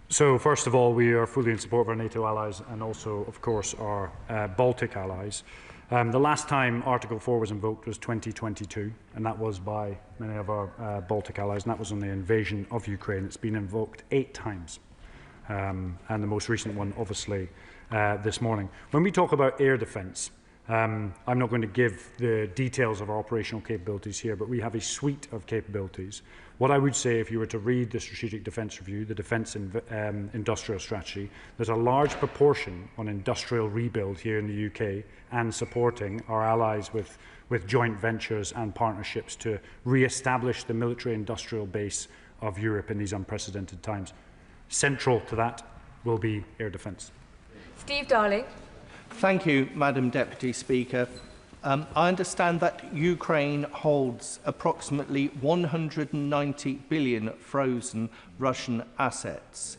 So, first of all, we are fully in support of our NATO allies and also, of course, our Baltic allies. The last time Article 4 was invoked was 2022, and that was by many of our Baltic allies, and that was on the invasion of Ukraine. It's been invoked 8 times, and the most recent one, obviously, this morning. When we talk about air defence, I'm not going to give the details of our operational capabilities here, but we have a suite of capabilities. What I would say, if you were to read the Strategic Defence Review, the Defence Industrial Strategy, there's a large proportion on industrial rebuild here in the UK and supporting our allies with joint ventures and partnerships to re-establish the military-industrial base of Europe in these unprecedented times. Central to that will be air defence.
Steve Darling.
Thank you, Madam Deputy Speaker. I understand that Ukraine holds approximately 190 billion frozen Russian assets.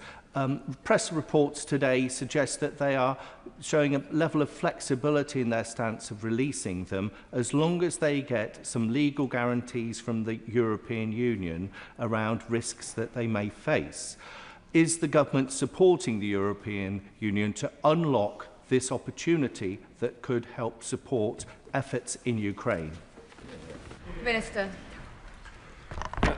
Press reports today suggest that they are showing a level of flexibility in their stance of releasing them as long as they get some legal guarantees from the European Union around risks that they may face. Is the government supporting the European Union to unlock this opportunity that could help support efforts in Ukraine?
Minister.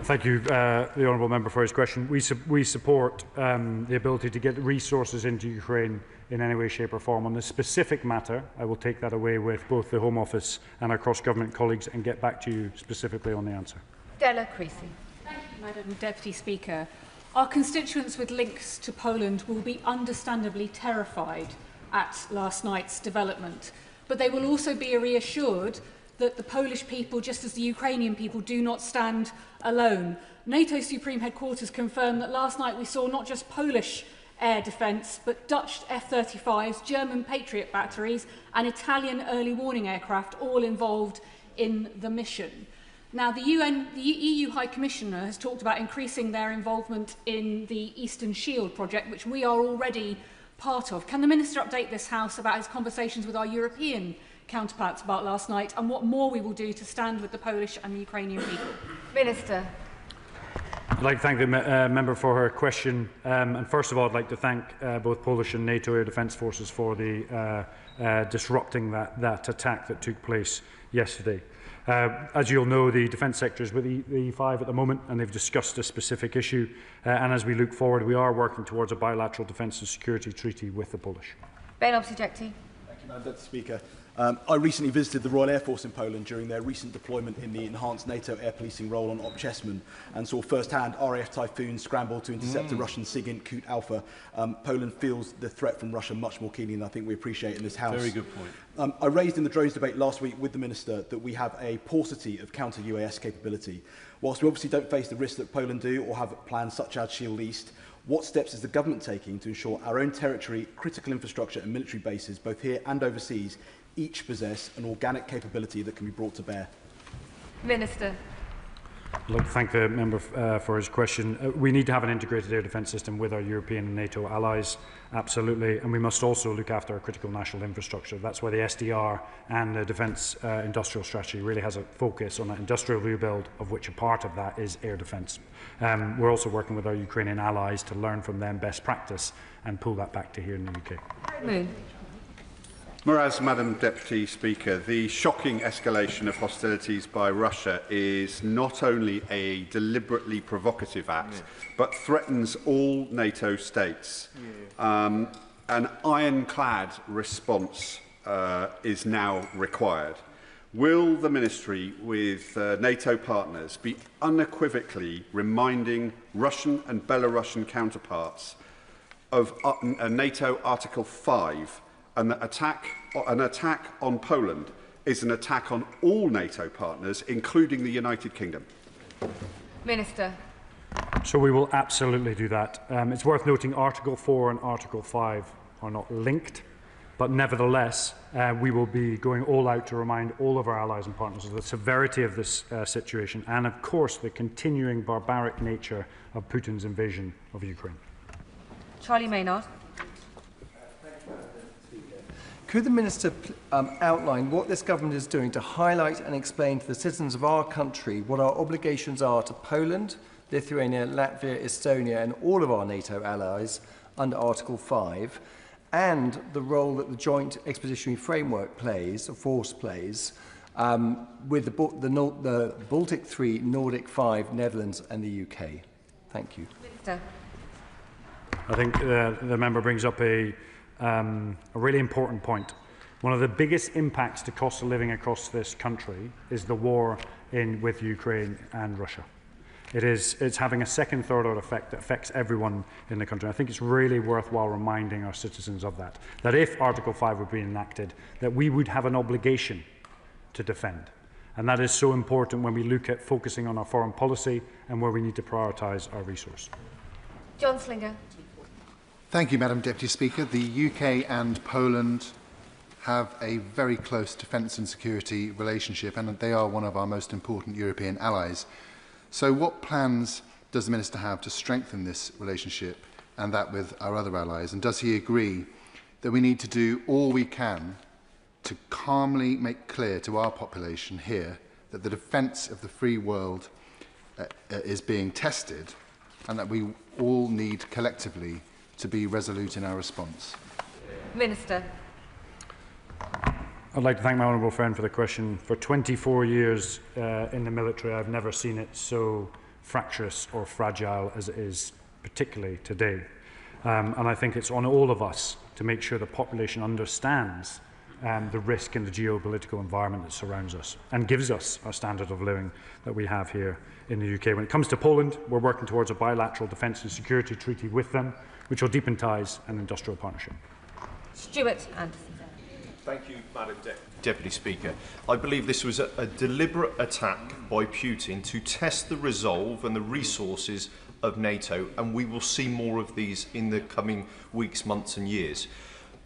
Thank you, the honourable member, for his question. We support the ability to get resources into Ukraine in any way, shape or form. On this specific matter, I will take that away with both the Home Office and our cross-government colleagues and get back to you specifically on the answer.
Stella Creasy.
Thank you, Madam Deputy Speaker. Our constituents with links to Poland will be understandably terrified at last night's development, but they will also be reassured that the Polish people, just as the Ukrainian people, do not stand alone. NATO Supreme Headquarters confirmed that last night we saw not just Polish air defence, but Dutch F-35s, German Patriot batteries and Italian early warning aircraft, all involved in the mission. Now, the EU High Commissioner has talked about increasing their involvement in the Eastern Shield project, which we are already part of. Can the Minister update this House about his conversations with our European counterparts about last night and what more we will do to stand with the Polish and the Ukrainian people?
Minister.
I'd like to thank the member for her question. And first of all, I'd like to thank both Polish and NATO air defence forces for the disrupting that attack that took place yesterday. As you'll know, the Defence Secretary is with the E5 at the moment, and they've discussed a specific issue. And as we look forward, we are working towards a bilateral defence and security treaty with the Polish.
Ben Obsujecti.
Thank you, Madam Speaker. I recently visited the Royal Air Force in Poland during their recent deployment in the enhanced NATO air policing role on Obchesman and saw firsthand RAF Typhoons scramble to intercept a Russian SIGINT Kut Alpha. Poland feels the threat from Russia much more keenly than I think we appreciate in this House.
Very good point.
I raised in the drones debate last week with the Minister that we have a paucity of counter-UAS capability. Whilst we obviously don't face the risks that Poland do or have plans such as Shield East, what steps is the government taking to ensure our own territory, critical infrastructure and military bases, both here and overseas, each possess an organic capability that can be brought to bear?
Minister.
I'd like to thank the member for his question. We need to have an integrated air defence system with our European and NATO allies, absolutely, and we must also look after our critical national infrastructure. That's why the SDR and the Defence Industrial Strategy really has a focus on that industrial rebuild, of which a part of that is air defence. We're also working with our Ukrainian allies to learn from them best practice and pull that back to here in the UK.
Moon.
Whereas, Madam Deputy Speaker, the shocking escalation of hostilities by Russia is not only a deliberately provocative act, but threatens all NATO states. An ironclad response is now required. Will the Ministry, with NATO partners, be unequivocally reminding Russian and Belarusian counterparts of NATO Article 5 and that an attack on Poland is an attack on all NATO partners, including the United Kingdom?
Minister.
So we will absolutely do that. It's worth noting Article 4 and Article 5 are not linked, but nevertheless, we will be going all out to remind all of our allies and partners of the severity of this situation and, of course, the continuing barbaric nature of Putin's invasion of Ukraine.
Charlie Maynard.
Could the Minister outline what this government is doing to highlight and explain to the citizens of our country what our obligations are to Poland, Lithuania, Latvia, Estonia and all of our NATO allies under Article 5, and the role that the Joint Expeditionary Framework plays, or force plays, with the Baltic 3, Nordic 5, Netherlands and the UK? Thank you.
Minister.
I think the member brings up a really important point. One of the biggest impacts to cost of living across this country is the war with Ukraine and Russia. It's having a second, third order effect that affects everyone in the country. I think it's really worthwhile reminding our citizens of that. That if Article 5 were being enacted, that we would have an obligation to defend. And that is so important when we look at focusing on our foreign policy and where we need to prioritise our resource.
John Slinger.
Thank you, Madam Deputy Speaker. The UK and Poland have a very close defence and security relationship, and they are one of our most important European allies. So what plans does the Minister have to strengthen this relationship and that with our other allies? And does he agree that we need to do all we can to calmly make clear to our population here that the defence of the free world is being tested and that we all need collectively to be resolute in our response?
Minister.
I'd like to thank my honourable friend for the question. For 24 years in the military, I've never seen it so fractious or fragile as it is, particularly today. And I think it's on all of us to make sure the population understands the risk in the geopolitical environment that surrounds us and gives us our standard of living that we have here in the UK. When it comes to Poland, we're working towards a bilateral defence and security treaty with them, which will deepen ties and industrial partnership.
Stuart Anderson.
Thank you, Madam Deputy Speaker. I believe this was a deliberate attack by Putin to test the resolve and the resources of NATO, and we will see more of these in the coming weeks, months and years.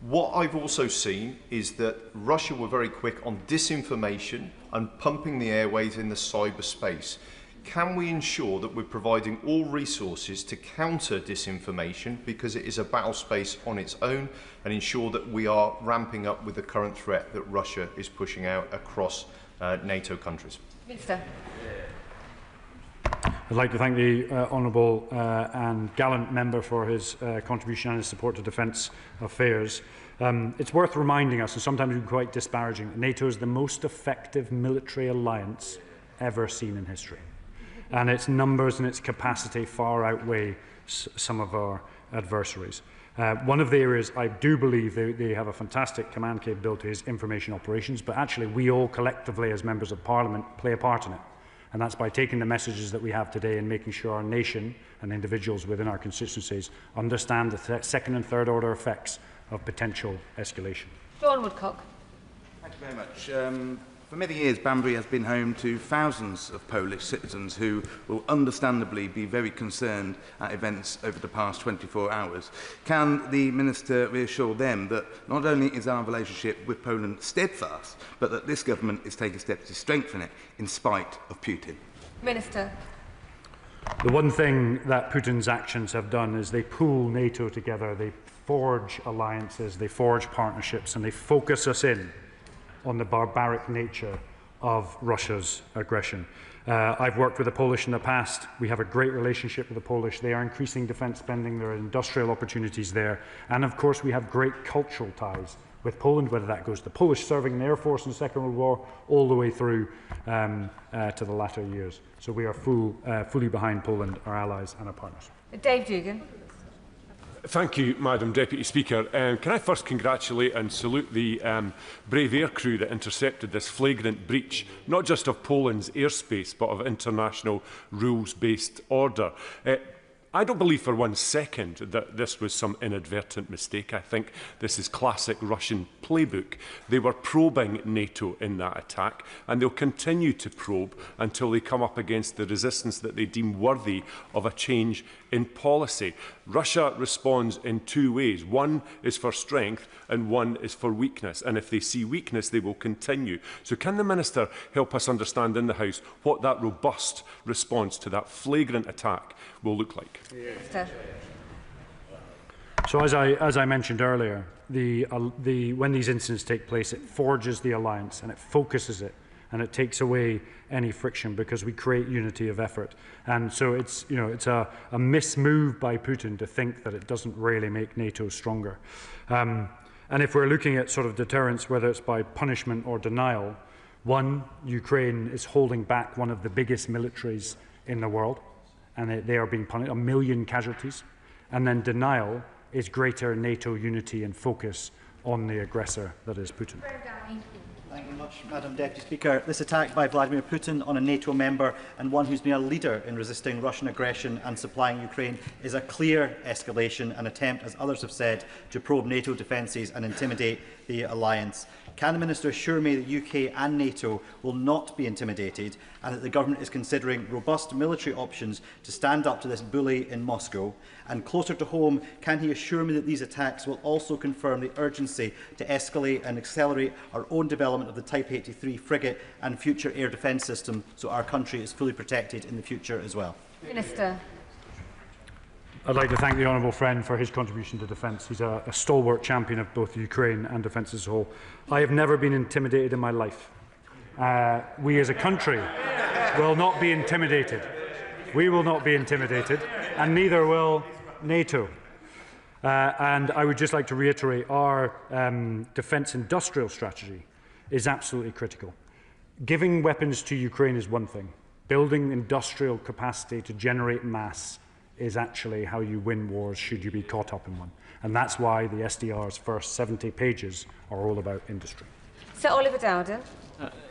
What I've also seen is that Russia were very quick on disinformation and pumping the airways in the cyberspace. Can we ensure that we're providing all resources to counter disinformation, because it is a battle space on its own, and ensure that we are ramping up with the current threat that Russia is pushing out across NATO countries?
Minister.
I'd like to thank the honourable and gallant member for his contribution and his support to defence affairs. It's worth reminding us, and sometimes we're quite disparaging, that NATO is the most effective military alliance ever seen in history. And its numbers and its capacity far outweigh some of our adversaries. One of the areas I do believe they have a fantastic command capability is information operations, but actually we all collectively as members of Parliament play a part in it. And that's by taking the messages that we have today and making sure our nation and individuals within our constituencies understand the second and third order effects of potential escalation.
John Woodcock.
Thank you very much. For many years, Banbury has been home to thousands of Polish citizens who will understandably be very concerned at events over the past 24 hours. Can the Minister reassure them that not only is our relationship with Poland steadfast, but that this government is taking steps to strengthen it in spite of Putin?
Minister.
The one thing that Putin's actions have done is they pull NATO together, they forge alliances, they forge partnerships, and they focus us in on the barbaric nature of Russia's aggression. I've worked with the Polish in the past. We have a great relationship with the Polish. They are increasing defence spending. There are industrial opportunities there. And of course, we have great cultural ties with Poland, whether that goes to the Polish serving in the Air Force in the Second World War, all the way through to the latter years. So we are fully behind Poland, our allies and our partners.
Dave Dugan.
Thank you, Madam Deputy Speaker. Can I first congratulate and salute the brave air crew that intercepted this flagrant breach, not just of Poland's airspace, but of international rules-based order. I don't believe for one second that this was some inadvertent mistake. I think this is classic Russian playbook. They were probing NATO in that attack, and they'll continue to probe until they come up against the resistance that they deem worthy of a change in policy. Russia responds in two ways. One is for strength and one is for weakness. And if they see weakness, they will continue. So can the Minister help us understand in the House what that robust response to that flagrant attack will look like?
Minister.
So as I mentioned earlier, when these incidents take place, it forges the alliance and it focuses it, and it takes away any friction because we create unity of effort. And so it's a mismove by Putin to think that it doesn't really make NATO stronger. And if we're looking at sort of deterrence, whether it's by punishment or denial, one, Ukraine is holding back one of the biggest militaries in the world, and they are being punished, 1 million casualties. And then denial is greater NATO unity and focus on the aggressor that is Putin.
Thank you very much, Madam Deputy Speaker. This attack by Vladimir Putin on a NATO member and one who's been a leader in resisting Russian aggression and supplying Ukraine is a clear escalation and attempt, as others have said, to probe NATO defences and intimidate the alliance. Can the Minister assure me that the UK and NATO will not be intimidated and that the Government is considering robust military options to stand up to this bully in Moscow? And closer to home, can he assure me that these attacks will also confirm the urgency to escalate and accelerate our own development of the Type 83 frigate and future air defence system so our country is fully protected in the future as well?
Minister.
I'd like to thank the honourable friend for his contribution to defence. He's a stalwart champion of both Ukraine and defence as a whole. I have never been intimidated in my life. We as a country will not be intimidated. We will not be intimidated, and neither will NATO. And I would just like to reiterate our defence industrial strategy is absolutely critical. Giving weapons to Ukraine is one thing. Building industrial capacity to generate mass is actually how you win wars should you be caught up in one. And that's why the SDR's first 70 pages are all about industry.
Sir Oliver Dowden.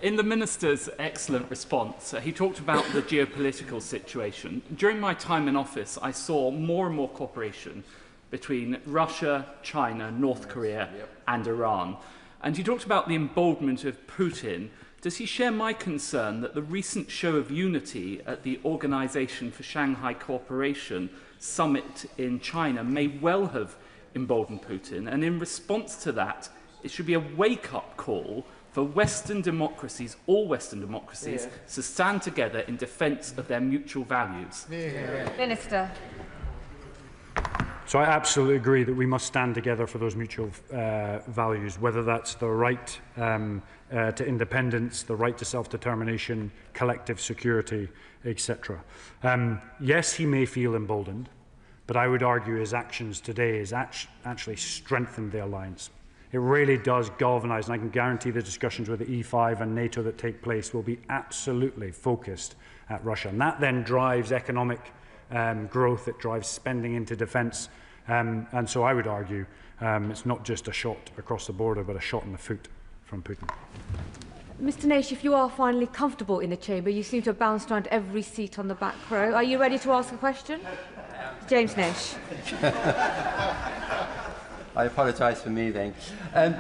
In the Minister's excellent response, he talked about the geopolitical situation. During my time in office, I saw more and more cooperation between Russia, China, North Korea and Iran. And he talked about the emboldenment of Putin. Does he share my concern that the recent show of unity at the Organisation for Shanghai Cooperation summit in China may well have emboldened Putin? And in response to that, it should be a wake-up call for Western democracies, all Western democracies, to stand together in defence of their mutual values.
Minister.
So I absolutely agree that we must stand together for those mutual values, whether that's the right to independence, the right to self-determination, collective security, etc. Yes, he may feel emboldened, but I would argue his actions today has actually strengthened the alliance. It really does galvanise, and I can guarantee the discussions with the E5 and NATO that take place will be absolutely focused at Russia. And that then drives economic growth, it drives spending into defence, and so I would argue it's not just a shot across the border, but a shot in the foot from Putin.
Mr Naish, if you are finally comfortable in the chamber, you seem to have bounced around every seat on the back row. Are you ready to ask a question? James Naish.
I apologise for moving.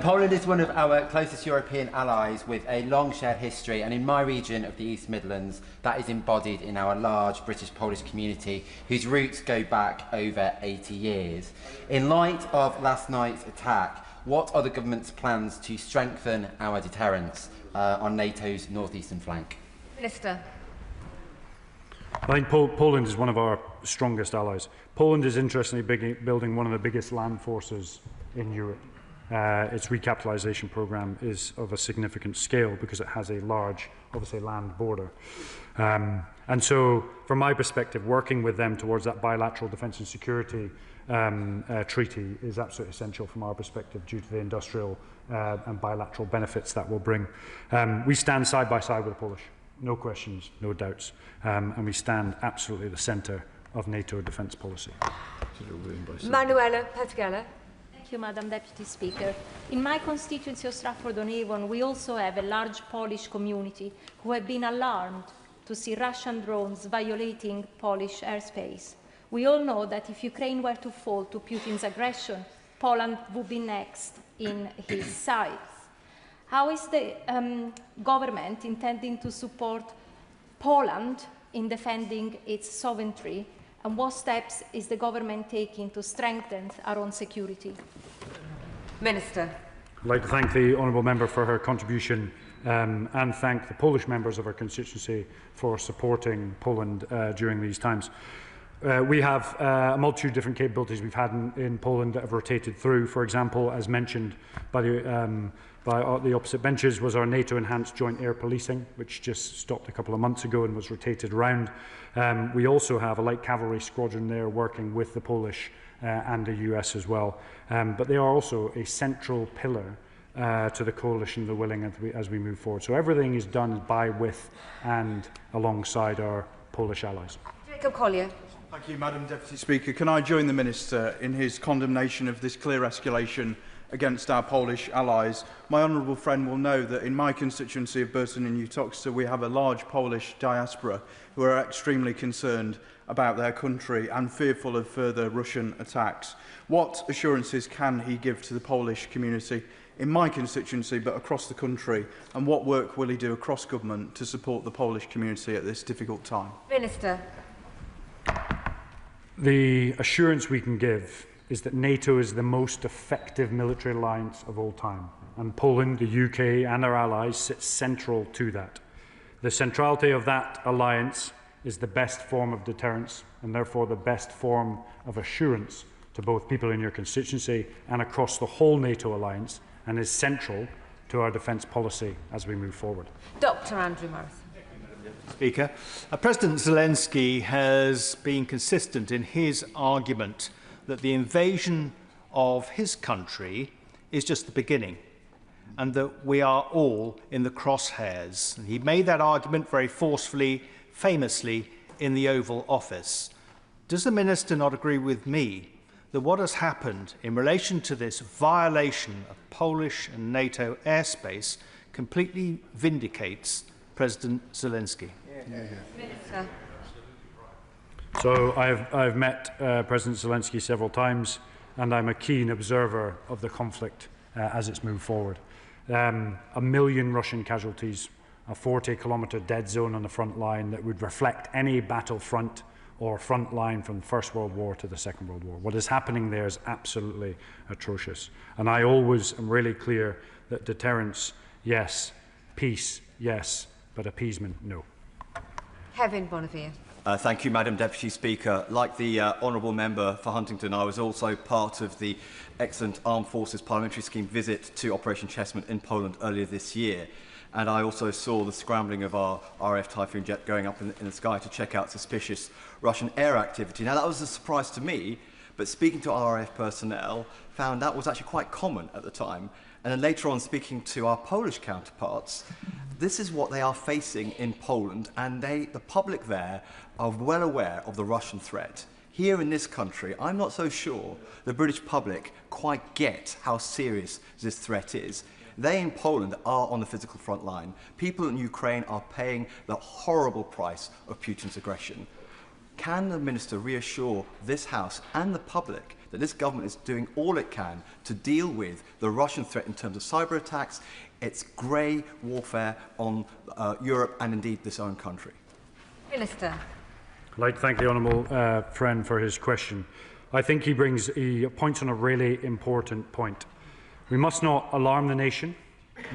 Poland is one of our closest European allies with a long shared history, and in my region of the East Midlands, that is embodied in our large British-Polish community, whose roots go back over 80 years. In light of last night's attack, what are the government's plans to strengthen our deterrence on NATO's north-eastern flank?
Minister.
I think Poland is one of our strongest allies. Poland is interestingly building one of the biggest land forces in Europe. Its recapitalisation programme is of a significant scale because it has a large, obviously, land border. And so, from my perspective, working with them towards that bilateral defence and security treaty is absolutely essential from our perspective due to the industrial and bilateral benefits that will bring. We stand side by side with the Polish. No questions, no doubts. And we stand absolutely at the centre of NATO defence policy.
Manuela Petgala.
Thank you, Madam Deputy Speaker. In my constituency of Stratford-on-Avon, we also have a large Polish community who have been alarmed to see Russian drones violating Polish airspace. We all know that if Ukraine were to fall to Putin's aggression, Poland would be next in his sights. How is the government intending to support Poland in defending its sovereignty, and what steps is the government taking to strengthen our own security?
Minister.
I'd like to thank the honourable member for her contribution and thank the Polish members of our constituency for supporting Poland during these times. We have a multitude of different capabilities we've had in Poland that have rotated through. For example, as mentioned by the opposite benches, was our NATO-enhanced joint air policing, which just stopped a couple of months ago and was rotated around. We also have a light cavalry squadron there working with the Polish and the US as well. But they are also a central pillar to the coalition, the willing, as we move forward. So everything is done by, with and alongside our Polish allies.
Jacob Collier.
Thank you, Madam Deputy Speaker. Can I join the Minister in his condemnation of this clear escalation against our Polish allies? My honourable friend will know that in my constituency of Burton and Uttoxeter, we have a large Polish diaspora who are extremely concerned about their country and fearful of further Russian attacks. What assurances can he give to the Polish community in my constituency but across the country, and what work will he do across government to support the Polish community at this difficult time?
Minister.
The assurance we can give is that NATO is the most effective military alliance of all time, and Poland, the UK and our allies sit central to that. The centrality of that alliance is the best form of deterrence and therefore the best form of assurance to both people in your constituency and across the whole NATO alliance, and is central to our defence policy as we move forward.
Dr. Andrew Morrison.
Speaker, President Zelensky has been consistent in his argument that the invasion of his country is just the beginning and that we are all in the crosshairs. And he made that argument very forcefully, famously, in the Oval Office. Does the Minister not agree with me that what has happened in relation to this violation of Polish and NATO airspace completely vindicates President Zelensky?
Minister.
So I've met President Zelensky several times, and I'm a keen observer of the conflict as it's moved forward. 1 million Russian casualties, a 40-kilometre dead zone on the front line that would reflect any battlefront or front line from the First World War to the Second World War. What is happening there is absolutely atrocious. And I always am really clear that deterrence, yes, peace, yes, but appeasement, no.
Kevin Bonavia.
Thank you, Madam Deputy Speaker. Like the Honourable Member for Huntingdon, I was also part of the excellent Armed Forces Parliamentary Scheme visit to Operation Chessman in Poland earlier this year. And I also saw the scrambling of our RAF Typhoon jet going up in the sky to check out suspicious Russian air activity. Now, that was a surprise to me, but speaking to RAF personnel, found that was actually quite common at the time. And then later on, speaking to our Polish counterparts, this is what they are facing in Poland, and the public there are well aware of the Russian threat. Here in this country, I'm not so sure the British public quite get how serious this threat is. They in Poland are on the physical front line. People in Ukraine are paying the horrible price of Putin's aggression. Can the Minister reassure this House and the public that this government is doing all it can to deal with the Russian threat in terms of cyber attacks, its grey warfare on Europe and indeed this own country?
Minister.
I'd like to thank the honourable friend for his question. I think he points on a really important point. We must not alarm the nation.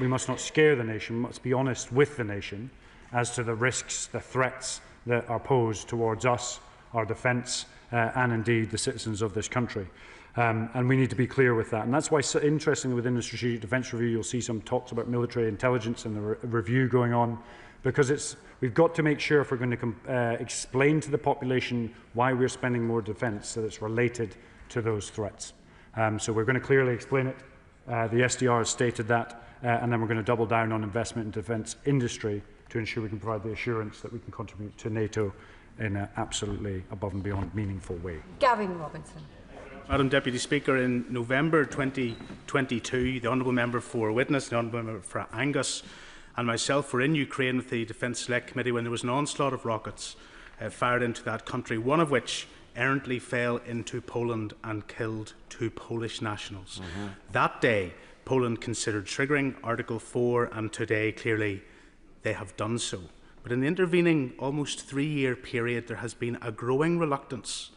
We must not scare the nation. We must be honest with the nation as to the risks, the threats that are posed towards us, our defence, and indeed the citizens of this country. And we need to be clear with that. And that's why, so interestingly, within the Strategic Defence Review, you'll see some talks about military intelligence and the review going on, because we've got to make sure if we're going to explain to the population why we're spending more defence, that it's related to those threats. So we're going to clearly explain it. The SDR has stated that, and then we're going to double down on investment in defence industry to ensure we can provide the assurance that we can contribute to NATO in an absolutely above and beyond meaningful way.
Gavin Robinson.
Madam Deputy Speaker, in November 2022, the Honourable Member for Witness, the Honourable Member for Angus and myself were in Ukraine with the Defence Select Committee when there was an onslaught of rockets fired into that country, one of which errantly fell into Poland and killed 2 Polish nationals. That day, Poland considered triggering Article 4, and today, clearly, they have done so. But in the intervening almost 3-year period, there has been a growing reluctance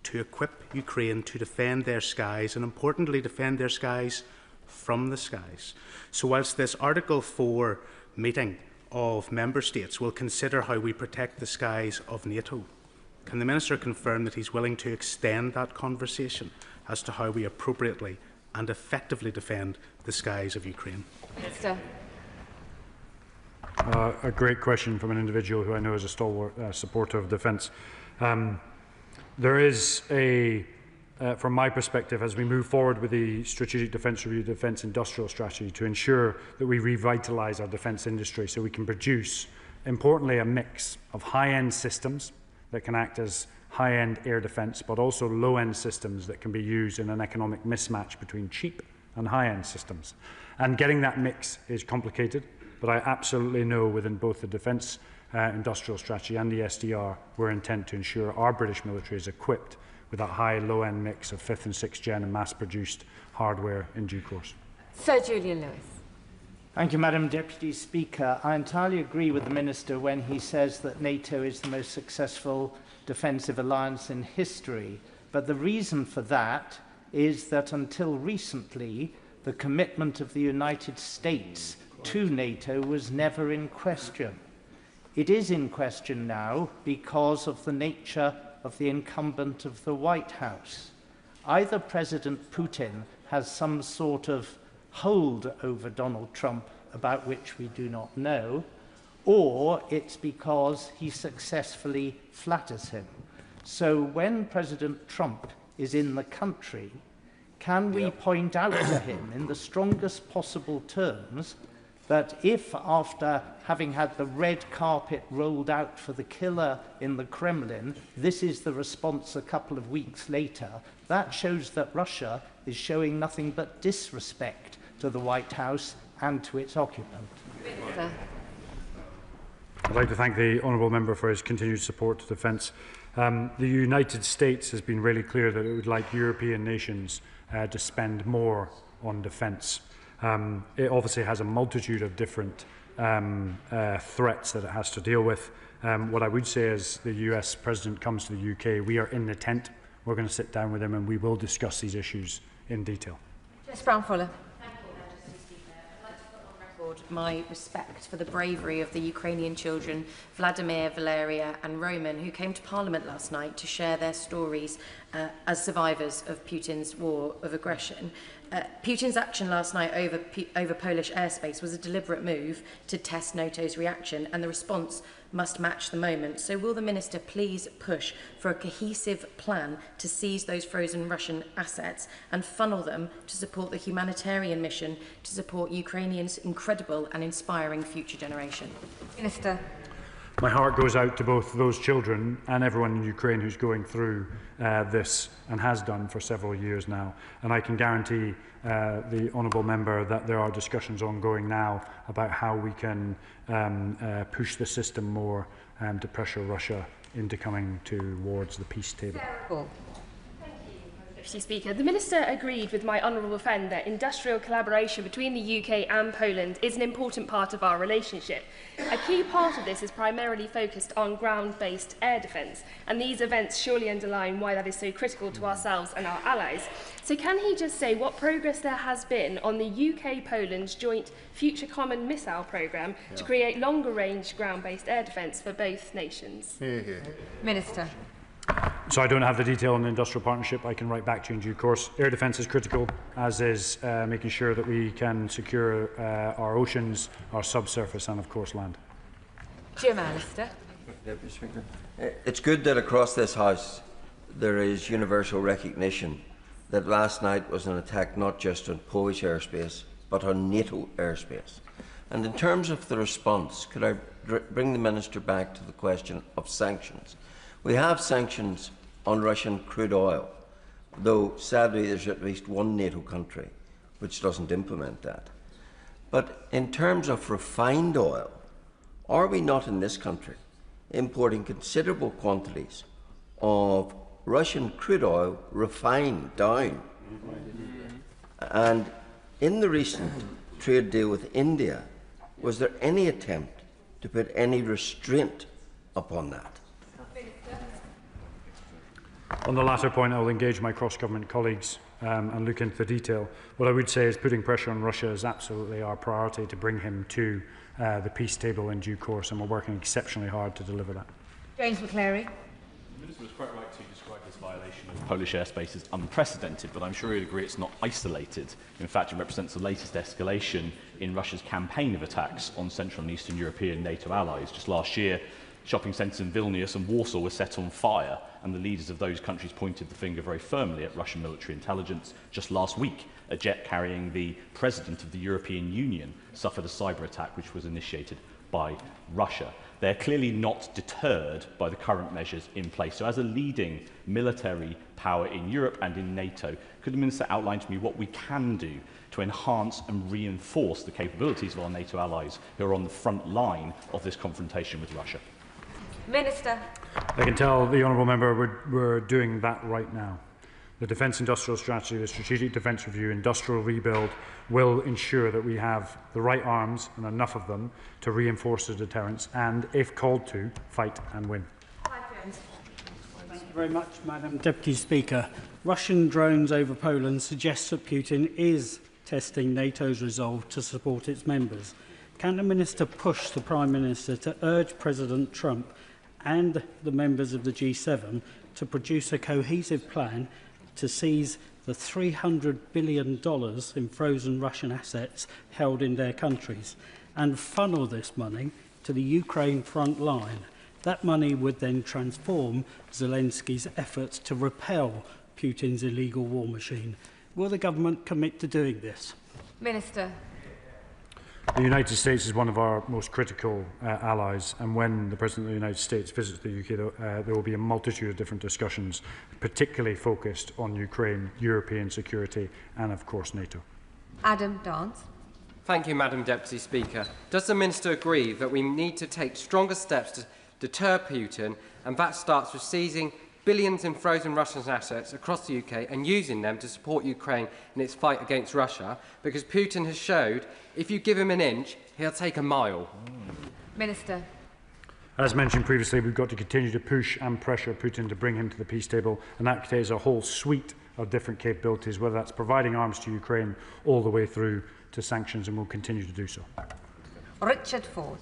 to equip Ukraine to defend their skies, and importantly, defend their skies from the skies. So whilst this Article 4 meeting of Member States will consider how we protect the skies of NATO, can the Minister confirm that he's willing to extend that conversation as to how we appropriately and effectively defend the skies of Ukraine?
Minister.
A great question from an individual who I know is a stalwart supporter of defence. There is from my perspective, as we move forward with the Strategic Defence Review, Defence Industrial Strategy, to ensure that we revitalise our defence industry so we can produce, importantly, a mix of high-end systems that can act as high-end air defence, but also low-end systems that can be used in an economic mismatch between cheap and high-end systems. And getting that mix is complicated, but I absolutely know within both the Defence Industrial Strategy and the SDR, we're intent to ensure our British military is equipped with that high, low-end mix of 5th and 6th gen and mass-produced hardware in due course.
Sir Julian Lewis.
Thank you, Madam Deputy Speaker. I entirely agree with the Minister when he says that NATO is the most successful defensive alliance in history. But the reason for that is that until recently, the commitment of the United States to NATO was never in question. It is in question now because of the nature of the incumbent of the White House. Either President Putin has some sort of hold over Donald Trump about which we do not know, or it's because he successfully flatters him. So when President Trump is in the country, can we point out to him in the strongest possible terms that if, after having had the red carpet rolled out for the killer in the Kremlin, this is the response a couple of weeks later, that shows that Russia is showing nothing but disrespect to the White House and to its occupant.
I'd like to thank the honourable member for his continued support to defence. The United States has been really clear that it would like European nations to spend more on defence. It obviously has a multitude of different threats that it has to deal with. What I would say is the US President comes to the UK, we are in the tent. We're going to sit down with him and we will discuss these issues in detail.
Jess Brown-Fuller.
record my respect for the bravery of the Ukrainian children, Vladimir, Valeria and Roman, who came to Parliament last night to share their stories as survivors of Putin's war of aggression. Putin's action last night over Polish airspace was a deliberate move to test NATO's reaction, and the response must match the moment. So will the Minister please push for a cohesive plan to seize those frozen Russian assets and funnel them to support the humanitarian mission to support Ukrainians' incredible and inspiring future generation?
Minister.
My heart goes out to both those children and everyone in Ukraine who's going through this and has done for several years now. And I can guarantee the honourable member that there are discussions ongoing now about how we can push the system more to pressure Russia into coming towards the peace table.
Deputy Speaker, the Minister agreed with my honourable friend that industrial collaboration between the UK and Poland is an important part of our relationship. A key part of this is primarily focused on ground-based air defence, and these events surely underline why that is so critical to ourselves and our allies. So can he just say what progress there has been on the UK-Poland joint Future Common Missile programme to create longer-range ground-based air defence for both nations?
Minister.
So I don't have the detail on the industrial partnership. I can write back to you in due course. Air defence is critical, as is making sure that we can secure our oceans, our subsurface and, of course, land.
Jim Alistair.
Deputy Speaker. It's good that across this House there is universal recognition that last night was an attack not just on Polish airspace, but on NATO airspace. And in terms of the response, could I bring the Minister back to the question of sanctions? We have sanctions on Russian crude oil, though sadly there's at least one NATO country which doesn't implement that. But in terms of refined oil, are we not in this country importing considerable quantities of Russian crude oil refined down? And in the recent trade deal with India, was there any attempt to put any restraint upon that?
On the latter point, I will engage my cross-government colleagues and look into the detail. What I would say is putting pressure on Russia is absolutely our priority to bring him to the peace table in due course, and we're working exceptionally hard to deliver that.
James McClary.
The Minister was quite right to describe this violation of Polish airspace as unprecedented, but I'm sure he'd agree it's not isolated. In fact, it represents the latest escalation in Russia's campaign of attacks on Central and Eastern European NATO allies. Just last year, shopping centres in Vilnius and Warsaw were set on fire, and the leaders of those countries pointed the finger very firmly at Russian military intelligence. Just last week, a jet carrying the President of the European Union suffered a cyber attack which was initiated by Russia. They're clearly not deterred by the current measures in place. So as a leading military power in Europe and in NATO, could the Minister outline to me what we can do to enhance and reinforce the capabilities of our NATO allies who are on the front line of this confrontation with Russia?
Minister.
I can tell the honourable member we're doing that right now. The Defence Industrial Strategy, the Strategic Defence Review, industrial rebuild will ensure that we have the right arms and enough of them to reinforce the deterrence and, if called to, fight and win.
Thank you very much, Madam Deputy Speaker. Russian drones over Poland suggest that Putin is testing NATO's resolve to support its members. Can the Minister push the Prime Minister to urge President Trump and the members of the G7 to produce a cohesive plan to seize the $300 billion in frozen Russian assets held in their countries and funnel this money to the Ukraine front line? That money would then transform Zelensky's efforts to repel Putin's illegal war machine. Will the government commit to doing this?
Minister.
The United States is one of our most critical allies, and when the President of the United States visits the UK, there will be a multitude of different discussions, particularly focused on Ukraine, European security and, of course, NATO.
Adam Dance.
Thank you, Madam Deputy Speaker. Does the Minister agree that we need to take stronger steps to deter Putin, and that starts with seizing billions in frozen Russian assets across the UK and using them to support Ukraine in its fight against Russia, because Putin has showed if you give him an inch, he'll take a mile?
Minister.
As mentioned previously, we've got to continue to push and pressure Putin to bring him to the peace table, and that contains a whole suite of different capabilities, whether that's providing arms to Ukraine all the way through to sanctions, and we'll continue to do so.
Richard Ford.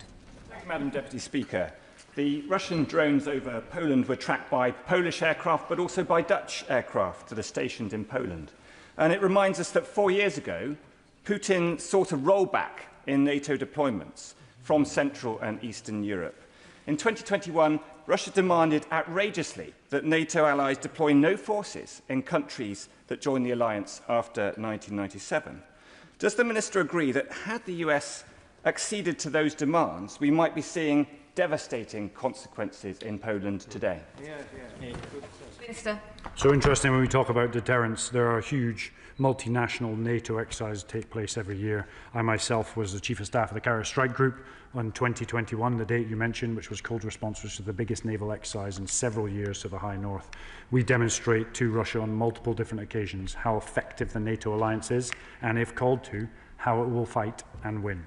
Thank you, Madam Deputy Speaker. The Russian drones over Poland were tracked by Polish aircraft, but also by Dutch aircraft that are stationed in Poland. And it reminds us that 4 years ago, Putin sought a rollback in NATO deployments from Central and Eastern Europe. In 2021, Russia demanded outrageously that NATO allies deploy no forces in countries that joined the alliance after 1997. Does the Minister agree that had the US acceded to those demands, we might be seeing devastating consequences in Poland today?
Minister.
So interesting when we talk about deterrence. There are huge multinational NATO exercises take place every year. I myself was the Chief of Staff of the Carrier Strike Group on 2021, the date you mentioned, which was Cold Response, which is the biggest naval exercise in several years to the High North. We demonstrate to Russia on multiple different occasions how effective the NATO alliance is, and if called to, how it will fight and win.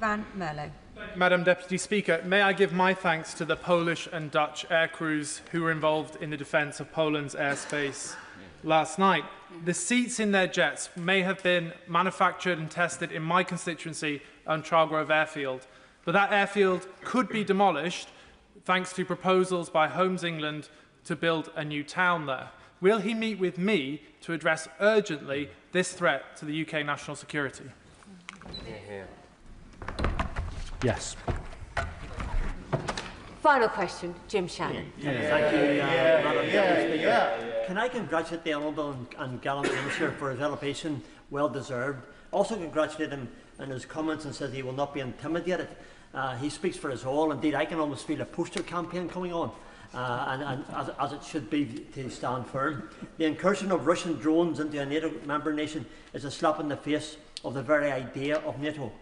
Van Merlo.
Madam Deputy Speaker, may I give my thanks to the Polish and Dutch air crews who were involved in the defence of Poland's airspace last night. The seats in their jets may have been manufactured and tested in my constituency on Chargrove Airfield, but that airfield could be demolished thanks to proposals by Homes England to build a new town there. Will he meet with me to address urgently this threat to the UK national security?
Yes.
Final question, Jim Shannon.
Thank you, Madam Deputy Speaker. Can I congratulate the Honourable and gallant Minister for his elevation, well deserved. Also congratulate him on his comments and says he will not be intimidated. He speaks for us all. Indeed, I can almost feel a poster campaign coming on, and as it should be to stand firm. The incursion of Russian drones into a NATO member nation is a slap in the face of the very idea of NATO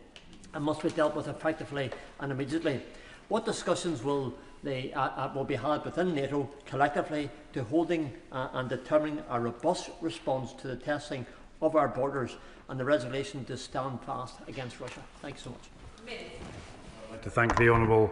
and must be dealt with effectively and immediately. What discussions will be had within NATO collectively to holding and determining a robust response to the testing of our borders and the resolution to stand fast against Russia? Thanks so much.
I'd like to thank the honourable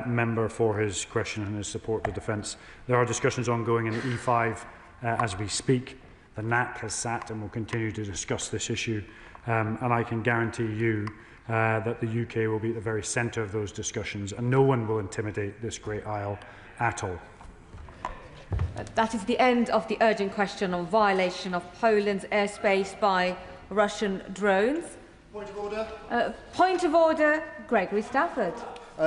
member for his question and his support to defence. There are discussions ongoing in the E5 as we speak. The NAT has sat and will continue to discuss this issue, and I can guarantee you that the UK will be at the very centre of those discussions, and no one will intimidate this great isle at all.
That is the end of the urgent question on violation of Poland's airspace by Russian drones.
Point of order.
Point of order, Gregory Stafford.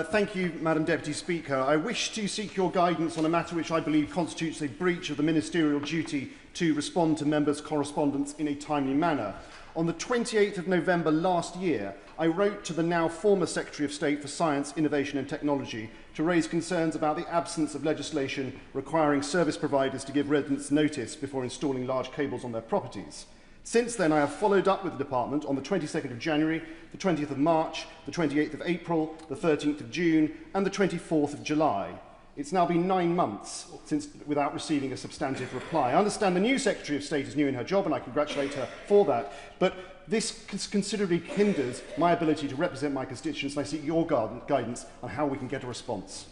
Thank you, Madam Deputy Speaker. I wish to seek your guidance on a matter which I believe constitutes a breach of the ministerial duty to respond to members' correspondence in a timely manner. On the 28th of November last year, I wrote to the now former Secretary of State for Science, Innovation and Technology to raise concerns about the absence of legislation requiring service providers to give residents notice before installing large cables on their properties. Since then, I have followed up with the Department on the 22nd of January, the 20th of March, the 28th of April, the 13th of June and the 24th of July. It's now been 9 months without receiving a substantive reply. I understand the new Secretary of State is new in her job, and I congratulate her for that. But this considerably hinders my ability to represent my constituents, and I seek your guidance on how we can get a response.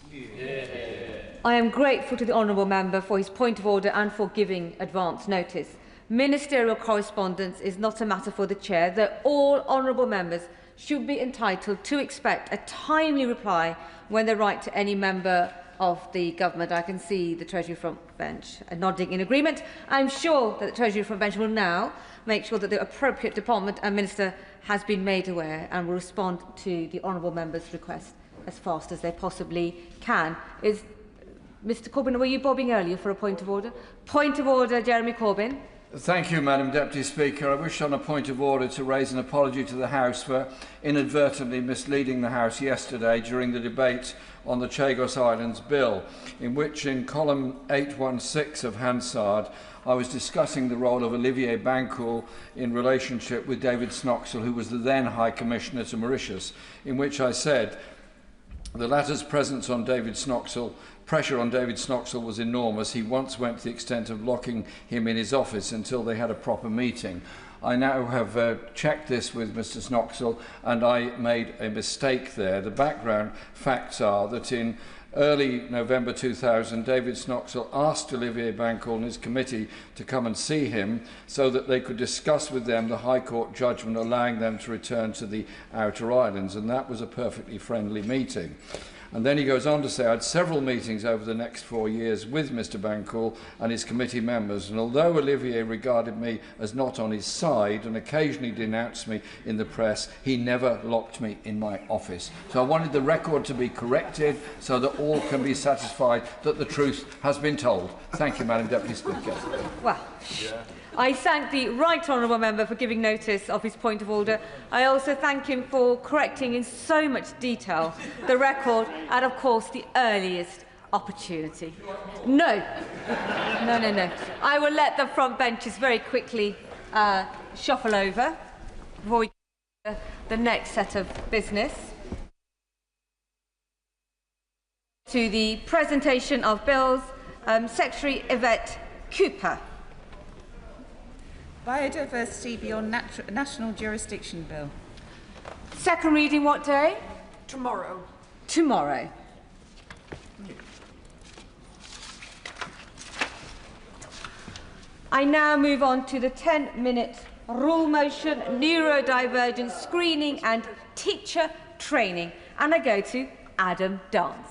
I am grateful to the honourable member for his point of order and for giving advance notice. Ministerial correspondence is not a matter for the Chair, that all honourable members should be entitled to expect a timely reply when they write to any member of the government. I can see the Treasury front bench nodding in agreement. I'm sure that the Treasury front bench will now make sure that the appropriate department and minister has been made aware and will respond to the honourable member's request as fast as they possibly can. Mr Corbyn, were you bobbing earlier for a point of order? Point of order, Jeremy Corbyn.
Thank you, Madam Deputy Speaker. I wish on a point of order to raise an apology to the House for inadvertently misleading the House yesterday during the debate on the Chagos Islands Bill, in which in column 816 of Hansard I was discussing the role of Olivier Bancourt in relationship with David Snoxall, who was the then High Commissioner to Mauritius, in which I said the latter's presence on David Snoxall Pressure on David Snoxall was enormous. He once went to the extent of locking him in his office until they had a proper meeting. I now have checked this with Mr Snoxall, and I made a mistake there. The background facts are that in early November 2000, David Snoxall asked Olivier Bancoul and his committee to come and see him so that they could discuss with them the High Court judgment allowing them to return to the outer islands, and that was a perfectly friendly meeting. And then he goes on to say, I had several meetings over the next 4 years with Mr Bancoul and his committee members, and although Olivier regarded me as not on his side and occasionally denounced me in the press, he never locked me in my office. So I wanted the record to be corrected so that all can be satisfied that the truth has been told. Thank you, Madam Deputy Speaker.
Well, I thank the Right Honourable Member for giving notice of his point of order. I also thank him for correcting in so much detail the record at, of course, the earliest opportunity. No. No. I will let the front benches very quickly shuffle over before we get to the next set of business. To the presentation of bills, Secretary Yvette Cooper.
Biodiversity Beyond National Jurisdiction Bill.
Second reading what day?
Tomorrow.
Tomorrow. I now move on to the 10-minute rule motion, neurodivergent screening and teacher training. And I go to Adam Dance.